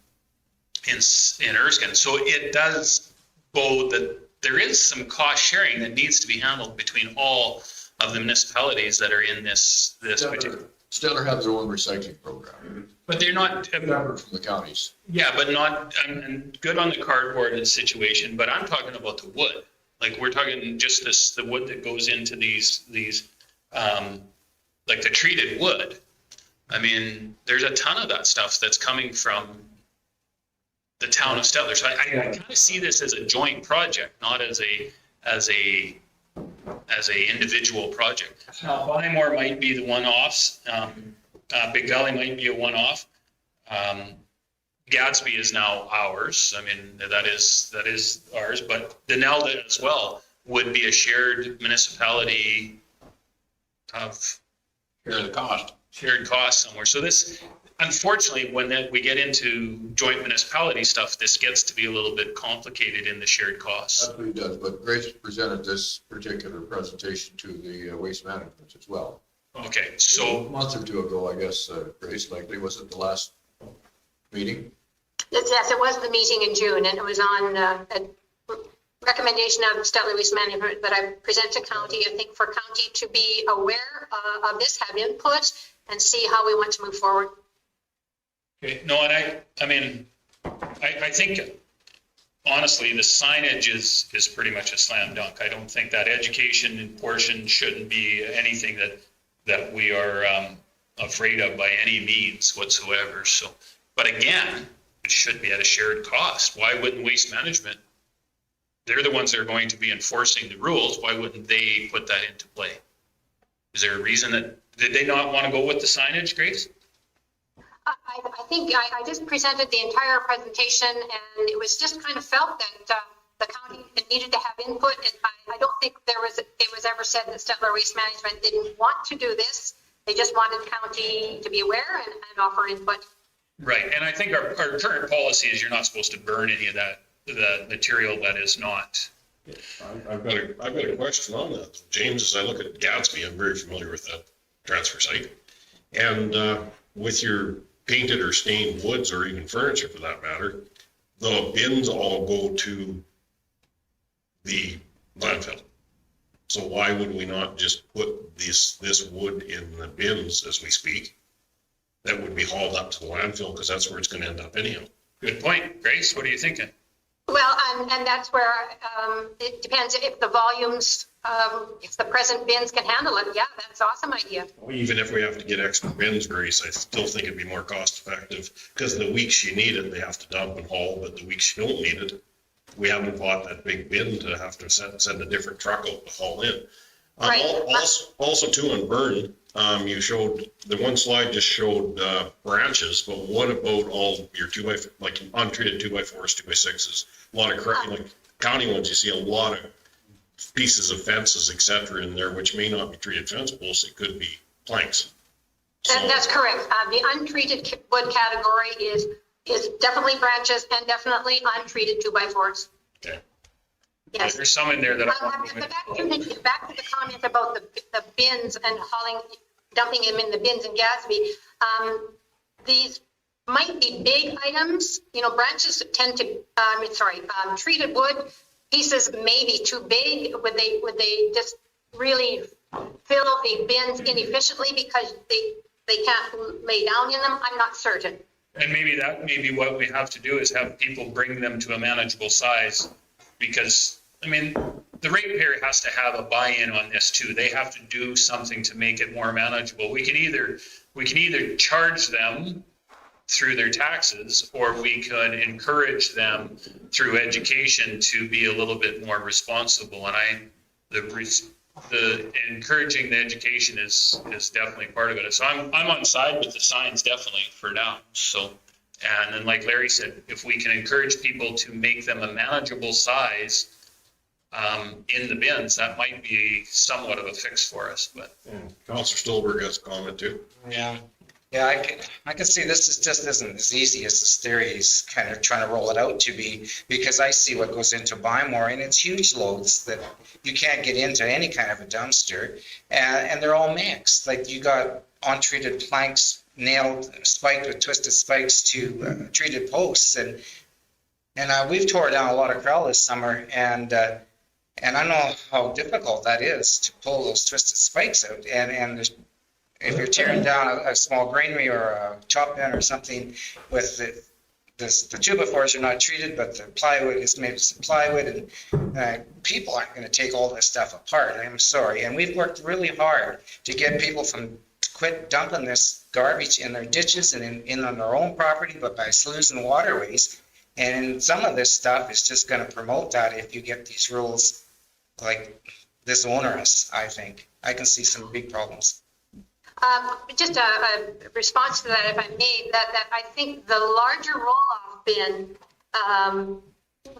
Erskine. So it does bode that there is some cost sharing that needs to be handled between all of the municipalities that are in this particular. Stellar has their own recycling program. But they're not. Separate from the counties. Yeah, but not, and good on the cardboard situation, but I'm talking about the wood. Like, we're talking just the wood that goes into these like the treated wood. I mean, there's a ton of that stuff that's coming from the town of Stellar. So I kind of see this as a joint project, not as a individual project. Now, Bonnymore might be the one-offs. Big Valley might be a one-off. Gadsby is now ours. I mean, that is ours, but Denelda as well would be a shared municipality of shared cost somewhere. So this, unfortunately, when we get into joint municipality stuff, this gets to be a little bit complicated in the shared costs. That's what he does, but Grace presented this particular presentation to the waste management as well. Okay, so. A month or two ago, I guess, Grace, likely, was it the last meeting? Yes, it was the meeting in June, and it was on a recommendation of Stellar Waste Management that I present to county. I think for county to be aware of this, have input, and see how we want to move forward. Okay, no, and I mean, I think honestly, the signage is pretty much a slam dunk. I don't think that education portion shouldn't be anything that we are afraid of by any means whatsoever. So, but again, it should be at a shared cost. Why wouldn't Waste Management? They're the ones that are going to be enforcing the rules. Why wouldn't they put that into play? Is there a reason did they not want to go with the signage, Grace? I think I just presented the entire presentation, and it was just kind of felt that the county needed to have input. And I don't think it was ever said that Stellar Waste Management didn't want to do this. They just wanted county to be aware and offer input. Right, and I think our current policy is you're not supposed to burn any of the material that is not. I've got a question on that. James, as I look at Gadsby, I'm very familiar with that transfer site. And with your painted or stained woods, or even furniture for that matter, the bins all go to the landfill. So why would we not just put this wood in the bins as we speak? That would be hauled up to the landfill, because that's where it's going to end up anyhow. Good point. Grace, what are you thinking? Well, and that's where it depends if the volumes, if the present bins can handle it. Yeah, that's an awesome idea. Even if we have to get extra bins, Grace, I still think it'd be more cost effective, because the weeks you need it, they have to dump and haul, but the weeks you don't need it, we haven't bought that big bin to have to send a different truck out to haul in. Right. Also too, on burn, you showed, the one slide just showed branches, but what about all your like untreated 2x4s, 2x6s, a lot of like county ones, you see a lot of pieces of fences, et cetera, in there, which may not be treated fence posts, it could be planks. That's correct. The untreated wood category is definitely branches and definitely untreated 2x4s. Okay. Yes. There's some in there that back to the comment about the bins and dumping them in the bins in Gadsby. These might be big items. You know, branches tend to, treated wood pieces may be too big. Would they just really fill the bins inefficiently because they can't lay down in them? I'm not certain. And maybe what we have to do is have people bring them to a manageable size, because I mean, the ratepayer has to have a buy-in on this too. They have to do something to make it more manageable. We can either charge them through their taxes, or we could encourage them through education to be a little bit more responsible. And the encouraging the education is definitely part of it. So I'm on side with the signs definitely for now. So, and then like Larry said, if we can encourage people to make them a manageable size in the bins, that might be somewhat of a fix for us, but. And Counselor Stolberg has a comment too. Yeah, yeah, I can see this is just isn't as easy as this theory is kind of trying to roll it out to be, because I see what goes into Bymore, and it's huge loads that you can't get into any kind of a dumpster, and they're all mixed. Like you got untreated planks nailed, spiked with twisted spikes to treated posts, and we've tore down a lot of corral this summer, and I know how difficult that is to pull those twisted spikes out, and there's, if you're tearing down a small granary or a chop bin or something with the 2x4s are not treated, but the plywood is made of some plywood, and people aren't going to take all this stuff apart. I'm sorry. And we've worked really hard to get people to quit dumping this garbage in their ditches and in on their own property, but by sloughs and waterways. And some of this stuff is just going to promote that if you get these rules like this onerous, I think. I can see some big problems. Just a response to that, if I may, that I think the larger roll-off bin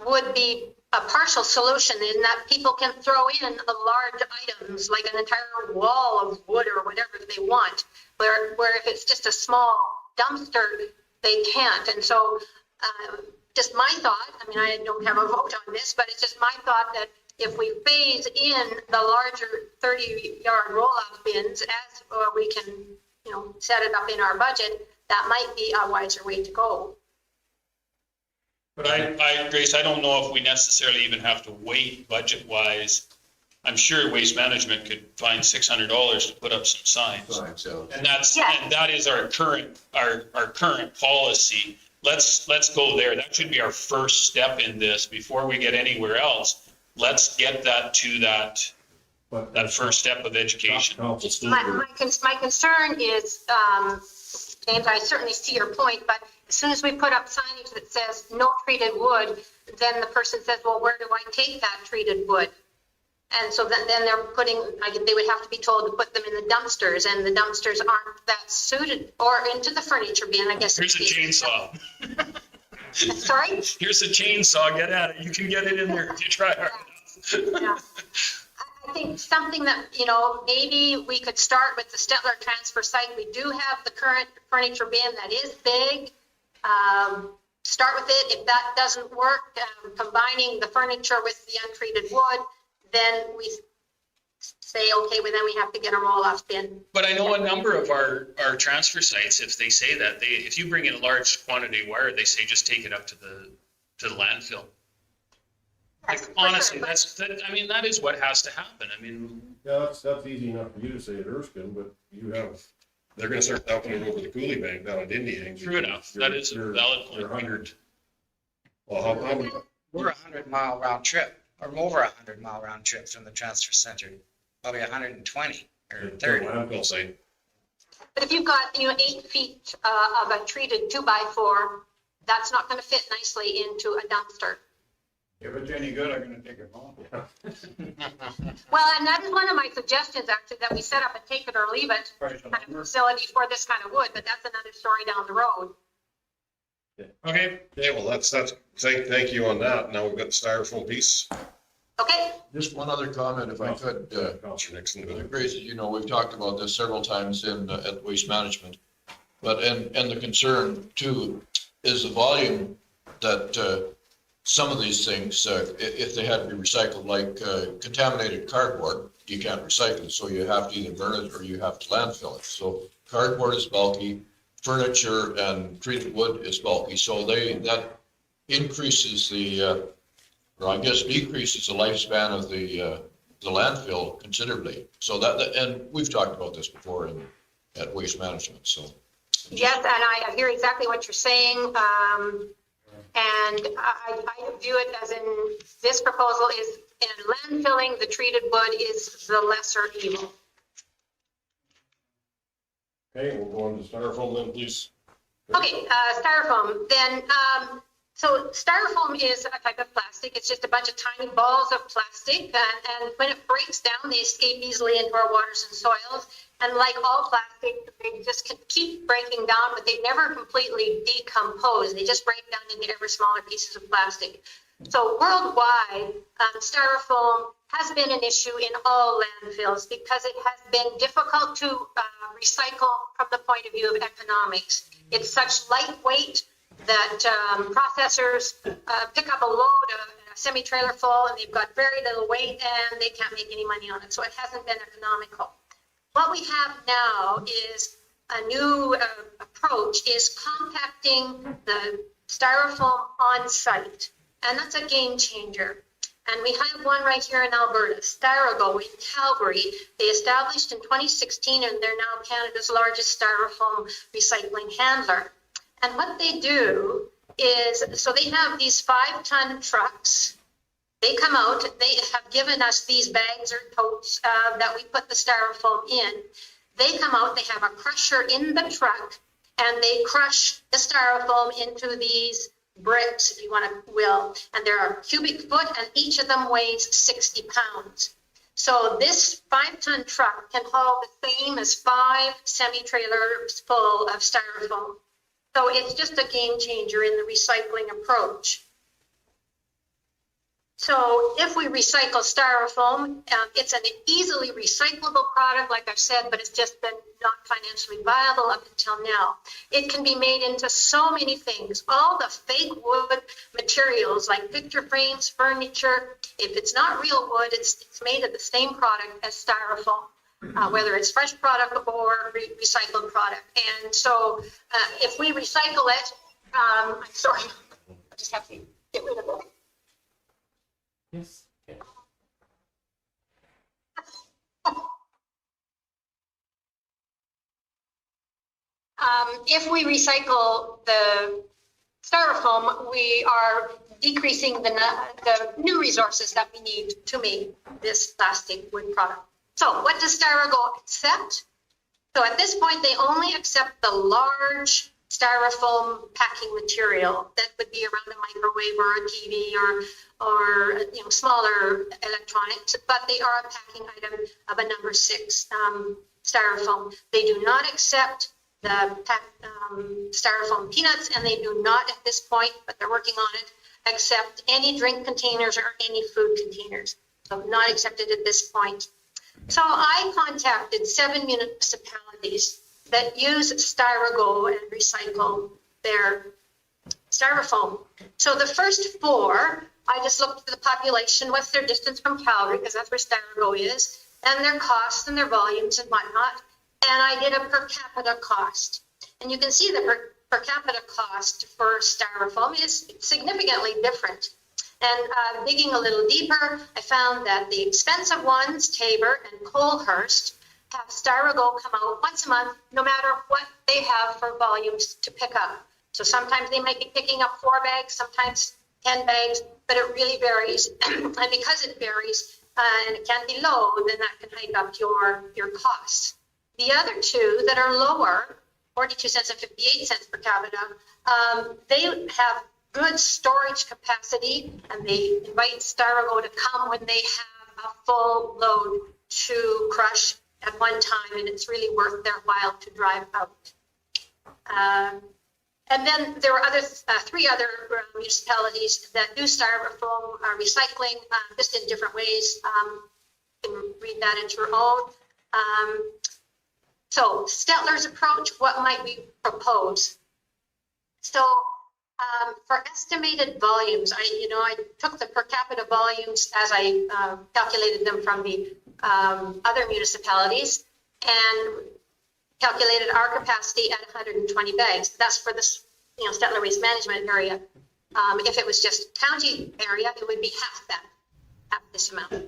would be a partial solution in that people can throw in the large items like an entire wall of wood or whatever they want, where if it's just a small dumpster, they can't. And so just my thought, I mean, I don't have a vote on this, but it's just my thought that if we phase in the larger 30-yard roll-off bins as we can, set it up in our budget, that might be a wiser way to go. But Grace, I don't know if we necessarily even have to wait budget-wise. I'm sure Waste Management could find $600 to put up some signs. And that is our current policy. Let's go there. That should be our first step in this before we get anywhere else. Let's get that to that first step of education. My concern is, James, I certainly see your point, but as soon as we put up signage that says no treated wood, then the person says, well, where do I take that treated wood? And so then they're they would have to be told to put them in the dumpsters, and the dumpsters aren't that suited, or into the furniture bin, I guess. Here's a chainsaw. Sorry? Here's a chainsaw, get at it. You can get it in there if you try hard enough. Yeah. I think something that, maybe we could start with the Stettler transfer site. We do have the current furniture bin that is big. Start with it. If that doesn't work, combining the furniture with the untreated wood, then we say, okay, well, then we have to get a roll-off bin. But I know a number of our transfer sites, if they say that, if you bring in a large quantity of wire, they say just take it up to the landfill. Like, honestly, that is what has to happen. I mean, yeah, that's easy enough for you to say at Erskine, but they're going to start dumping it over the coolie bank down at Indian. True enough. That is a valid point. 100. Well, how we're 100-mile round trip, or over 100-mile round trip from the transfer center, probably 120 or 30. Landfill site. But if you've got 8 feet of a treated 2x4, that's not going to fit nicely into a dumpster. If it's any good, I'm gonna take it home. Well, and that is one of my suggestions, actually, that we set up a take it or leave it kind of facility for this kind of wood, but that's another story down the road. Okay. Yeah, well, thank you on that. Now we've got the styrofoam piece. Okay. Just one other comment, if I could. Counselor Nixon. Grace, we've talked about this several times at Waste Management, but and the concern too is the volume that some of these things, if they had to be recycled, like contaminated cardboard, you can't recycle it, so you have to either burn it or you have to landfill it. So cardboard is bulky, furniture and treated wood is bulky, so that increases decreases the lifespan of the landfill considerably. So and we've talked about this before at Waste Management. So yes, and I hear exactly what you're saying. And I view it as in this proposal is in landfilling, the treated wood is the lesser evil. Okay, we'll go on to styrofoam then, please. Okay, styrofoam. Then So styrofoam is a type of plastic. It's just a bunch of tiny balls of plastic, and when it breaks down, they escape easily into our waters and soils. And like all plastic, they just can keep breaking down, but they never completely decompose. They just break down into ever smaller pieces of plastic. So worldwide, styrofoam has been an issue in all landfills because it has been difficult to recycle from the point of view of economics. It's such lightweight that processors pick up a load of a semi-trailer full and they've got very little weight and they can't make any money on it. So it hasn't been economical. What we have now is a new approach is compacting the styrofoam on site. And that's a game changer. And we have one right here in Alberta, Styrogo in Calgary. They established in 2016 and they're now Canada's largest styrofoam recycling handler. And what they do is, so they have these 5-ton trucks. They come out, they have given us these bags or totes that we put the styrofoam in. They come out, they have a crusher in the truck, and they crush the styrofoam into these bricks, if you want to will, and they're a cubic foot, and each of them weighs 60 pounds. So this 5-ton truck can haul the same as 5 semi-trailers full of styrofoam. So it's just a game changer in the recycling approach. So if we recycle styrofoam, it's an easily recyclable product, like I've said, but it's just been not financially viable up until now. It can be made into so many things. All the fake wood materials like picture frames, furniture, if it's not real wood, it's made of the same product as styrofoam, whether it's fresh product or recycled product. And so if we recycle it, I'm sorry, I just have to get rid of it. Yes. Yeah. If we recycle the styrofoam, we are decreasing the new resources that we need to make this plastic wood product. So what does Styrogo accept? So at this point, they only accept the large styrofoam packing material that would be around a microwave or a TV or smaller electronics, but they are a packing item of a number 6 styrofoam. They do not accept the styrofoam peanuts, and they do not at this point, but they're working on it, accept any drink containers or any food containers. So not accepted at this point. So I contacted 7 municipalities that use Styrogo and recycle their styrofoam. So the first 4, I just looked at the population, what's their distance from Calgary, because that's where Styrogo is, and their costs and their volumes and whatnot. And I did a per capita cost. And you can see the per capita cost for styrofoam is significantly different. And digging a little deeper, I found that the expensive ones, Tabor and Colehurst, have Styrogo come out once a month, no matter what they have for volumes to pick up. So sometimes they might be picking up 4 bags, sometimes 10 bags, but it really varies. And because it varies and it can be low, then that can hike up your costs. The other 2 that are lower, 42 cents and 58 cents per capita, they have good storage capacity, and they invite Styrogo to come when they have a full load to crush at one time, and it's really worth their while to drive out. And then there are 3 other municipalities that do styrofoam recycling, just in different ways. You can read that at your own. So Stetler's approach, what might we propose? So for estimated volumes, I took the per capita volumes as I calculated them from the other municipalities and calculated our capacity at 120 bags. That's for this, Stetler Waste Management area. If it was just county area, it would be half this amount.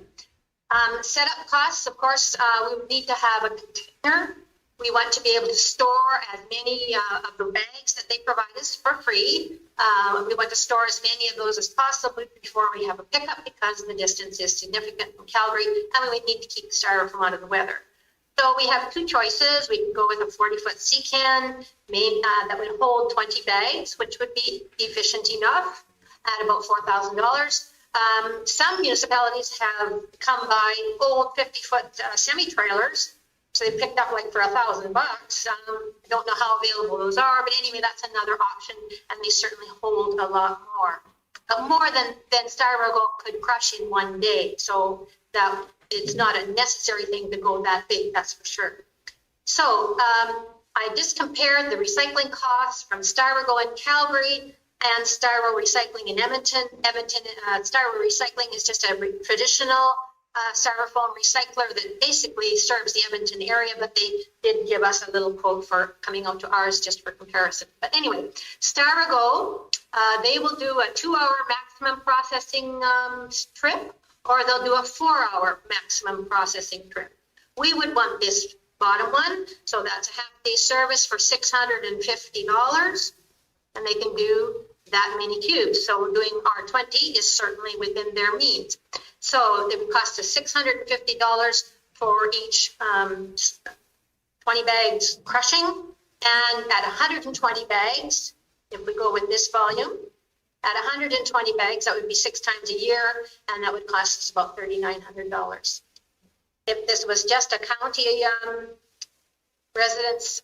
Setup costs, of course, we would need to have a container. We want to be able to store as many of the bags that they provide us for free. We want to store as many of those as possible before we have a pickup, because the distance is significant from Calgary, and we need to keep the styrofoam out of the weather. So we have two choices. We can go with a 40-foot sea can that would hold 20 bags, which would be efficient enough at about $4,000. Some municipalities have come by old 50-foot semi-trailers. So they picked up like for $1,000. I don't know how available those are, but anyway, that's another option, and they certainly hold a lot more. More than Styrogo could crush in one day. So that it's not a necessary thing to go that big, that's for sure. So I just compared the recycling costs from Styrogo in Calgary and Styro Recycling in Edmonton. Styro Recycling is just a traditional styrofoam recycler that basically serves the Edmonton area, but they did give us a little quote for coming out to ours just for comparison. But anyway, Styrogo, they will do a 2-hour maximum processing trip, or they'll do a 4-hour maximum processing trip. We would want this bottom one, so that's a half-day service for $650, and they can do that many cubes. So doing R20 is certainly within their means. So it would cost us $650 for each 20 bags crushing, and at 120 bags, if we go with this volume, at 120 bags, that would be 6 times a year, and that would cost us about $3,900. If this was just a county residents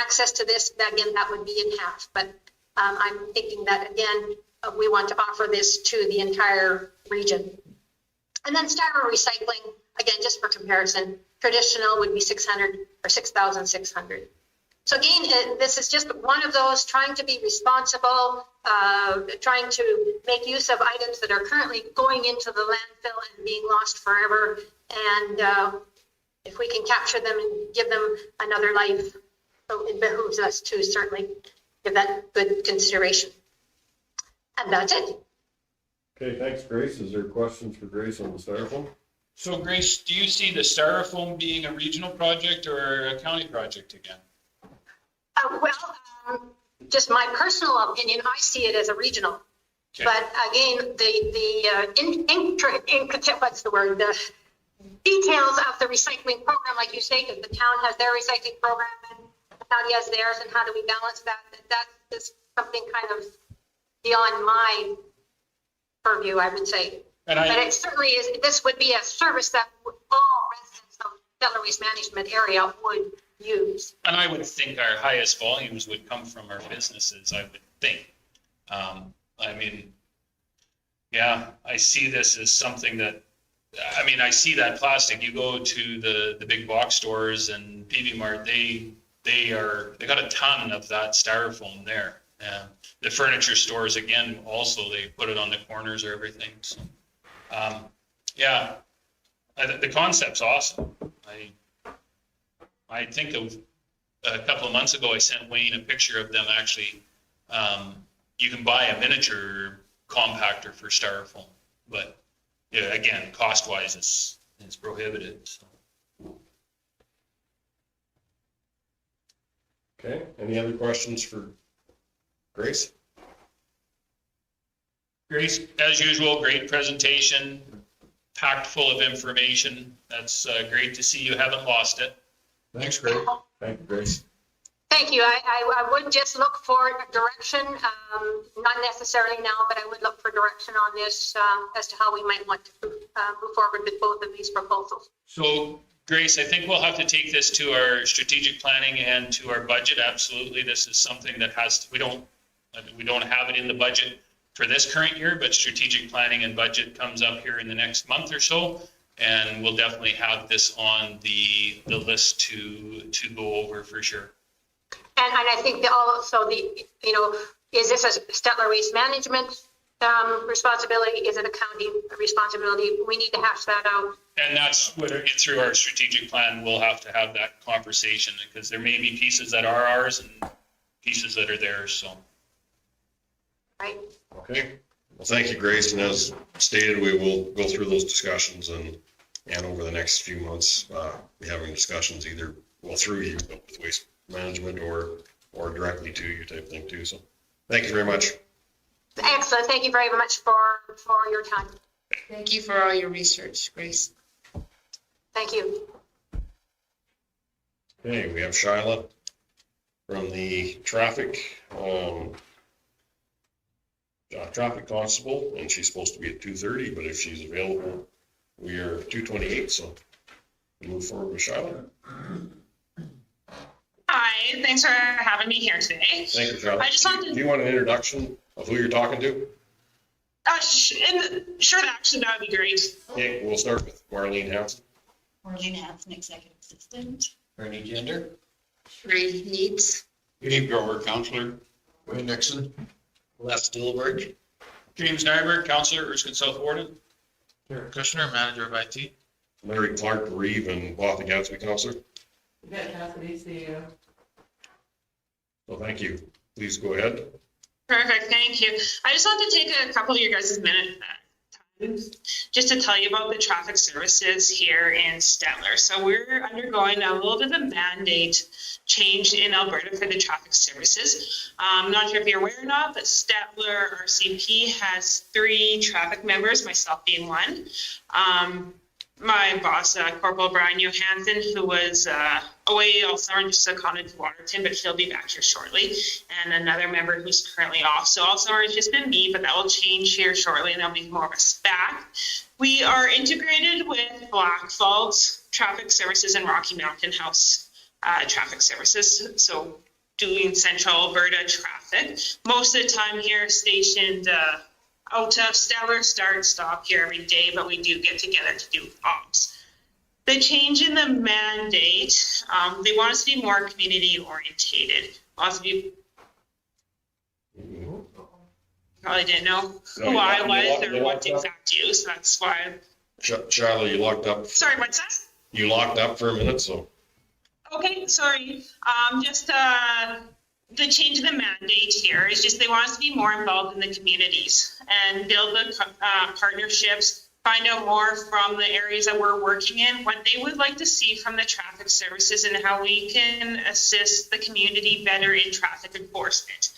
access to this, again, that would be in half. But I'm thinking that, again, we want to offer this to the entire region. And then Styro Recycling, again, just for comparison, traditional would be $600 or $6,600. So again, this is just one of those trying to be responsible, trying to make use of items that are currently going into the landfill and being lost forever. And if we can capture them and give them another life, so it behooves us to certainly give that good consideration. And that's it. Okay, thanks, Grace. Is there questions for Grace on the styrofoam? So Grace, do you see the styrofoam being a regional project or a county project again? Just my personal opinion, I see it as a regional. Okay. But again, what's the word? The details of the recycling program, like you say, because the town has their recycling program and the county has theirs, and how do we balance that? That is something kind of beyond my purview, I would say. But it certainly is. This would be a service that all residents of Stellar Waste Management area would use. And I would think our highest volumes would come from our businesses, I would think. I mean, yeah, I see this as something that, I mean, I see that plastic. You go to the big box stores and PV Mart, they got a ton of that styrofoam there. The furniture stores, again, also, they put it on the corners or everything. So, yeah, the concept's awesome. I think of a couple of months ago, I sent Wayne a picture of them actually. You can buy a miniature compactor for styrofoam, but yeah, again, cost-wise, it's prohibited. So. Okay, any other questions for Grace? Grace, as usual, great presentation, packed full of information. That's great to see you haven't lost it. Thanks, Grace. Thank you, Grace. Thank you. I would just look for direction, not necessarily now, but I would look for direction on this as to how we might want to move forward with both of these proposals. So, Grace, I think we'll have to take this to our strategic planning and to our budget. Absolutely, this is something that we don't have it in the budget for this current year, but strategic planning and budget comes up here in the next month or so. And we'll definitely have this on the list to go over for sure. And I think is this a Stellar Waste Management responsibility? Is it a county responsibility? We need to hash that out. And that's where through our strategic plan, we'll have to have that conversation, because there may be pieces that are ours and pieces that are theirs, so. Right. Okay. Well, thank you, Grace. And as stated, we will go through those discussions and over the next few months, be having discussions either, through you with Waste Management or directly to you type thing too. So thank you very much. Excellent. Thank you very much for your time. Thank you for all your research, Grace. Thank you. Okay, we have Shyla from the traffic, traffic constable, and she's supposed to be at 2:30, but if she's available, we are 2:28, so we'll move forward with Shyla. Hi, thanks for having me here today. Thank you, Shyla. I just wanted Do you want an introduction of who you're talking to? sure, actually, that would be great. Okay, we'll start with Marlene Hanson. Marlene Hanson, Executive Assistant. Bernie Gender. Three needs. Steve Grover, Counselor. Wayne Nixon. Les Stillberg. James Nyberg, Counselor, Erskine South Warden. Derek Kushner, Manager of IT. Larry Clark, Reeve, and Botha Gatsby, Counselor. Yvette Cassidy, CEO. So thank you. Please go ahead. Perfect, thank you. I just want to take a couple of your guys' minutes just to tell you about the traffic services here in Stettler. So we're undergoing a little bit of a mandate change in Alberta for the traffic services. I'm not sure if you're aware or not, but Stettler RCMP has 3 traffic members, myself being one. My boss, Corporal Brian Johansson, who was away all summer and just seconded to Waterton, but he'll be back here shortly. And another member who's currently off. So all summer it's just been me, but that will change here shortly and there'll be more of us back. We are integrated with Blackfalds Traffic Services and Rocky Mountain House Traffic Services. So doing central Alberta traffic. Most of the time here stationed out of Stettler, start, stop here every day, but we do get together to do ops. The change in the mandate, they want us to be more community orientated. Lots of you probably didn't know who I was or what to exact do, so that's why. Shyla, you locked up. Sorry, what's that? You locked up for a minute, so. Okay, sorry. Just the change in the mandate here is just they want us to be more involved in the communities and build the partnerships, find out more from the areas that we're working in, what they would like to see from the traffic services and how we can assist the community better in traffic enforcement.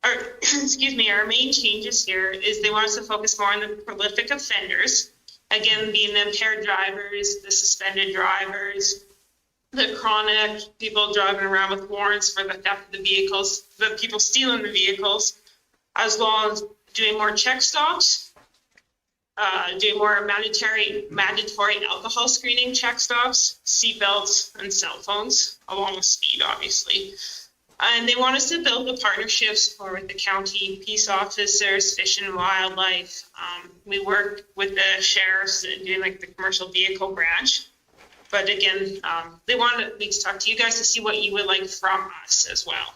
Excuse me, our main changes here is they want us to focus more on the prolific offenders, again, being the impaired drivers, the suspended drivers, the chronic people driving around with warrants for the theft of the vehicles, the people stealing the vehicles, as well as doing more check stops, doing more mandatory alcohol screening check stops, seatbelts, and cell phones, along with speed, obviously. And they want us to build the partnerships with the county peace officers, fish and wildlife. We work with the sheriffs doing like the commercial vehicle branch. But again, they want me to talk to you guys to see what you would like from us as well.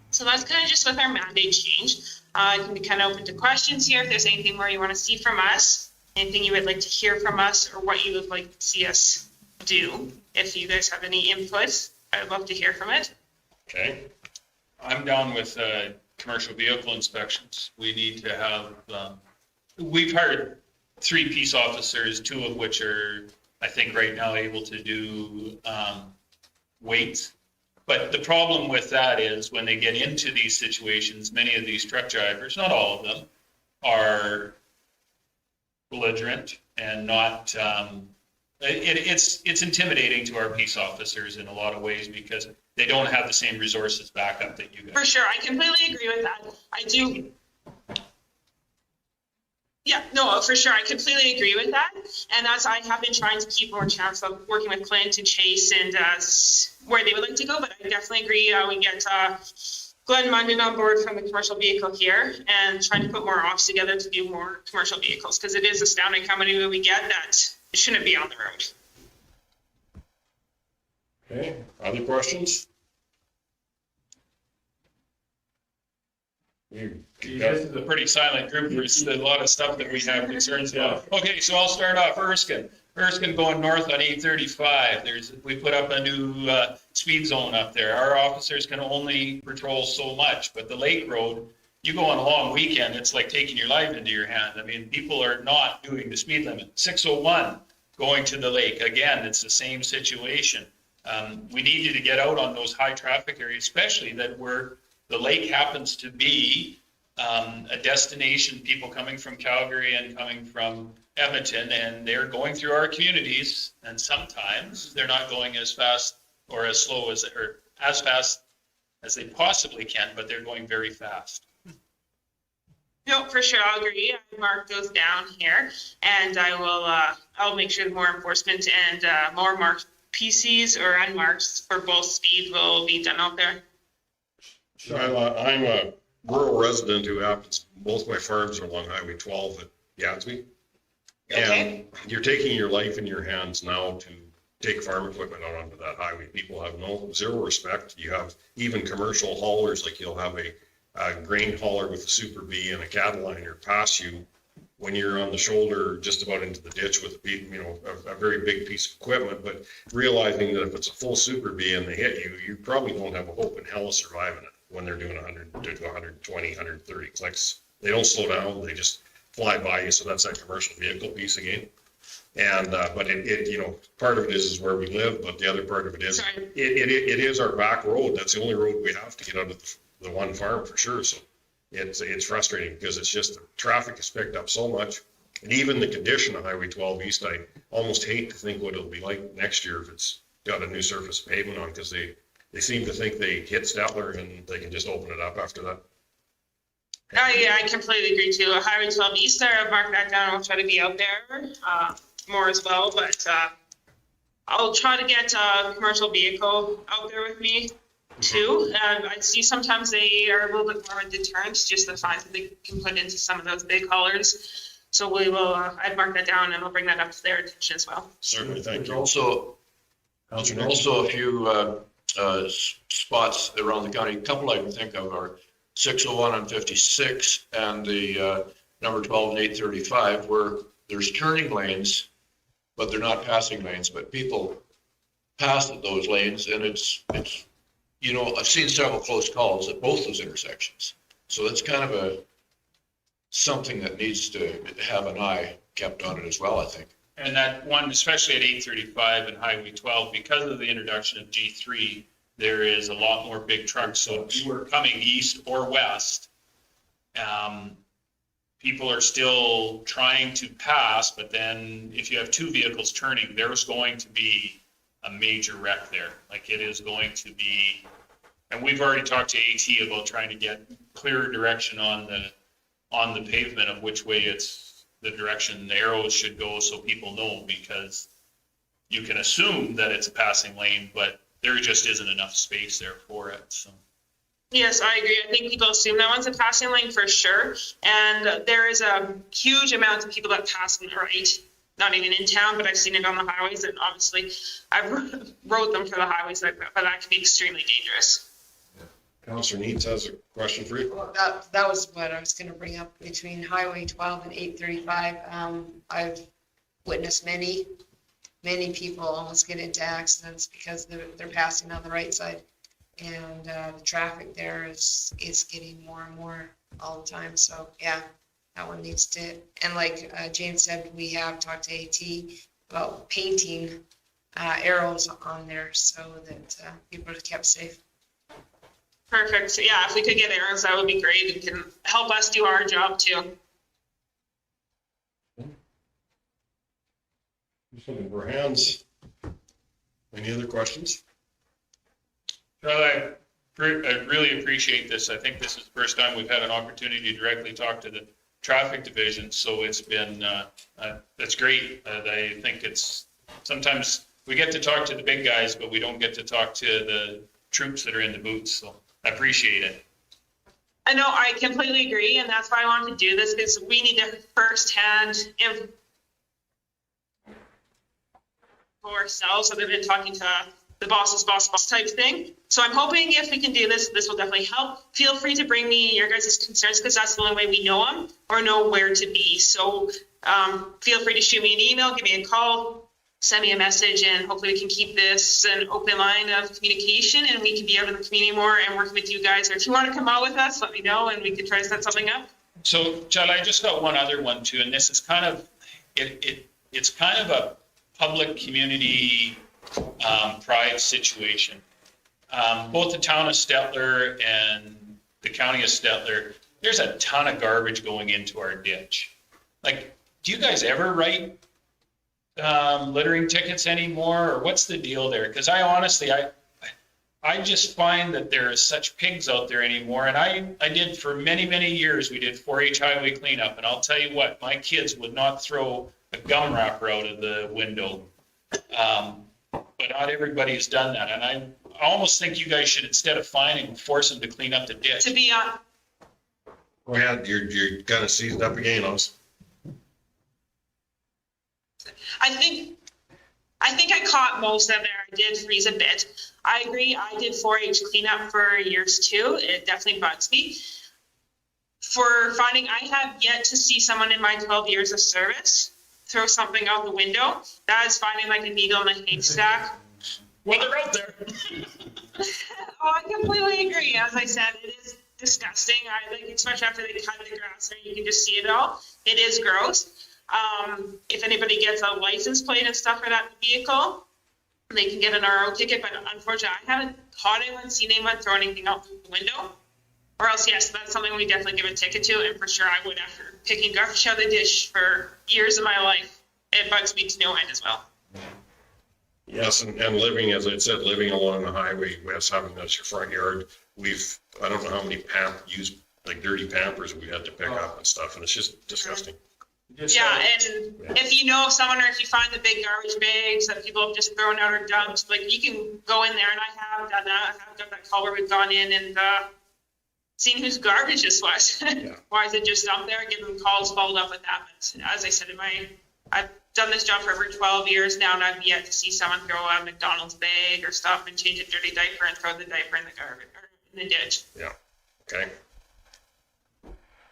So that's kind of just with our mandate change. I can be kind of open to questions here if there's anything more you want to see from us, anything you would like to hear from us, or what you would like to see us do. If you guys have any input, I'd love to hear from it. Okay. I'm down with commercial vehicle inspections. We need to have, we've hired 3 peace officers, 2 of which are, I think right now able to do weights. But the problem with that is when they get into these situations, many of these truck drivers, not all of them, are belligerent and not, it's intimidating to our peace officers in a lot of ways because they don't have the same resources back up that you guys. For sure, I completely agree with that. I do. Yeah, no, for sure. I completely agree with that. And as I have been trying to keep more chance of working with Clint and Chase and where they would like to go, but I definitely agree we get Glenn Munden on board from the commercial vehicle here and trying to put more ops together to do more commercial vehicles because it is astounding how many we get that shouldn't be on the road. Okay, other questions? This is a pretty silent group. There's a lot of stuff that we have concerns about. Okay, so I'll start off Erskine. Erskine going north on 835. We put up a new speed zone up there. Our officers can only patrol so much, but the Lake Road, you go on a long weekend, it's like taking your life into your hand. I mean, people are not doing the speed limit. 601 going to the lake. Again, it's the same situation. We need you to get out on those high traffic areas, especially that where the lake happens to be a destination, people coming from Calgary and coming from Edmonton, and they're going through our communities, and sometimes they're not going as fast or as slow as, or as fast as they possibly can, but they're going very fast. No, for sure, I'll agree. I mark those down here, and I will, I'll make sure more enforcement and more marked PCs or unmarked for both speed will be done out there. I'm a rural resident who happens, both my farms are along Highway 12 at Gadsby. And you're taking your life in your hands now to take farm equipment out onto that highway. People have zero respect. You have even commercial haulers, like you'll have a grain hauler with a Super B and a Catliner pass you when you're on the shoulder just about into the ditch with a very big piece of equipment, but realizing that if it's a full Super B and they hit you, you probably don't have a hope in hell of surviving it when they're doing 100 to 120, 130 clicks. They don't slow down, they just fly by you. So that's that commercial vehicle piece again. And, but part of it is where we live, but the other part of it is, it is our back road. That's the only road we have to get out of the one farm for sure. So it's frustrating because it's just the traffic is picked up so much. And even the condition of Highway 12 East, I almost hate to think what it'll be like next year if it's got a new surface pavement on, because they seem to think they hit Statler and they can just open it up after that. Yeah, I completely agree too. Highway 12 East, I've marked that down. I'll try to be out there more as well, but I'll try to get a commercial vehicle out there with me too. I see sometimes they are a little bit more of a deterrent, just the fines that they can put into some of those big haulers. So we will, I've marked that down and I'll bring that up to their attention as well. Certainly, thank you. Also a few spots around the county. A couple I can think of are 601 and 56 and the number 12 and 835, where there's turning lanes, but they're not passing lanes, but people pass at those lanes, and it's I've seen several close calls at both those intersections. So that's kind of something that needs to have an eye kept on it as well, I think. And that one, especially at 835 and Highway 12, because of the introduction of G3, there is a lot more big trucks. So if you were coming east or west, people are still trying to pass, but then if you have two vehicles turning, there's going to be a major wreck there. Like it is going to be, and we've already talked to AT about trying to get clearer direction on the pavement of which way it's the direction the arrows should go, so people know, because you can assume that it's a passing lane, but there just isn't enough space there for it. So. Yes, I agree. I think people assume that one's a passing lane for sure. And there is a huge amount of people that pass on the right, not even in town, but I've seen it on the highways. And obviously I've rode them for the highways, but that can be extremely dangerous. Councilor Neitz has a question for you. Well, that was what I was going to bring up between Highway 12 and 835. I've witnessed many people almost get into accidents because they're passing on the right side. And the traffic there is getting more and more all the time. So yeah, that one needs to, and like James said, we have talked to AT about painting arrows on there so that people are kept safe. Perfect. So yeah, if we could get arrows, that would be great. It can help us do our job too. Just looking for hands. Any other questions? Well, I really appreciate this. I think this is the first time we've had an opportunity to directly talk to the traffic division. So it's been, that's great. I think it's, sometimes we get to talk to the big guys, but we don't get to talk to the troops that are in the boots. So I appreciate it. I know, I completely agree. And that's why I wanted to do this, because we need to firsthand for ourselves. So they've been talking to the boss's boss type thing. So I'm hoping if we can do this, this will definitely help. Feel free to bring me your guys' concerns, because that's the only way we know them or know where to be. So feel free to shoot me an email, give me a call, send me a message, and hopefully we can keep this an open line of communication and we can be out in the community more and working with you guys. Or if you want to come out with us, let me know and we can try to set something up. So Chad, I just got one other one too, and this is kind of, it's kind of a public community pride situation. Both the town of Stettler and the county of Stettler, there's a ton of garbage going into our ditch. Like, do you guys ever write littering tickets anymore, or what's the deal there? Because I honestly, I just find that there is such pigs out there anymore. And I did for many, many years, we did 4-H highway cleanup. And I'll tell you what, my kids would not throw a gum wrapper out of the window. But not everybody's done that. And I almost think you guys should, instead of fining, force them to clean up the ditch. To be on, Go ahead, you're kind of seized up again, us. I think I caught most of it. I did freeze a bit. I agree. I did 4-H cleanup for years too. It definitely bugs me. For finding, I have yet to see someone in my 12 years of service throw something out the window. That is finding like a needle in a haystack. Well, they're out there. Oh, I completely agree. As I said, it is disgusting. I like, especially after they cut the grass and you can just see it all. It is gross. If anybody gets a license plate and stuff for that vehicle, they can get an RO ticket. But unfortunately, I haven't caught anyone, seen anyone throw anything out the window. Or else, yes, that's something we definitely give a ticket to. And for sure, I would after picking garbage out of the dish for years of my life. It bugs me to no end as well. Yes, and living, as I said, living along the highway, Wes, having that's your front yard, I don't know how many used, like dirty Pampers we had to pick up and stuff, and it's just disgusting. Yeah, and if you know of someone or if you find the big garbage bags that people have just thrown out or dumped, like you can go in there, and I have done that. I have done that call where we've gone in and seen whose garbage this was. Yeah. Why is it just up there? Give them calls, followed up with that. But as I said, I've done this job for over 12 years now, and I've yet to see someone throw a McDonald's bag or stop and change a dirty diaper and throw the diaper in the garbage or in the ditch. Yeah, okay.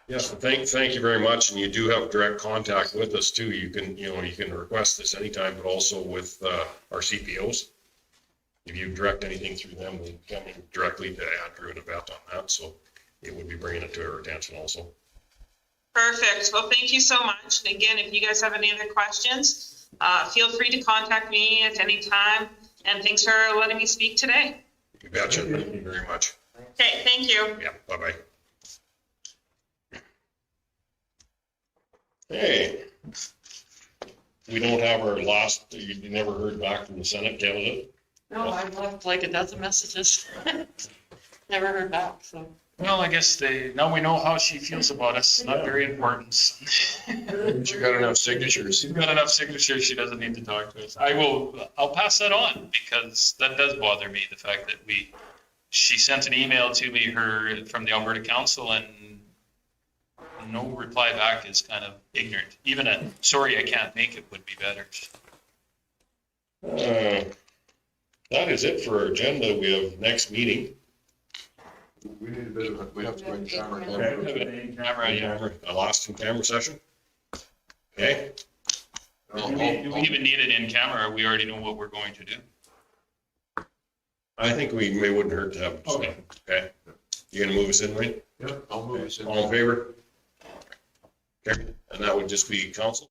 Yes, thank you very much, and you do have direct contact with us too. You can request this anytime, but also with our CPOs. If you direct anything through them, they come in directly to Andrew and Yvette on that, so it would be bringing it to our attention also. Perfect. Well, thank you so much. And again, if you guys have any other questions, feel free to contact me at any time. And thanks for letting me speak today. You betcha. Thank you very much. Okay, thank you. Yeah, bye-bye. Hey, we don't have our last, you never heard back from the Senate candidate? No, I've left like a dozen messages. Never heard back, so. Well, I guess now we know how she feels about us. Not very important. She got enough signatures. She's got enough signatures. She doesn't need to talk to us. I'll pass that on because that does bother me. The fact that she sent an email to me, from the Alberta Council, and no reply back is kind of ignorant. Even sorry, I can't make it would be better. That is it for our agenda. We have next meeting. We need a bit of, we have to go in camera. A last in camera session. Okay. Do we even need it in camera, or we already know what we're going to do? I think it wouldn't hurt to have. Okay. You gonna move us in, Wayne? Yeah, I'll move us in. All in favor? Okay, and that would just be council.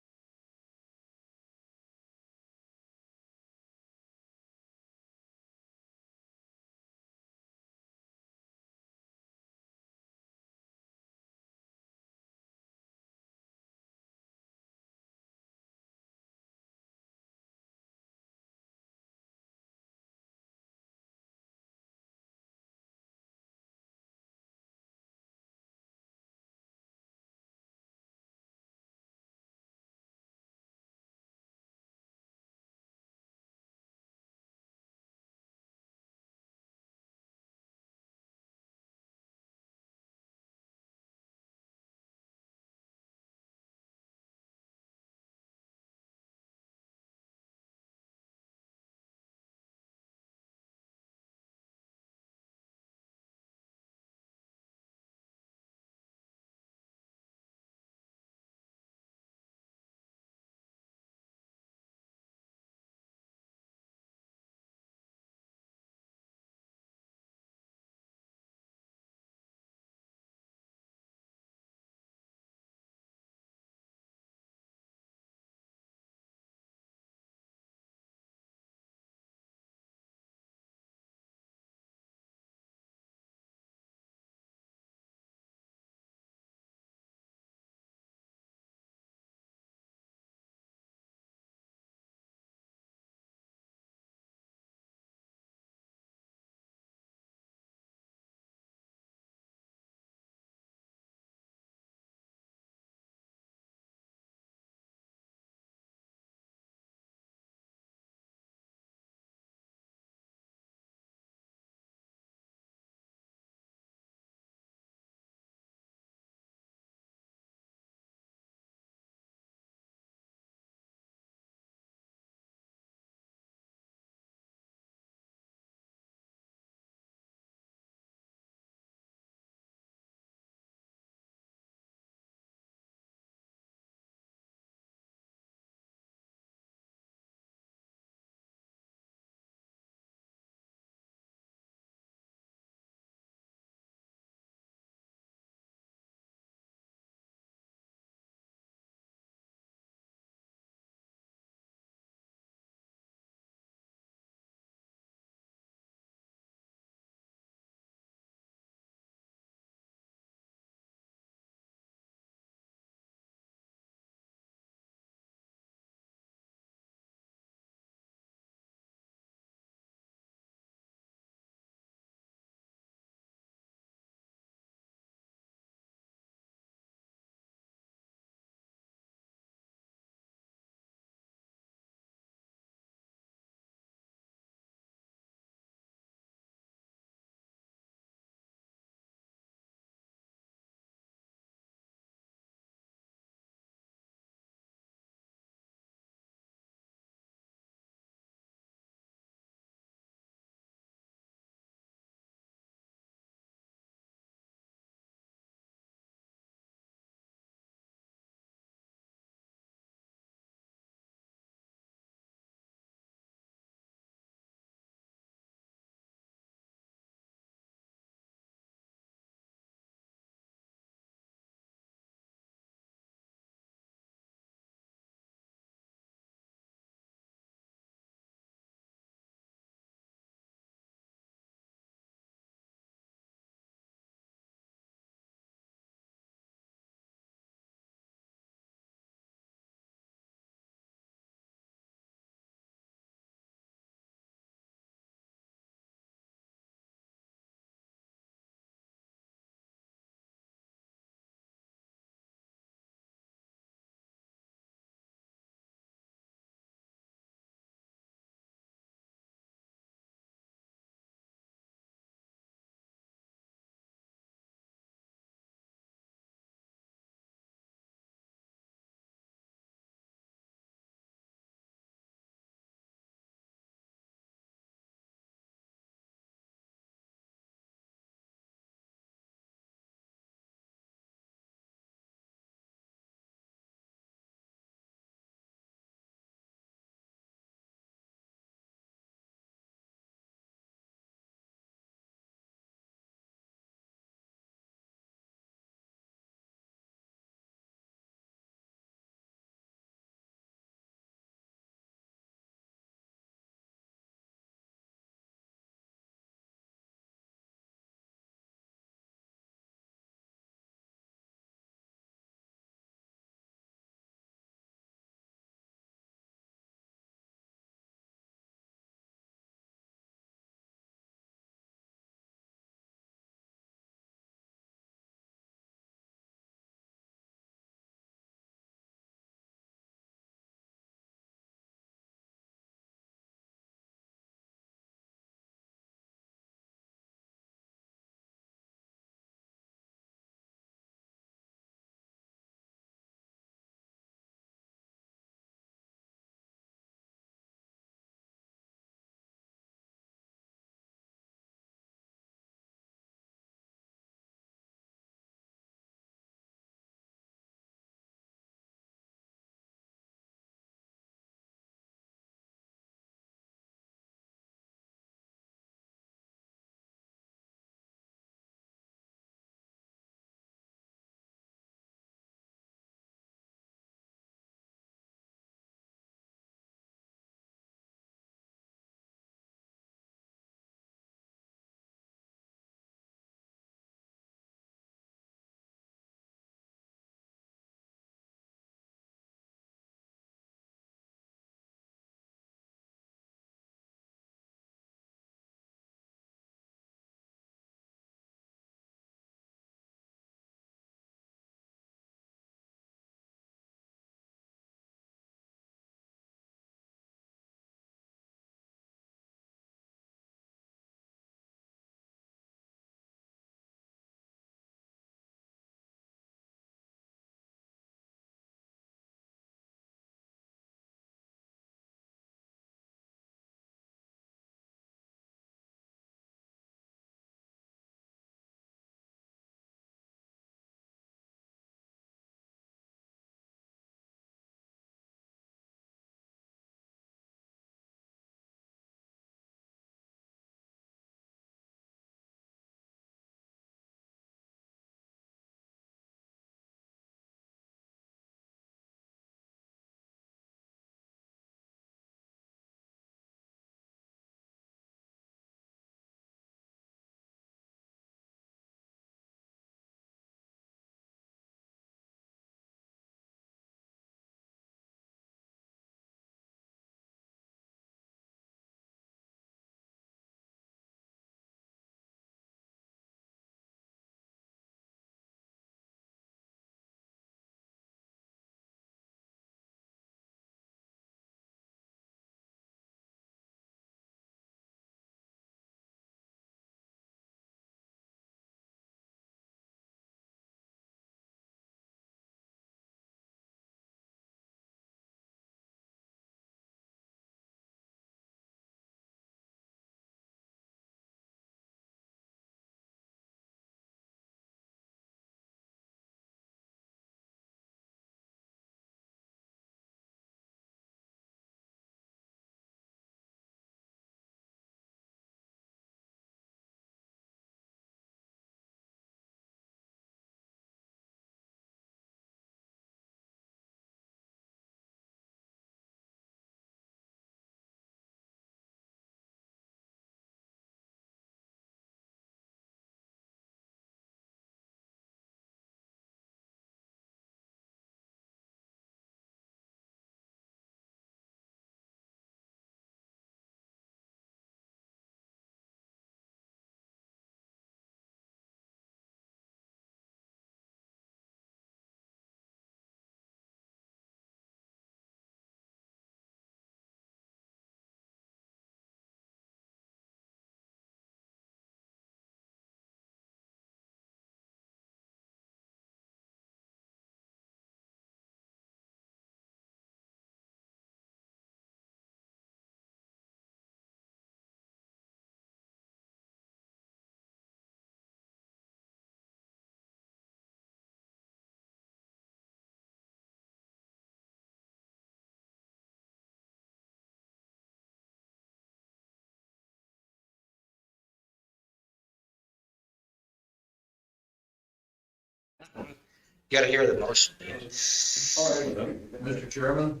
Gotta hear the motion. All right, Mr. Chairman,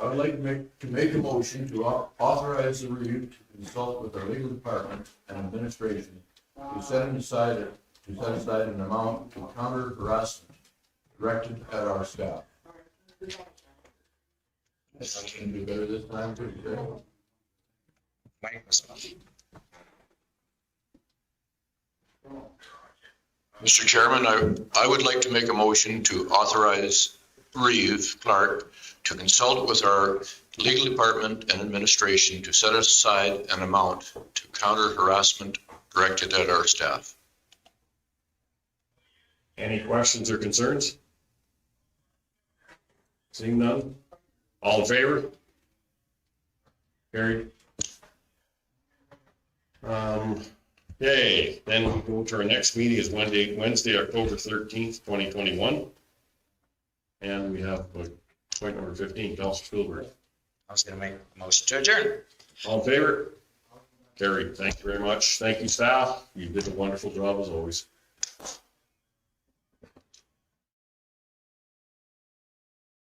I would like to make a motion to authorize the review to consult with our legal department and administration to set aside an amount to counter harassment directed at our staff. I can do better this time, too, Mr. Chairman, I would like to make a motion to authorize Reeve Clark to consult with our legal department and administration to set aside an amount to counter harassment directed at our staff. Any questions or concerns? Seeing none? All in favor? Carried. Okay, then we'll go to our next meeting is Wednesday, October 13th, 2021. And we have point number 15, Councilor Spielberg. I was gonna make a motion to adjourn. All in favor? Carried. Thank you very much. Thank you, staff. You did a wonderful job as always.